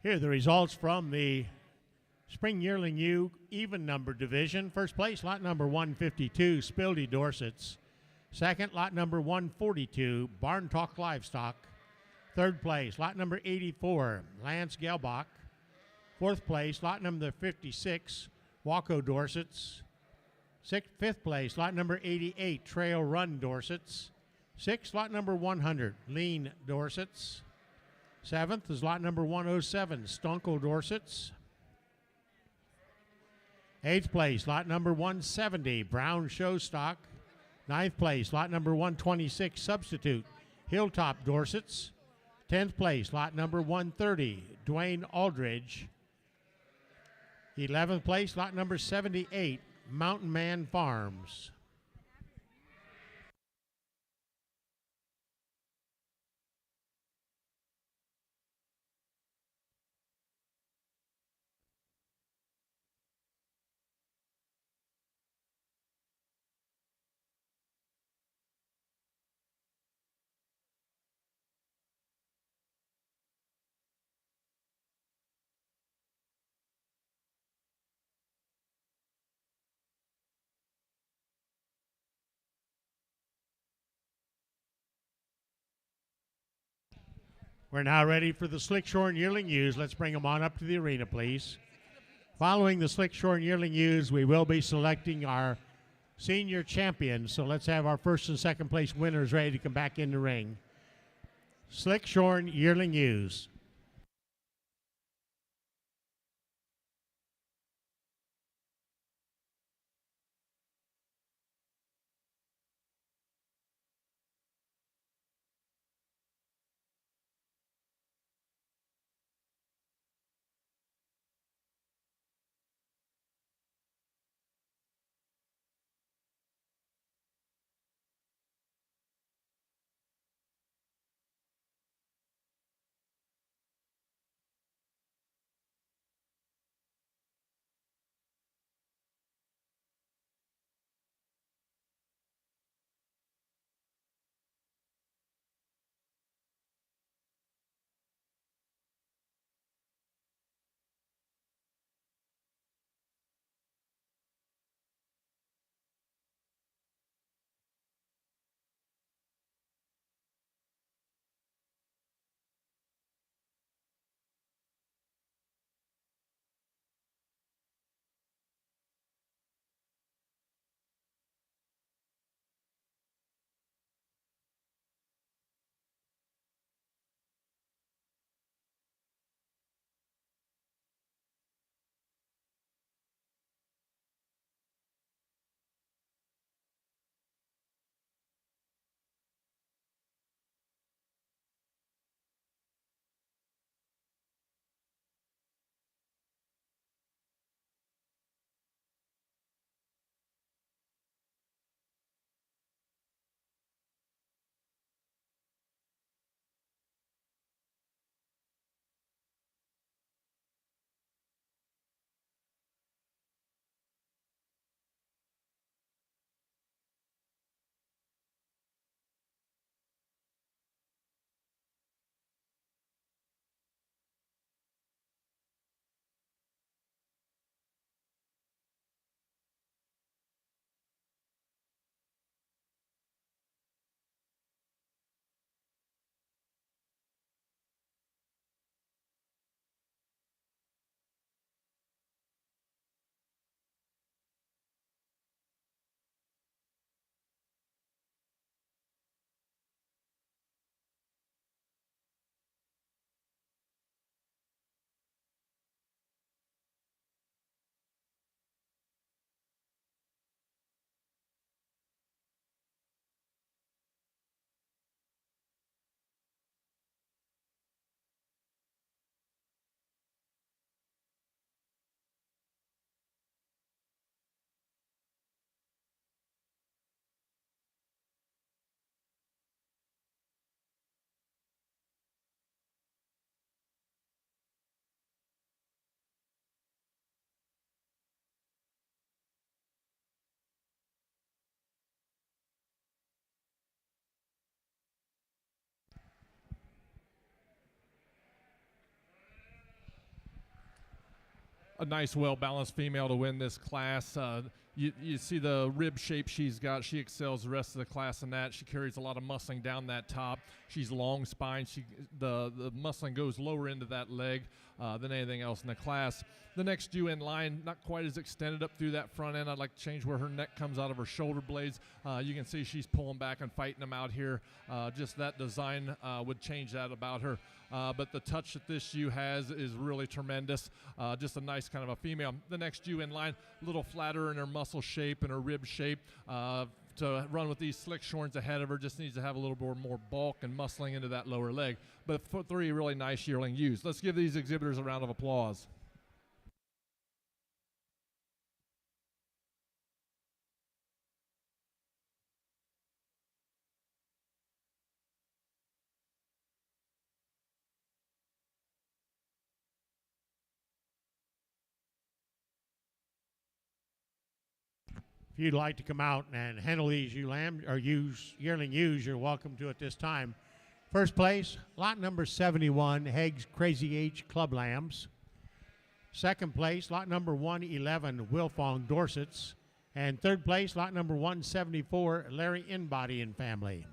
Here are the results from the Spring Yearling Ewe even number division. First place, lot number 152, Spildy Dorsets. Second, lot number 142, Barn Talk Livestock. Third place, lot number 84, Lance Gelbach. Fourth place, lot number 56, Waco Dorsets. Fifth place, lot number 88, Trail Run Dorsets. Sixth, lot number 100, Lean Dorsets. Seventh is lot number 107, Stunkel Dorsets. Eighth place, lot number 170, Brown Showstock. Ninth place, lot number 126, Substitute, Hilltop Dorsets. 10th place, lot number 130, Dwayne Aldridge. 11th place, lot number 78, Mountain Man Farms. We're now ready for the Slickshorn Yearling Ewes. Let's bring them on up to the arena, please. Following the Slickshorn Yearling Ewes, we will be selecting our senior champions. So let's have our first and second place winners ready to come back in the ring. Slickshorn Yearling Ewes.
a nice, well-balanced female to win this class. You see the rib shape she's got. She excels the rest of the class in that. She carries a lot of muscling down that top. She's long spine. The muscling goes lower into that leg than anything else in the class. The next ewe in line, not quite as extended up through that front end. I'd like to change where her neck comes out of her shoulder blades. You can see she's pulling back and fighting them out here. Just that design would change that about her. But the touch that this ewe has is really tremendous. Just a nice kind of a female. The next ewe in line, a little flatter in her muscle shape and her rib shape. To run with these slick shorns ahead of her, just needs to have a little more bulk and muscling into that lower leg. But 3 really nice yearling ewes. Let's give these exhibitors a round of applause.
If you'd like to come out and handle these yearling ewes, you're welcome to at this time. First place, lot number 71, Haig's Crazy H Club Lambs. Second place, lot number 111, Wilfong Dorsets. And third place, lot number 174, Larry Inbody and family.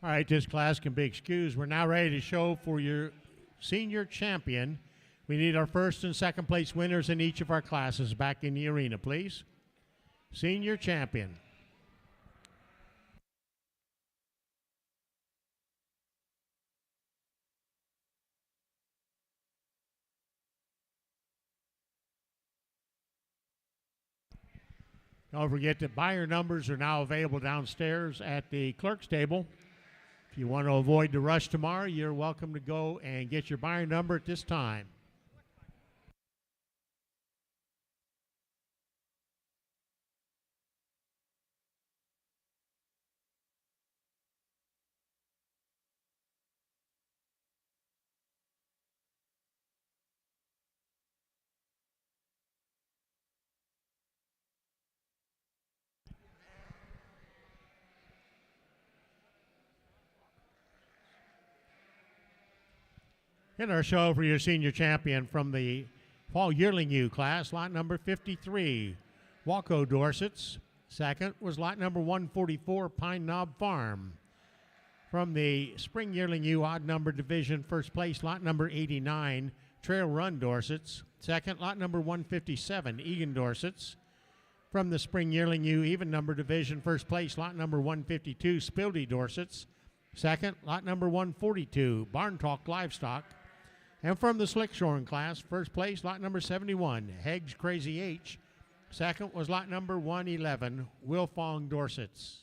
All right, this class can be excused. We're now ready to show for your senior champion. We need our first and second place winners in each of our classes back in the arena, please. Senior champion. Don't forget that buyer numbers are now available downstairs at the clerk's table. If you want to avoid the rush tomorrow, you're welcome to go and get your buyer number at this time. In our show for your senior champion from the Fall Yearling ewe class, lot number 53, Waco Dorsets. Second was lot number 144, Pine Knob Farm. From the Spring Yearling ewe odd number division, first place, lot number 89, Trail Run Dorsets. Second, lot number 157, Egan Dorsets. From the Spring Yearling ewe even number division, first place, lot number 152, Spildy Dorsets. Second, lot number 142, Barn Talk Livestock. And from the Slickshorn class, first place, lot number 71, Haig's Crazy H. Second was lot number 111, Wilfong Dorsets.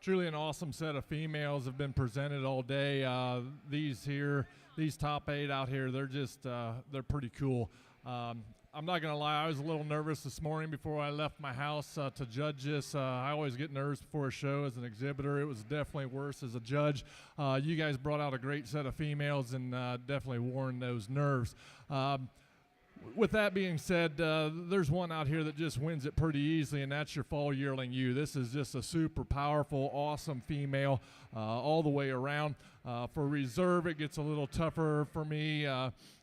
Truly an awesome set of females have been presented all day. These top 8 out here, they're just, they're pretty cool. I'm not going to lie, I was a little nervous this morning before I left my house to judge this. I always get nervous before a show as an exhibitor. It was definitely worse as a judge. You guys brought out a great set of females and definitely worn those nerves. With that being said, there's one out here that just wins it pretty easily, and that's your fall yearling ewe. This is just a super powerful, awesome female all the way around. For reserve, it gets a little tougher for me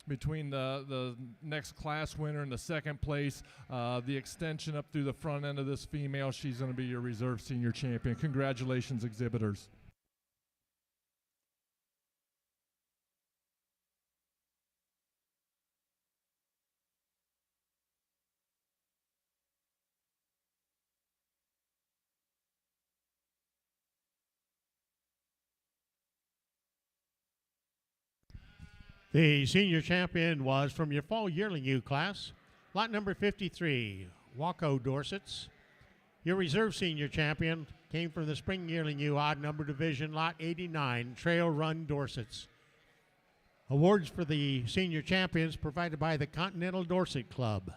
between the next class winner and the second place. The extension up through the front end of this female, she's going to be your reserve senior champion. Congratulations, exhibitors.
The senior champion was from your fall yearling ewe class, lot number 53, Waco Dorsets. Your reserve senior champion came from the spring yearling ewe odd number division, lot 89, Trail Run Dorsets. Awards for the senior champions provided by the Continental Dorset Club.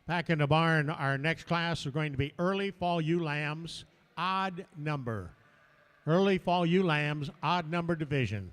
Back in the barn, our next class are going to be early fall ewe lambs, odd number. Early fall ewe lambs, odd number division.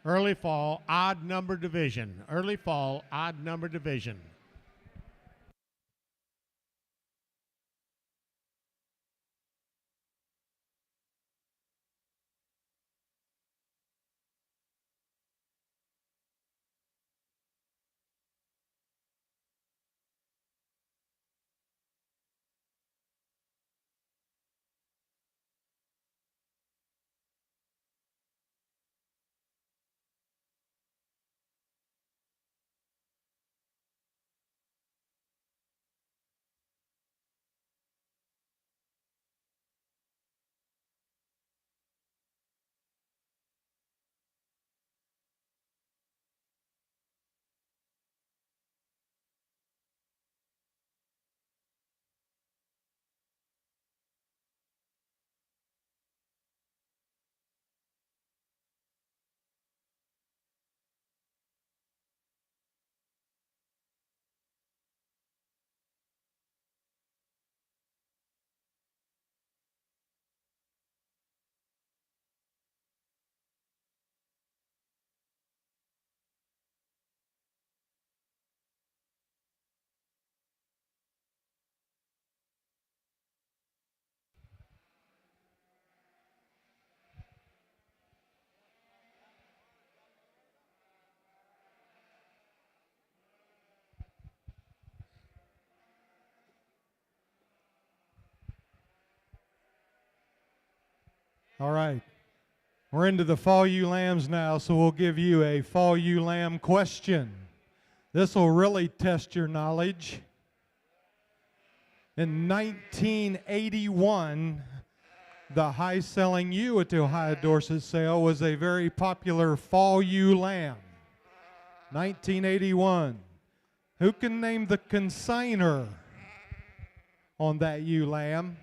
Early fall, odd number division. Early fall, odd number division.
All right. We're into the fall ewe lambs now, so we'll give you a fall ewe lamb question. This will really test your knowledge. In 1981, the high-selling ewe at the Ohio Dorset sale was a very popular fall ewe lamb. 1981. Who can name the consigner on that ewe lamb?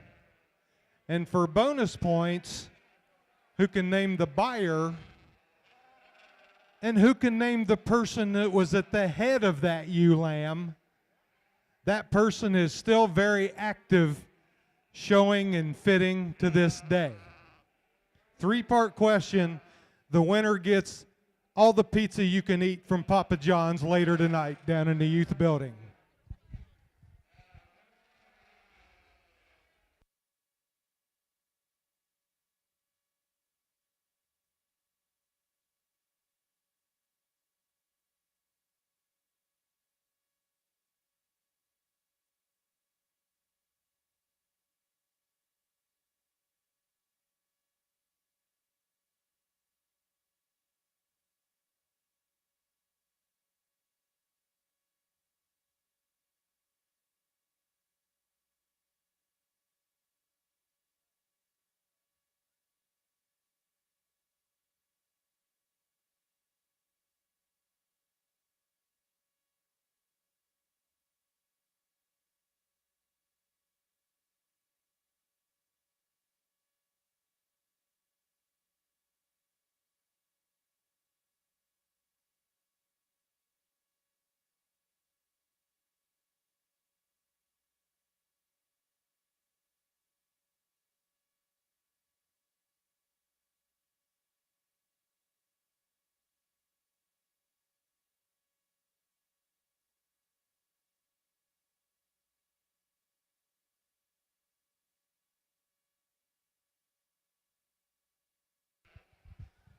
And for bonus points, who can name the buyer? And who can name the person that was at the head of that ewe lamb? That person is still very active, showing and fitting to this day. Three-part question. The winner gets all the pizza you can eat from Papa John's later tonight down in the youth building.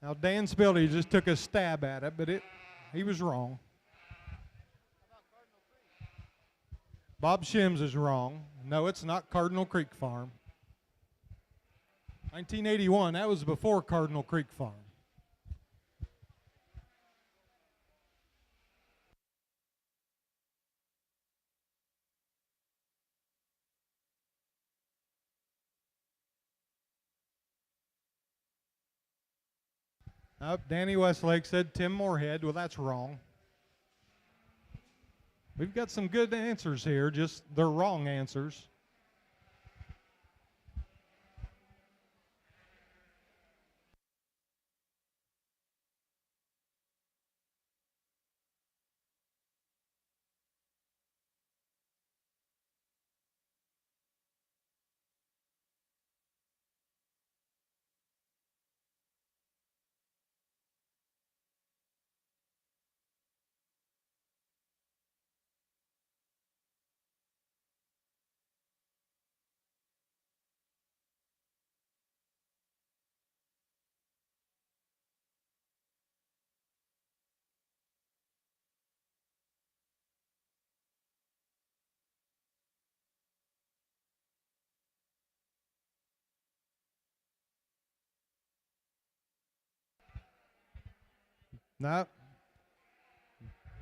Now, Dan Spildy just took a stab at it, but he was wrong. Bob Shims is wrong. No, it's not Cardinal Creek Farm. 1981, that was before Cardinal Creek Farm. Danny Westlake said Tim Moorhead. Well, that's wrong. We've got some good answers here, just they're wrong answers. No.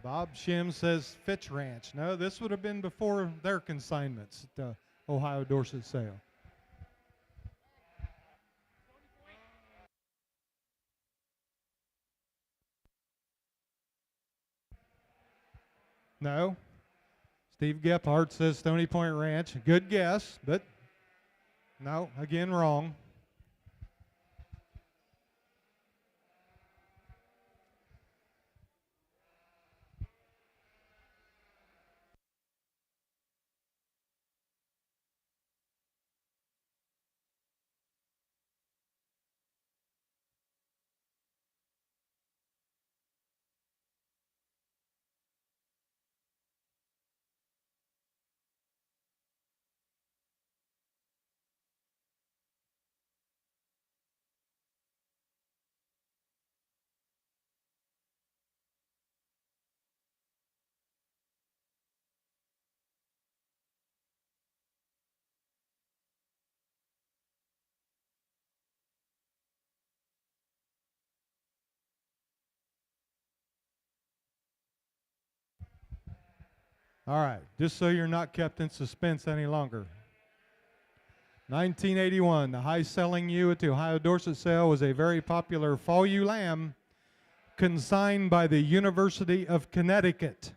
Bob Shims says Fitch Ranch. No, this would have been before their consignments at the Ohio Dorset sale. No. Steve Gephardt says Stony Point Ranch. Good guess, but no, again, wrong. All right, just so you're not kept in suspense any longer. 1981, the high-selling ewe at the Ohio Dorset sale was a very popular fall ewe lamb consigned by the University of Connecticut.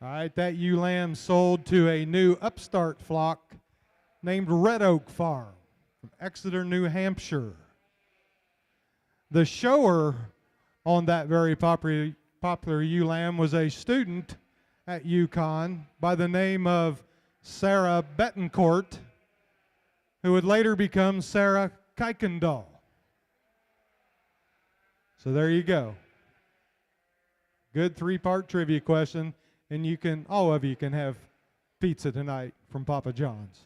All right, that ewe lamb sold to a new upstart flock named Red Oak Farm from Exeter, New Hampshire. The shower on that very popular ewe lamb was a student at UConn by the name of Sarah Betancourt, who would later become Sarah Kuykendall. So there you go. Good three-part trivia question, and all of you can have pizza tonight from Papa John's.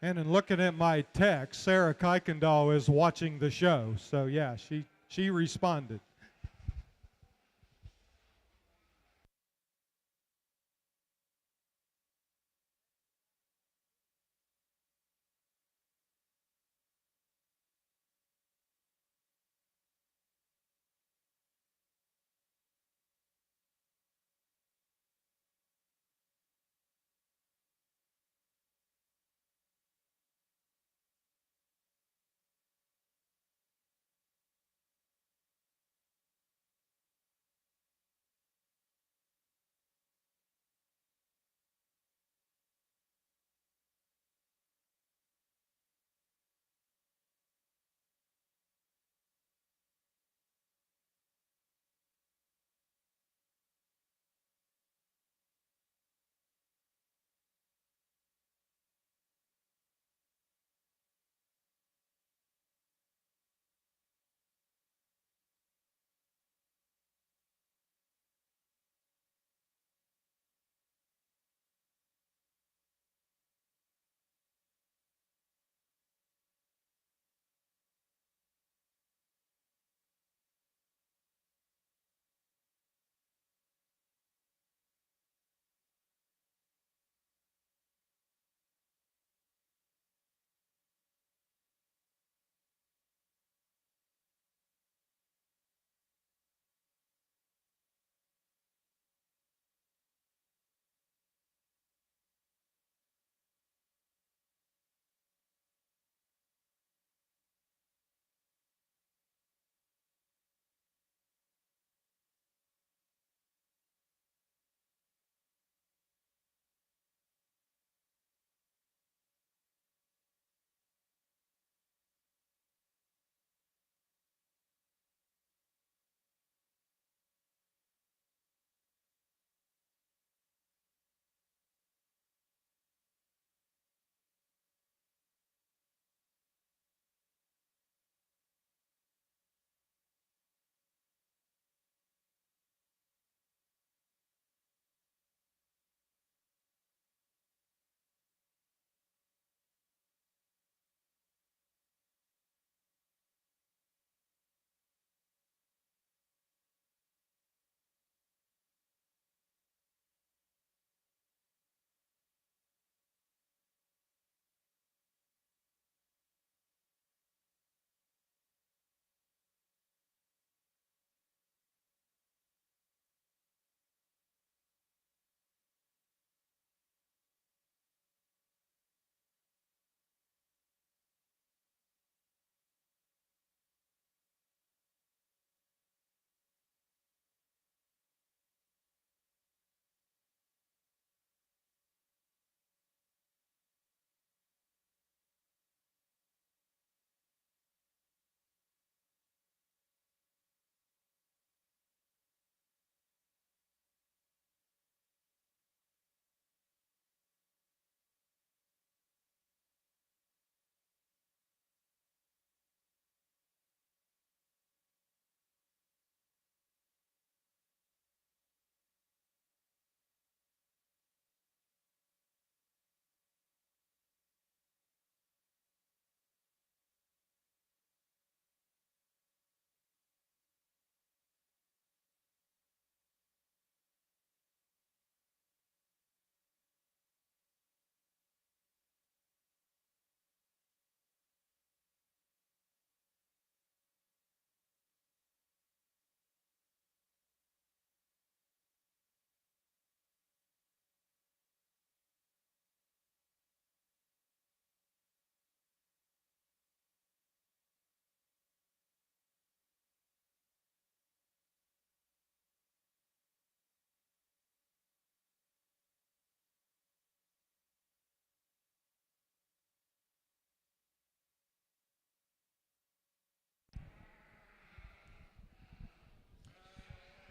And in looking at my text, Sarah Kuykendall is watching the show. So yeah, she responded.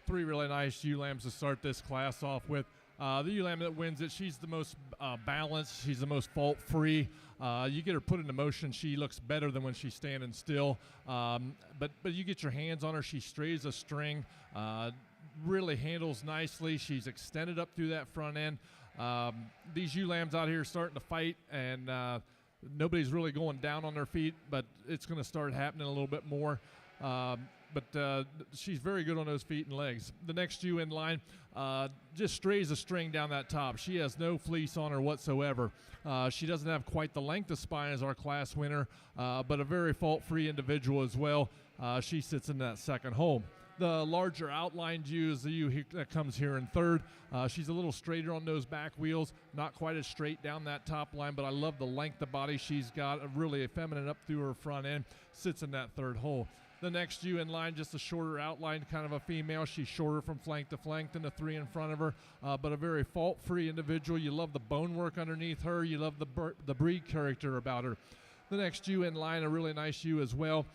three really nice ewe lambs to start this class off with. The ewe lamb that wins it, she's the most balanced. She's the most fault-free. You get her put into motion, she looks better than when she's standing still. But you get your hands on her, she strays a string, really handles nicely. She's extended up through that front end. These ewe lambs out here are starting to fight, and nobody's really going down on their feet, but it's going to start happening a little bit more. But she's very good on those feet and legs. The next ewe in line just strays a string down that top. She has no fleece on her whatsoever. She doesn't have quite the length of spine as our class winner, but a very fault-free individual as well. She sits in that second hole. The larger outlined ewe is the ewe that comes here in third. She's a little straighter on those back wheels, not quite as straight down that top line, but I love the length of body she's got, really effeminate up through her front end, sits in that third hole. The next ewe in line, just a shorter outline, kind of a female. She's shorter from flank to flank than the three in front of her, but a very fault-free individual. You love the bone work underneath her. You love the breed character about her. The next ewe in line, a really nice ewe as well.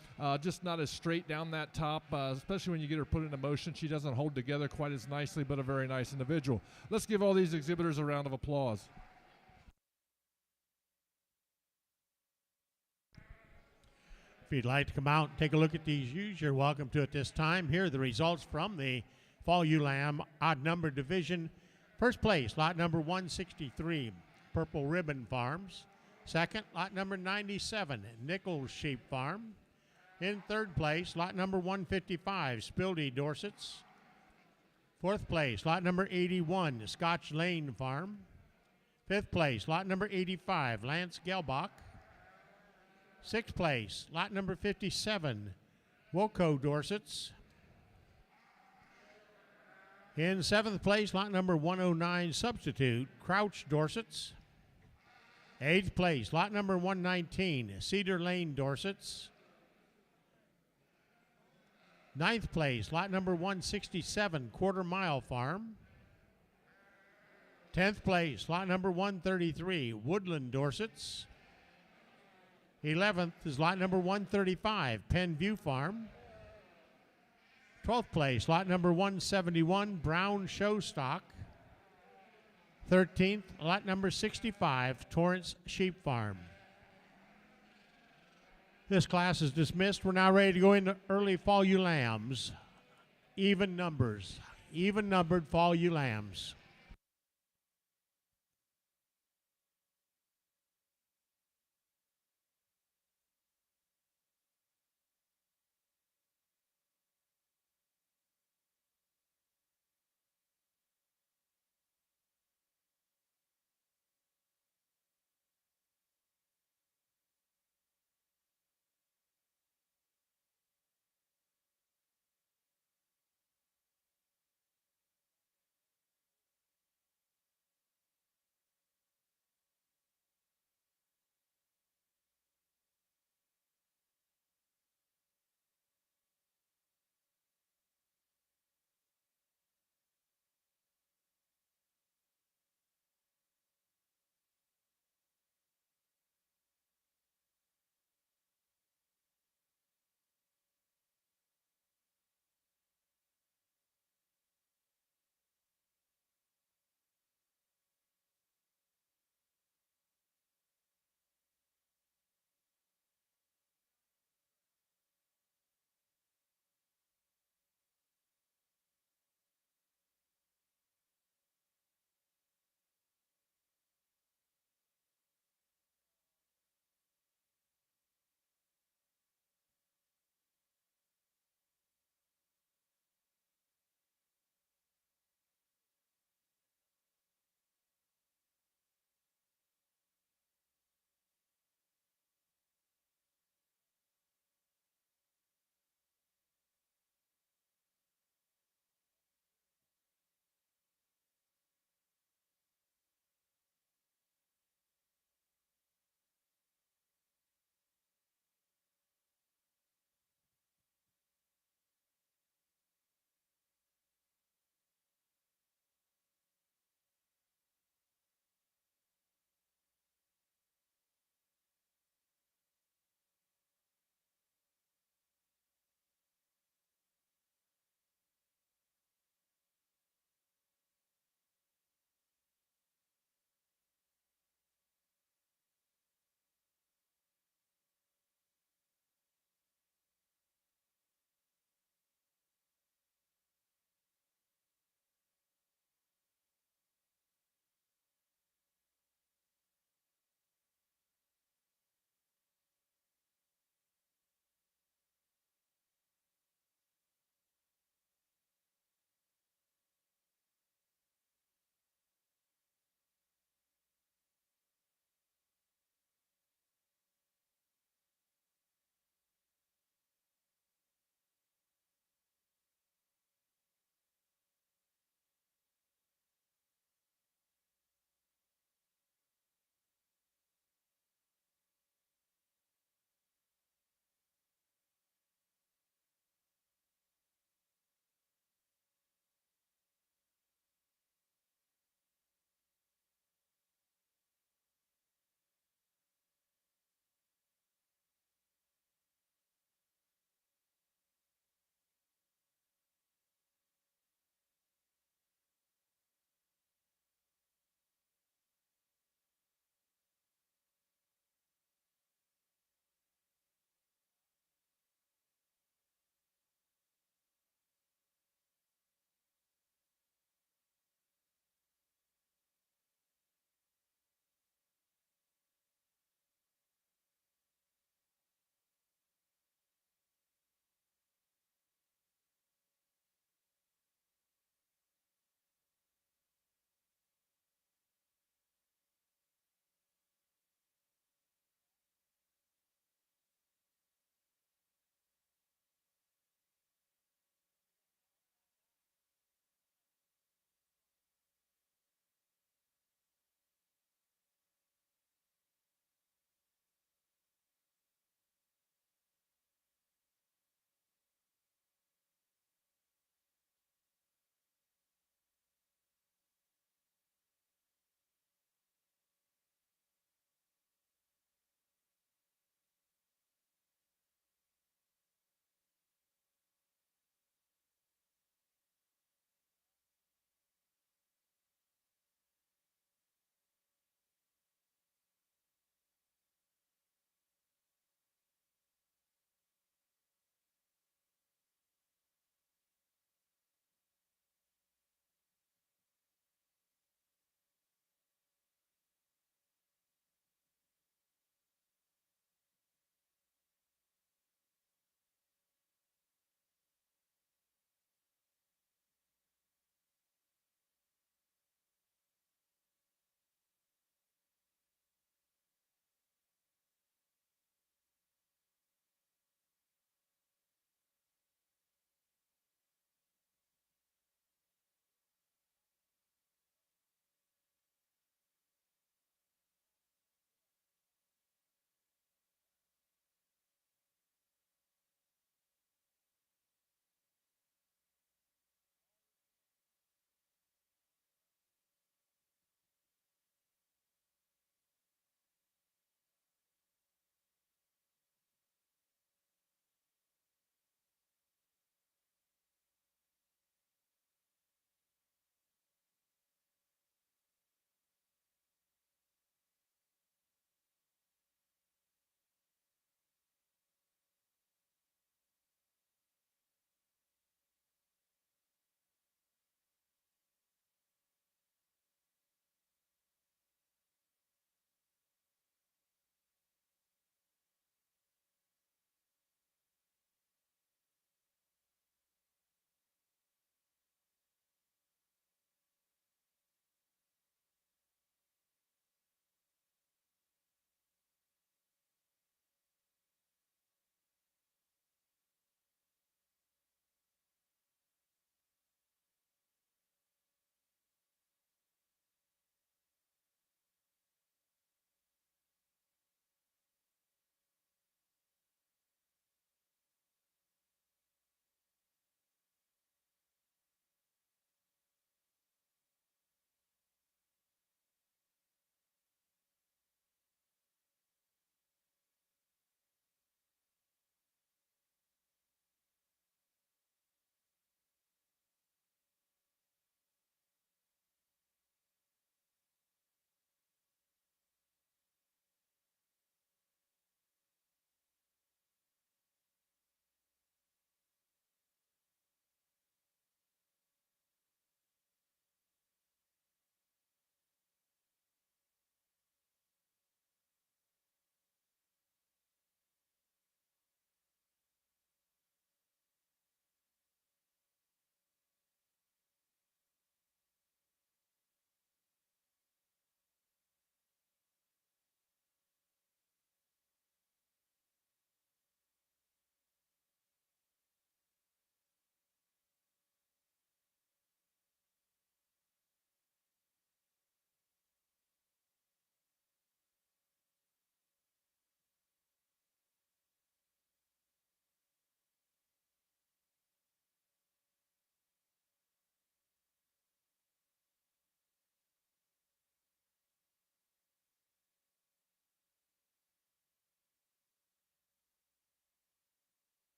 Just not as straight down that top, especially when you get her put into motion. She doesn't hold together quite as nicely, but a very nice individual. Let's give all these exhibitors a round of applause.
If you'd like to come out and take a look at these ewes, you're welcome to at this time. Here are the results from the Fall Ewe Lamb odd number division. First place, lot number 163, Purple Ribbon Farms. Second, lot number 97, Nichols Sheep Farm. In third place, lot number 155, Spildy Dorsets. Fourth place, lot number 81, Scotch Lane Farm. Fifth place, lot number 85, Lance Gelbach. Sixth place, lot number 57, Woco Dorsets. In seventh place, lot number 109, Substitute, Crouch Dorsets. Eighth place, lot number 119, Cedar Lane Dorsets. Ninth place, lot number 167, Quarter Mile Farm. 10th place, lot number 133, Woodland Dorsets. 11th is lot number 135, Penn View Farm. 12th place, lot number 171, Brown Showstock. 13th, lot number 65, Torrance Sheep Farm. This class is dismissed. We're now ready to go into early fall ewe lambs. Even numbers, even numbered fall ewe lambs.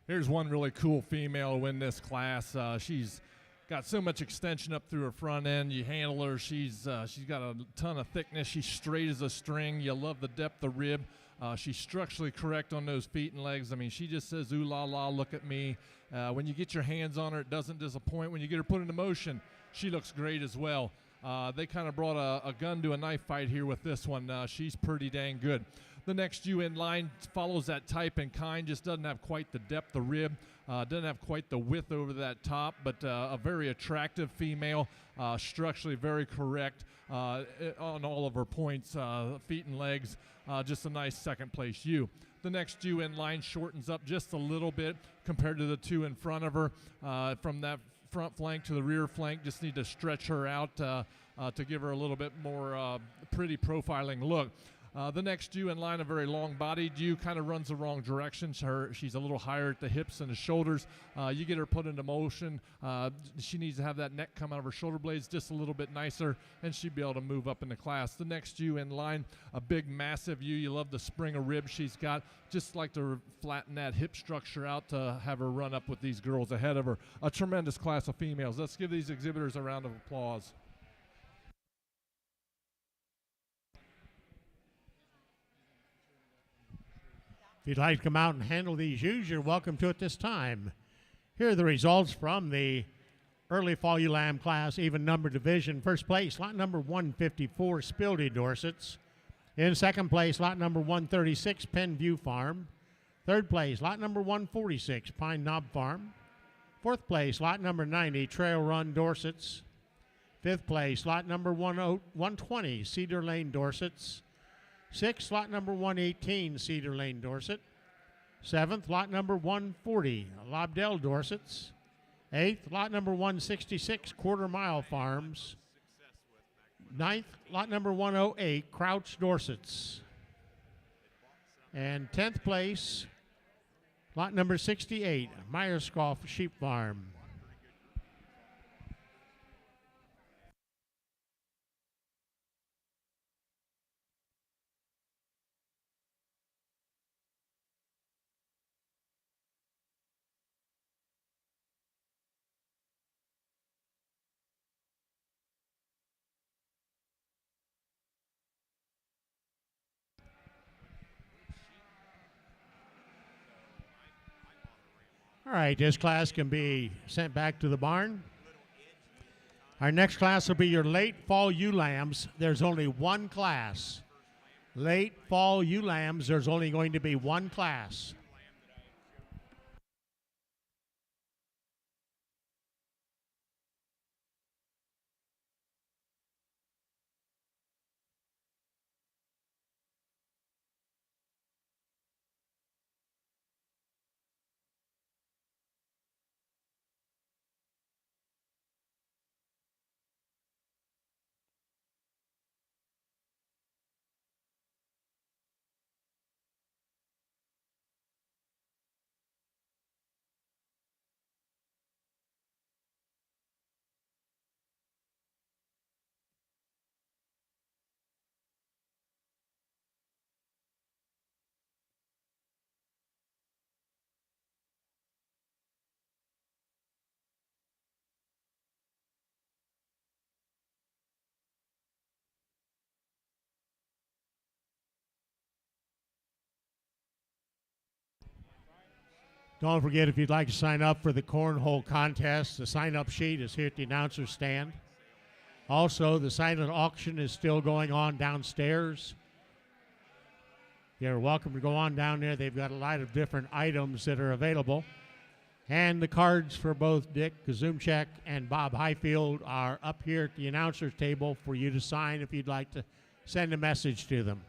Here's one really cool female to win this class. She's got so much extension up through her front end. You handle her. She's got a ton of thickness. She's straight as a string. You love the depth of rib. She's structurally correct on those feet and legs. I mean, she just says, ooh, la, la, look at me. When you get your hands on her, it doesn't disappoint. When you get her put into motion, she looks great as well. They kind of brought a gun to a knife fight here with this one. She's pretty dang good. The next ewe in line follows that type and kind, just doesn't have quite the depth of rib, doesn't have quite the width over that top, but a very attractive female, structurally very correct on all of her points, feet and legs, just a nice second place ewe. The next ewe in line shortens up just a little bit compared to the two in front of her. From that front flank to the rear flank, just need to stretch her out to give her a little bit more pretty profiling look. The next ewe in line, a very long-bodied ewe, kind of runs the wrong direction. She's a little higher at the hips and the shoulders. You get her put into motion. She needs to have that neck come out of her shoulder blades just a little bit nicer, and she'd be able to move up in the class. The next ewe in line, a big, massive ewe. You love the spring of ribs she's got. Just like to flatten that hip structure out to have her run up with these girls ahead of her. A tremendous class of females. Let's give these exhibitors a round of applause.
If you'd like to come out and handle these ewes, you're welcome to at this time. Here are the results from the early fall ewe lamb class, even number division. First place, lot number 154, Spildy Dorsets. In second place, lot number 136, Penview Farm. Third place, lot number 146, Pine Knob Farm. Fourth place, lot number 90, Trail Run Dorsets. Fifth place, lot number 120, Cedar Lane Dorsets. Sixth, lot number 118, Cedar Lane Dorset. Seventh, lot number 140, Lobdell Dorsets. Eighth, lot number 166, Quarter Mile Farms. Ninth, lot number 108, Crouch Dorsets. And 10th place, lot number 68, Myerscough Sheep Farm. All right, this class can be sent back to the barn. Our next class will be your late fall ewe lambs. There's only one class. Late fall ewe lambs, there's only going to be one class. Don't forget, if you'd like to sign up for the cornhole contest, the sign-up sheet is here at the announcer's stand. Also, the silent auction is still going on downstairs. You're welcome to go on down there. They've got a lot of different items that are available. And the cards for both Dick Kazumchek and Bob Highfield are up here at the announcer's table for you to sign if you'd like to send a message to them.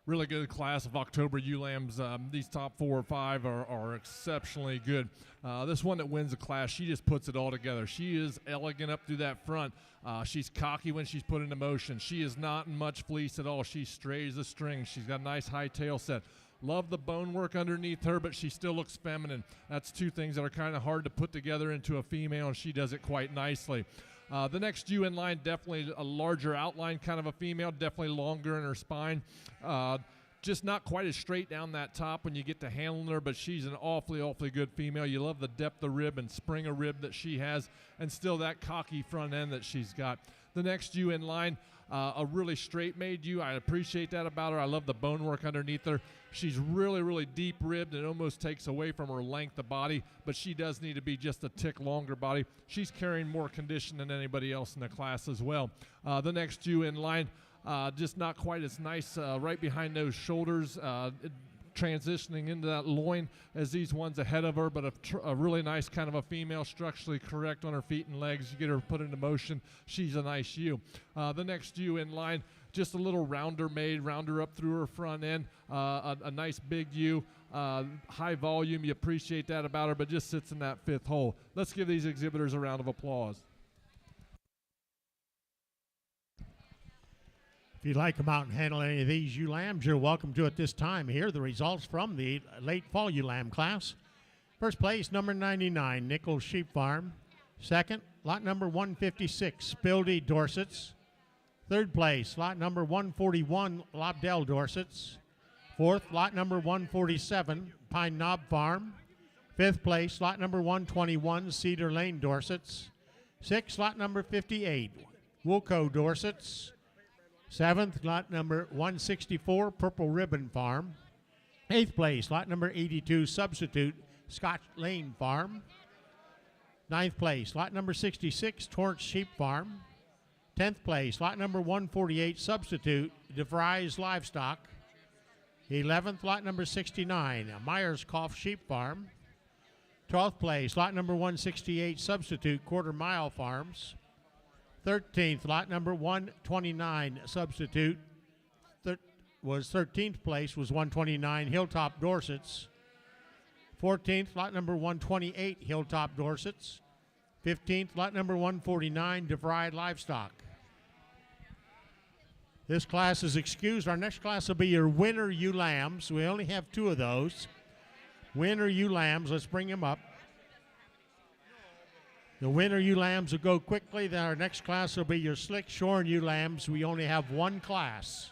really good class of October ewe lambs. These top 4 or 5 are exceptionally good. This one that wins the class, she just puts it all together. She is elegant up through that front. She's cocky when she's put into motion. She is not in much fleece at all. She strays the string. She's got a nice high tail set. Love the bone work underneath her, but she still looks feminine. That's 2 things that are kind of hard to put together into a female, and she does it quite nicely. The next ewe in line, definitely a larger outline kind of a female, definitely longer in her spine. Just not quite as straight down that top when you get to handling her, but she's an awfully good female. You love the depth of rib and spring of rib that she has, and still that cocky front end that she's got. The next ewe in line, a really straight-made ewe. I appreciate that about her. I love the bone work underneath her. She's really deep-ribbed and almost takes away from her length of body, but she does need to be just a tick longer body. She's carrying more condition than anybody else in the class as well. The next ewe in line, just not quite as nice right behind those shoulders, transitioning into that loin as these ones ahead of her, but a really nice kind of a female, structurally correct on her feet and legs. You get her put into motion, she's a nice ewe. The next ewe in line, just a little rounder up through her front end, a nice big ewe, high volume. You appreciate that about her, but just sits in that 5th hole. Let's give these exhibitors a round of applause.
If you'd like to come out and handle any of these ewe lambs, you're welcome to at this time. Here, the results from the late fall ewe lamb class. First place, number 99, Nichols Sheep Farm. Second, lot number 156, Spildy Dorsets. Third place, lot number 141, Lobdell Dorsets. Fourth, lot number 147, Pine Knob Farm. Fifth place, lot number 121, Cedar Lane Dorsets. Sixth, lot number 58, Woolco Dorsets. Seventh, lot number 164, Purple Ribbon Farm. Eighth place, lot number 82, Substitute, Scotch Lane Farm. Ninth place, lot number 66, Torrance Sheep Farm. 10th place, lot number 148, Substitute, DeVries Livestock. 11th, lot number 69, Myers Cough Sheep Farm. 12th place, lot number 168, Substitute, Quarter Mile Farms. 13th, lot number 129, Substitute, was 13th place, was 129, Hilltop Dorsets. 14th, lot number 128, Hilltop Dorsets. 15th, lot number 149, DeVry Livestock. This class is excused. Our next class will be your winter ewe lambs. We only have 2 of those. Winter ewe lambs, let's bring them up. The winter ewe lambs will go quickly. Then our next class will be your slick shorn ewe lambs. We only have 1 class.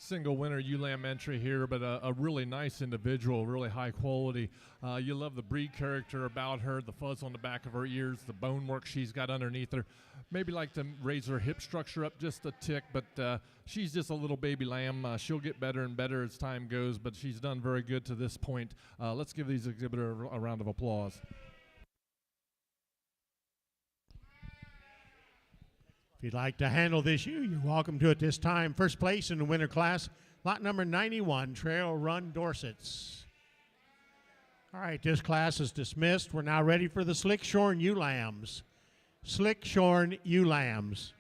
single winner ewe lamb entry here, but a really nice individual, really high quality. You love the breed character about her, the fuzz on the back of her ears, the bone work she's got underneath her. Maybe like to raise her hip structure up just a tick, but she's just a little baby lamb. She'll get better and better as time goes, but she's done very good to this point. Let's give these exhibitors a round of applause.
If you'd like to handle this ewe, you're welcome to at this time. First place in the winter class, lot number 91, Trail Run Dorsets. All right, this class is dismissed. We're now ready for the Slick Shorn ewe lambs. Slick Shorn ewe lambs.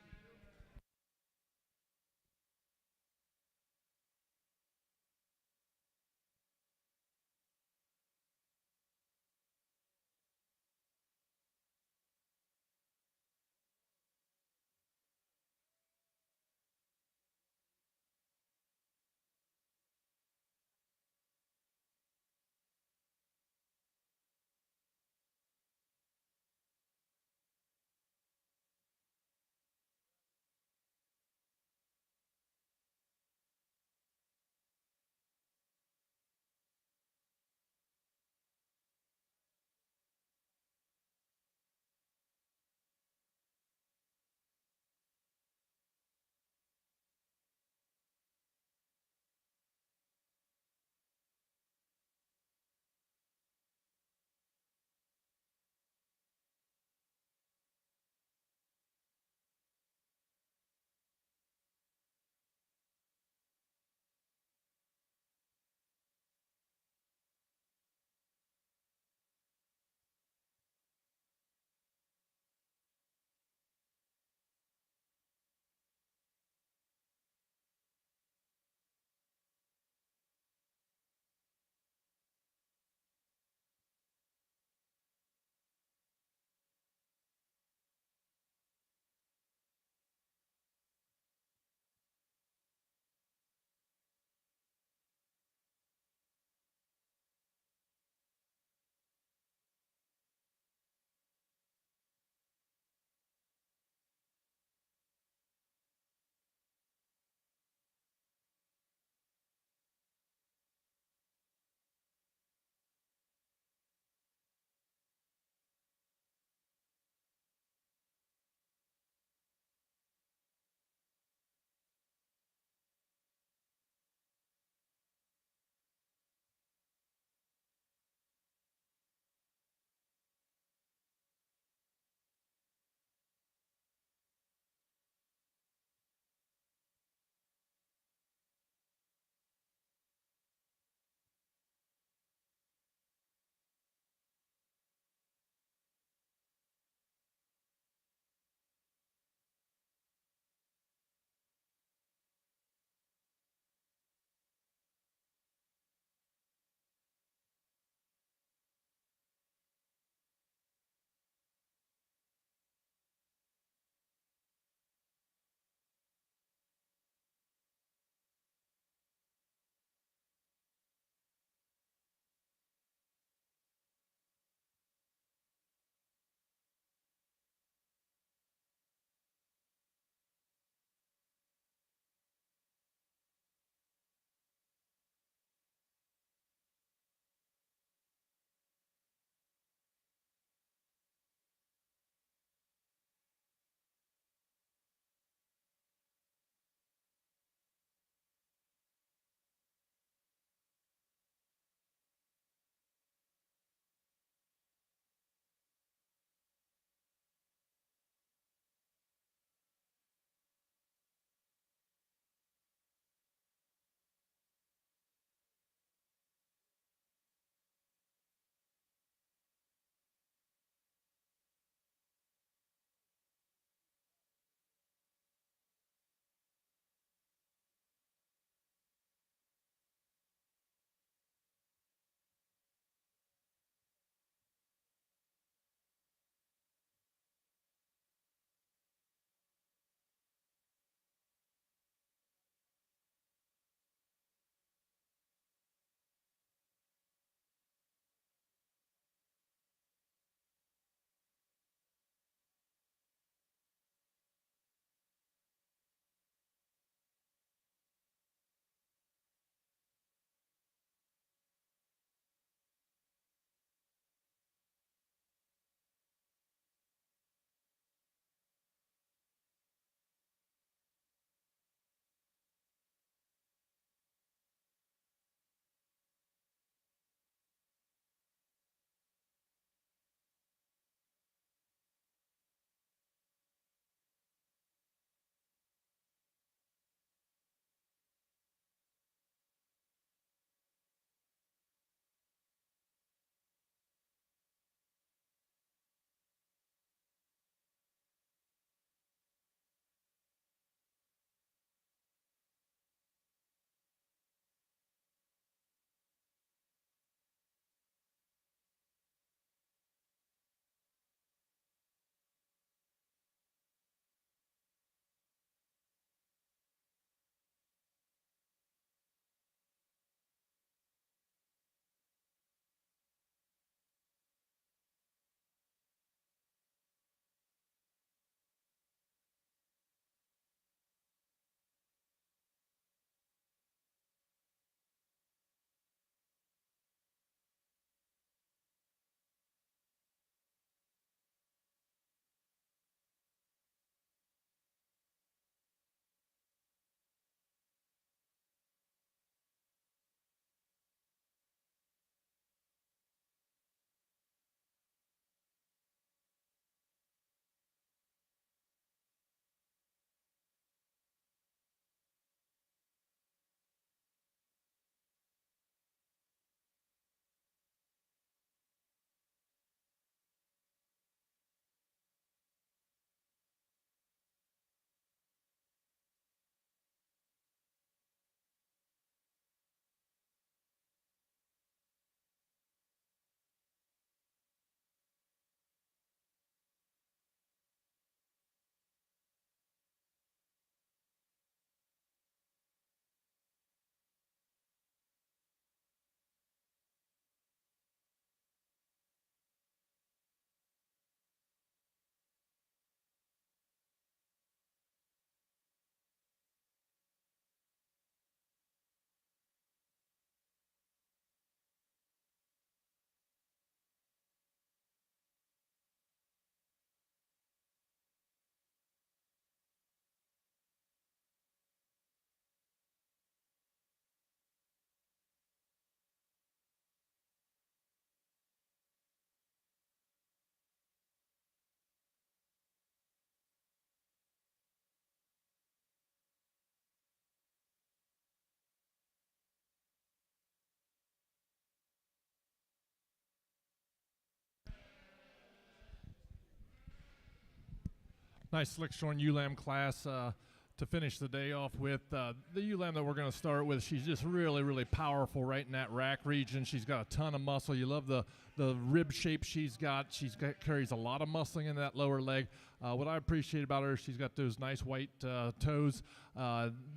nice slick shorn ewe lamb class to finish the day off with. The ewe lamb that we're going to start with, she's just really, really powerful right in that rack region. She's got a ton of muscle. You love the rib shape she's got. Carries a lot of muscling in that lower leg. What I appreciate about her, she's got those nice white toes.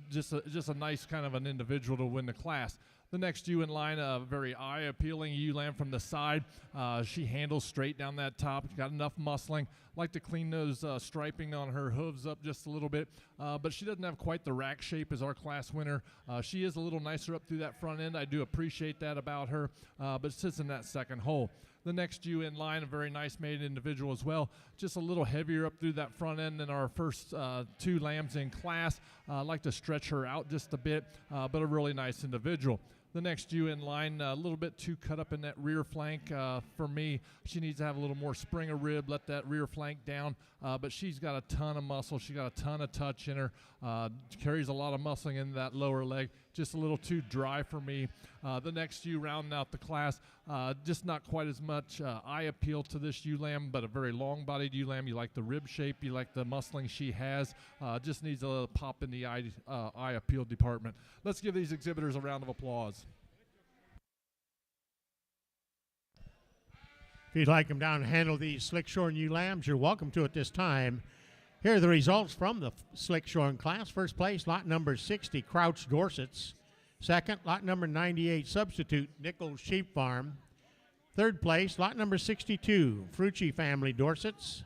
Just a nice kind of an individual to win the class. The next ewe in line, a very eye-appealing ewe lamb from the side. She handles straight down that top. She's got enough muscling. Like to clean those striping on her hooves up just a little bit, but she doesn't have quite the rack shape as our class winner. She is a little nicer up through that front end. I do appreciate that about her, but sits in that second hole. The next ewe in line, a very nice made individual as well. Just a little heavier up through that front end than our first two lambs in class. I like to stretch her out just a bit, but a really nice individual. The next ewe in line, a little bit too cut up in that rear flank for me. She needs to have a little more spring of rib, let that rear flank down. But she's got a ton of muscle. She's got a ton of touch in her. Carries a lot of muscling in that lower leg. Just a little too dry for me. The next ewe rounding out the class, just not quite as much eye appeal to this ewe lamb, but a very long-bodied ewe lamb. You like the rib shape. You like the muscling she has. Just needs a little pop in the eye appeal department. Let's give these exhibitors a round of applause.
If you'd like them down and handle these slick shorn ewe lambs, you're welcome to at this time. Here are the results from the slick shorn class. First place, lot number 60, Crouch Dorsets. Second, lot number 98, Substitute, Nichols Sheep Farm. Third place, lot number 62, Frucci Family Dorsets.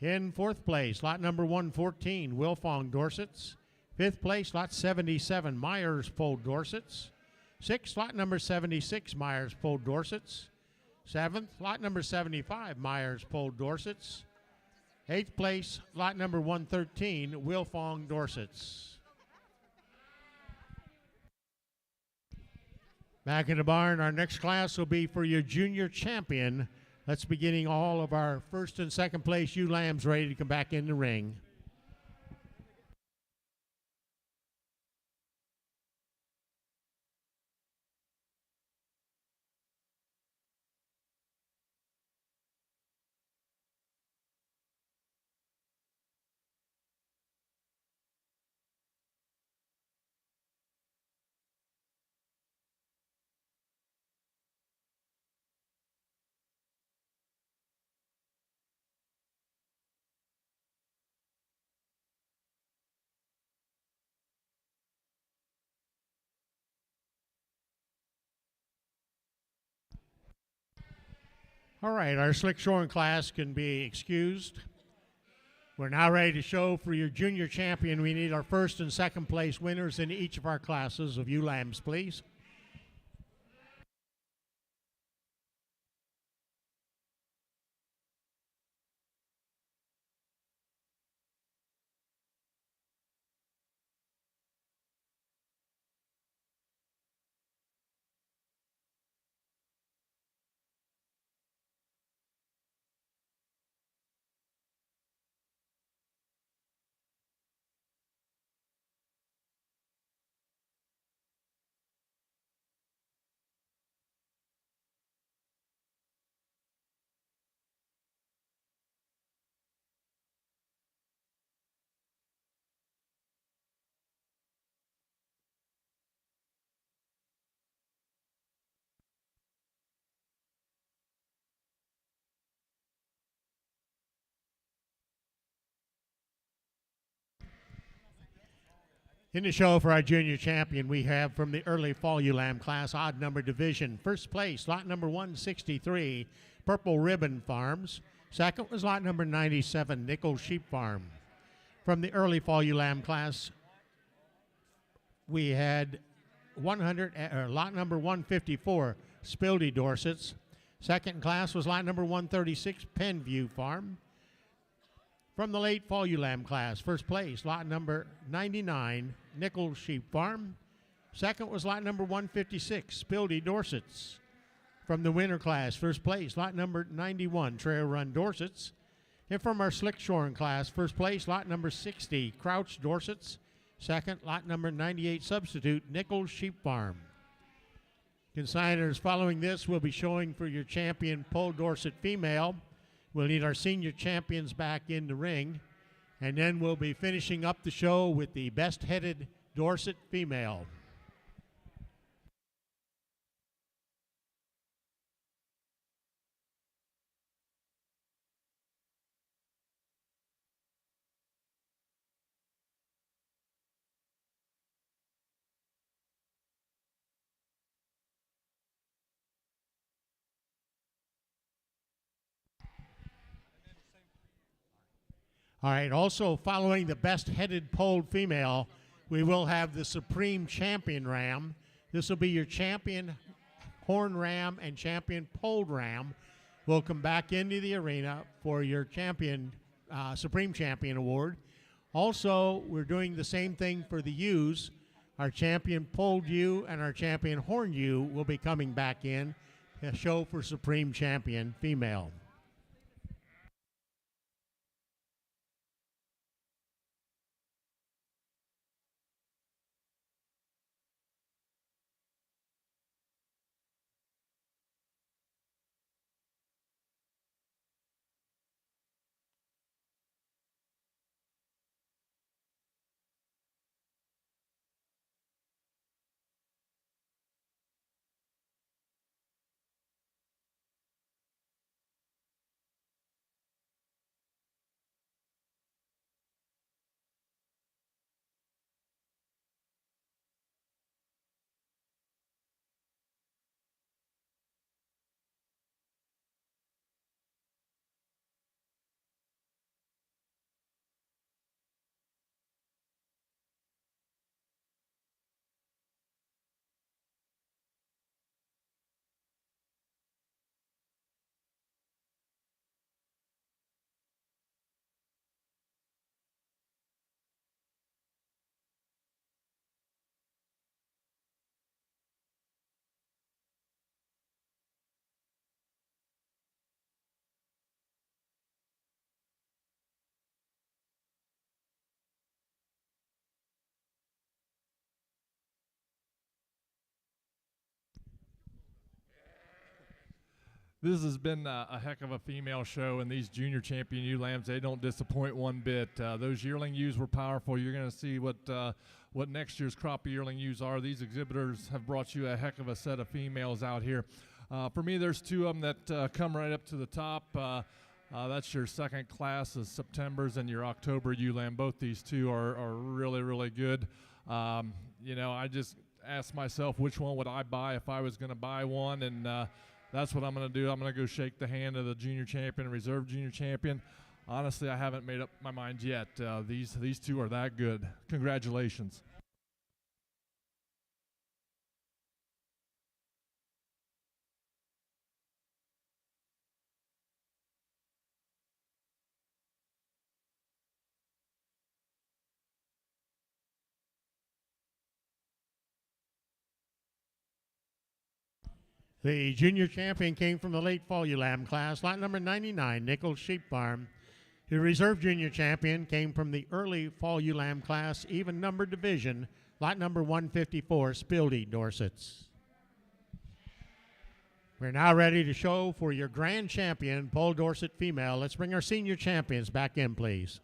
In fourth place, lot number 114, Wilfong Dorsets. Fifth place, lot 77, Myers Polled Dorsets. Sixth, lot number 76, Myers Polled Dorsets. Seventh, lot number 75, Myers Polled Dorsets. Eighth place, lot number 113, Wilfong Dorsets. Back in the barn, our next class will be for your junior champion. Let's be getting all of our first and second place ewe lambs ready to come back in the ring. All right, our slick shorn class can be excused. We're now ready to show for your junior champion. We need our first and second place winners in each of our classes of ewe lambs, please. In the show for our junior champion, we have from the early fall ewe lamb class, odd number division. First place, lot number 163, Purple Ribbon Farms. Second was lot number 97, Nichols Sheep Farm. From the early fall ewe lamb class, we had lot number 154, Spildy Dorsets. Second class was lot number 136, Penview Farm. From the late fall ewe lamb class, first place, lot number 99, Nichols Sheep Farm. Second was lot number 156, Spildy Dorsets. From the winter class, first place, lot number 91, Trail Run Dorsets. And from our slick shorn class, first place, lot number 60, Crouch Dorsets. Second, lot number 98, Substitute, Nichols Sheep Farm. Consigners following this will be showing for your champion Polled Dorset female. We'll need our senior champions back in the ring, and then we'll be finishing up the show with the best-headed Dorset female. All right, also following the best-headed polled female, we will have the Supreme Champion Ram. This will be your champion horn ram and champion polled ram. Will come back into the arena for your champion, Supreme Champion Award. Also, we're doing the same thing for the ewes. Our champion polled ewe and our champion horn ewe will be coming back in to show for Supreme Champion Female.
This has been a heck of a female show, and these junior champion ewe lambs, they don't disappoint one bit. Those yearling ewes were powerful. You're going to see what next year's crop of yearling ewes are. These exhibitors have brought you a heck of a set of females out here. For me, there's two of them that come right up to the top. That's your second class of September's and your October ewe lamb. Both these two are really, really good. I just asked myself which one would I buy if I was going to buy one, and that's what I'm going to do. I'm going to go shake the hand of the junior champion and reserve junior champion. Honestly, I haven't made up my mind yet. These two are that good. Congratulations.
The junior champion came from the late fall ewe lamb class, lot number 99, Nichols Sheep Farm. The reserve junior champion came from the early fall ewe lamb class, even number division, lot number 154, Spildy, Dorsets. We're now ready to show for your grand champion, Poll Dorset female. Let's bring our senior champions back in, please.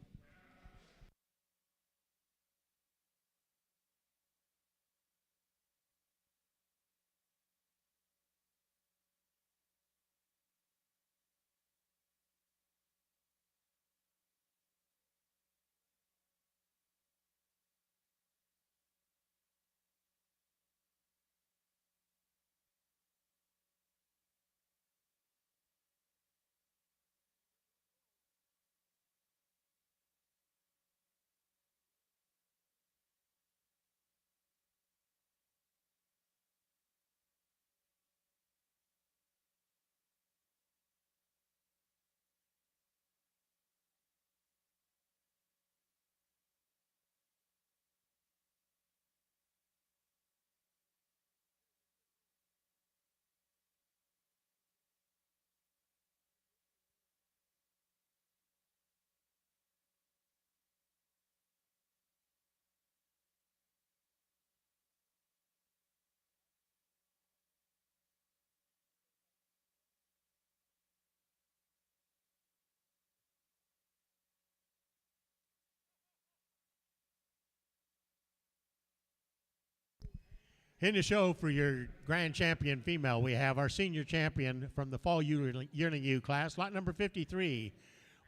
In the show for your grand champion female, we have our senior champion from the fall yearling ewe class, lot number 53,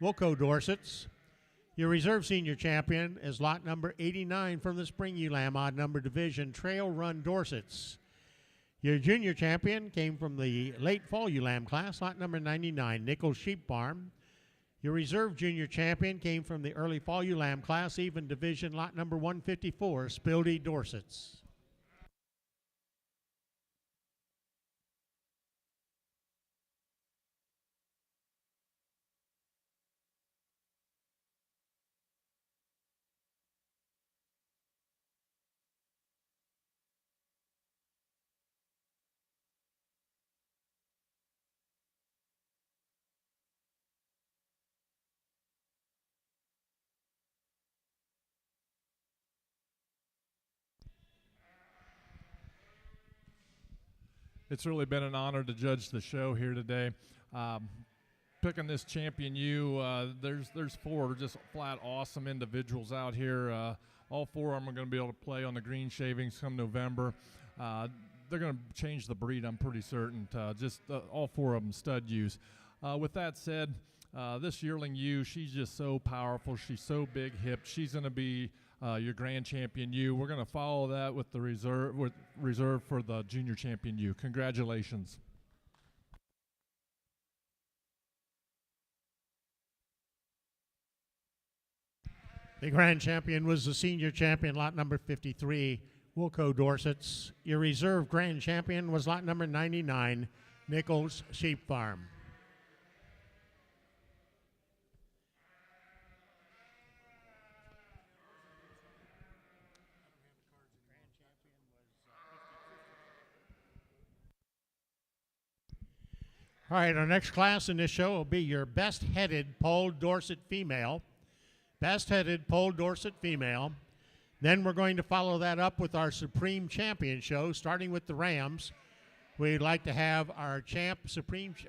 Wilco Dorsets. Your reserve senior champion is lot number 89 from the spring ewe lamb odd number division, Trail Run Dorsets. Your junior champion came from the late fall ewe lamb class, lot number 99, Nichols Sheep Farm. Your reserve junior champion came from the early fall ewe lamb class, even division, lot number 154, Spildy Dorsets.
It's really been an honor to judge the show here today. Picking this champion ewe, there's four just flat awesome individuals out here. All four of them are going to be able to play on the green shavings come November. They're going to change the breed, I'm pretty certain. All four of them stud ewes. With that said, this yearling ewe, she's just so powerful. She's so big hipped. She's going to be your grand champion ewe. We're going to follow that with the reserve for the junior champion ewe. Congratulations.
The grand champion was the senior champion, lot number 53, Wilco Dorsets. Your reserve grand champion was lot number 99, Nichols Sheep Farm. All right, our next class in this show will be your best-headed polled Dorset female. Best-headed polled Dorset female. Then we're going to follow that up with our Supreme Champion show, starting with the Rams. We'd like to have our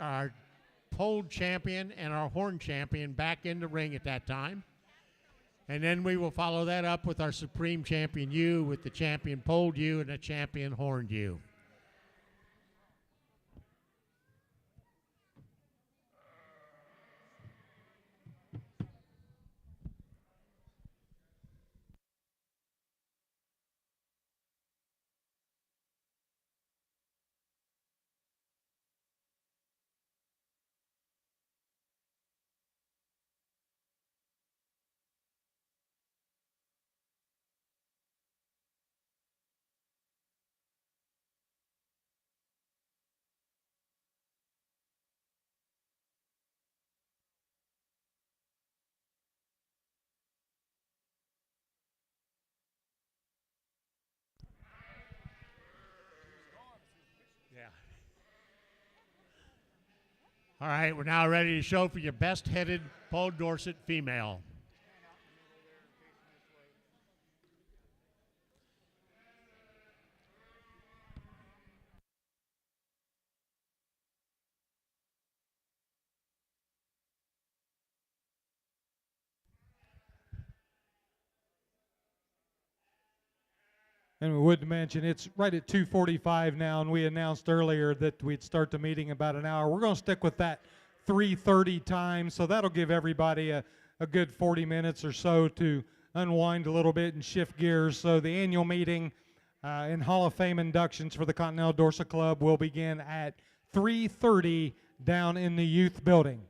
our polled champion and our horn champion back in the ring at that time. And then we will follow that up with our Supreme Champion ewe, with the champion polled ewe and the champion horned ewe. All right, we're now ready to show for your best-headed polled Dorset female.
And we would mention it's right at 2:45 now, and we announced earlier that we'd start the meeting about an hour. We're going to stick with that 3:30 time, so that'll give everybody a good 40 minutes or so to unwind a little bit and shift gears. So the annual meeting and Hall of Fame inductions for the Continental Dorset Club will begin at 3:30 down in the youth building.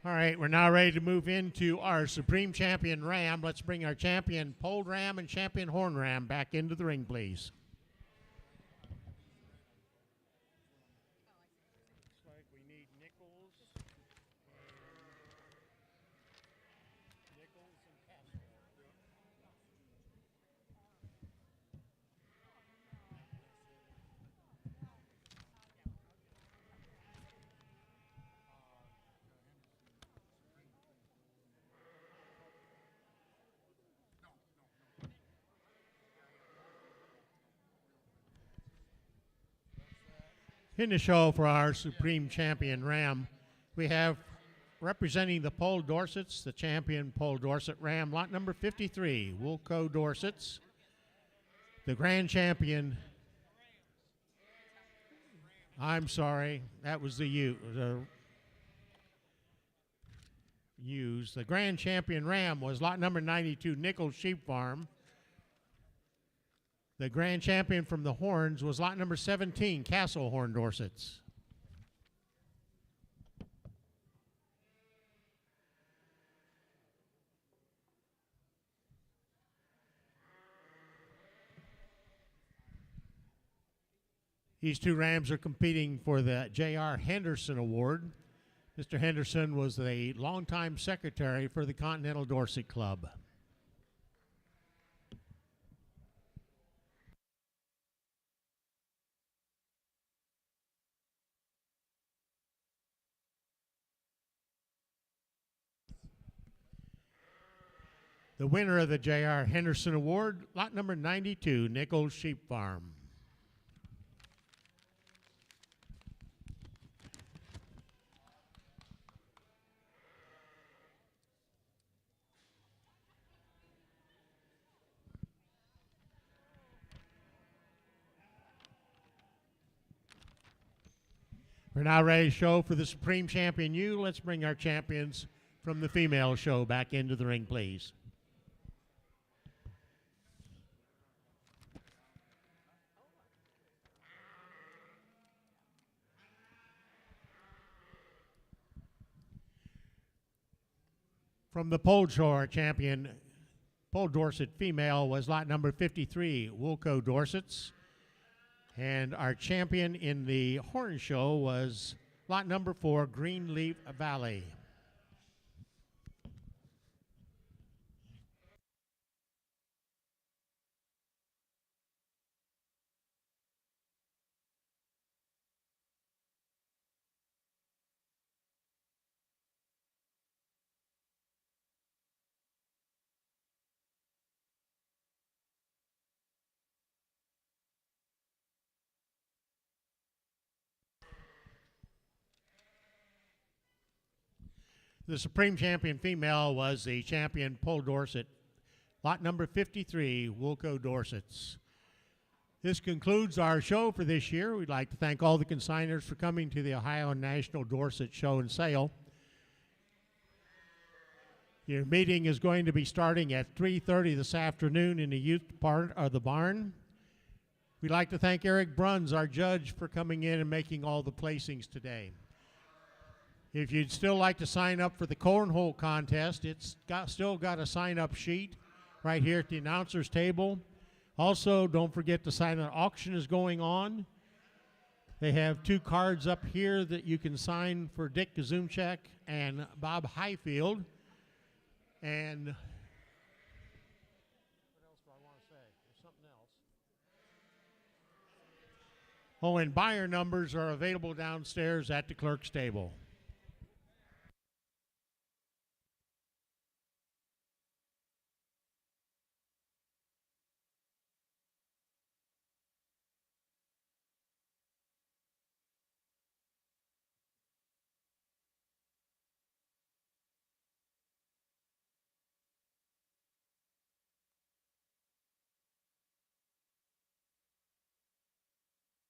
All right, we're now ready to move into our Supreme Champion Ram. Let's bring our champion Polled Ram and champion Horn Ram back into the ring, please. Looks like we need Nichols and Castro. In the show for our Supreme Champion Ram, we have representing the Polled Dorsets, the champion Polled Dorset Ram, lot number 53, Woolco Dorsets. The grand champion, I'm sorry, that was the ewes. The grand champion Ram was lot number 92, Nichols Sheep Farm. The grand champion from the Horns was lot number 17, Castle Horn Dorsets. These two rams are competing for the J.R. Henderson Award. Mr. Henderson was the longtime secretary for the Continental Dorset Club. The winner of the J.R. Henderson Award, lot number 92, Nichols Sheep Farm. We're now ready to show for the Supreme Champion ewe. Let's bring our champions from the female show back into the ring, please. From the Polled show, our champion, Polled Dorset female, was lot number 53, Woolco Dorsets. And our champion in the Horn show was lot number 4, Greenleaf Valley. The Supreme Champion female was the champion Polled Dorset, lot number 53, Woolco Dorsets. This concludes our show for this year. We'd like to thank all the consigners for coming to the Ohio National Dorset Show and Sale. Your meeting is going to be starting at 3:30 this afternoon in the youth part of the barn. We'd like to thank Eric Bruns, our judge, for coming in and making all the placings today. If you'd still like to sign up for the cornhole contest, it's still got a sign-up sheet right here at the announcer's table. Also, don't forget to sign. An auction is going on. They have 2 cards up here that you can sign for Dick Kazumchak and Bob Highfield. And what else do I want to say? There's something else. Oh, and buyer numbers are available downstairs at the clerk's table.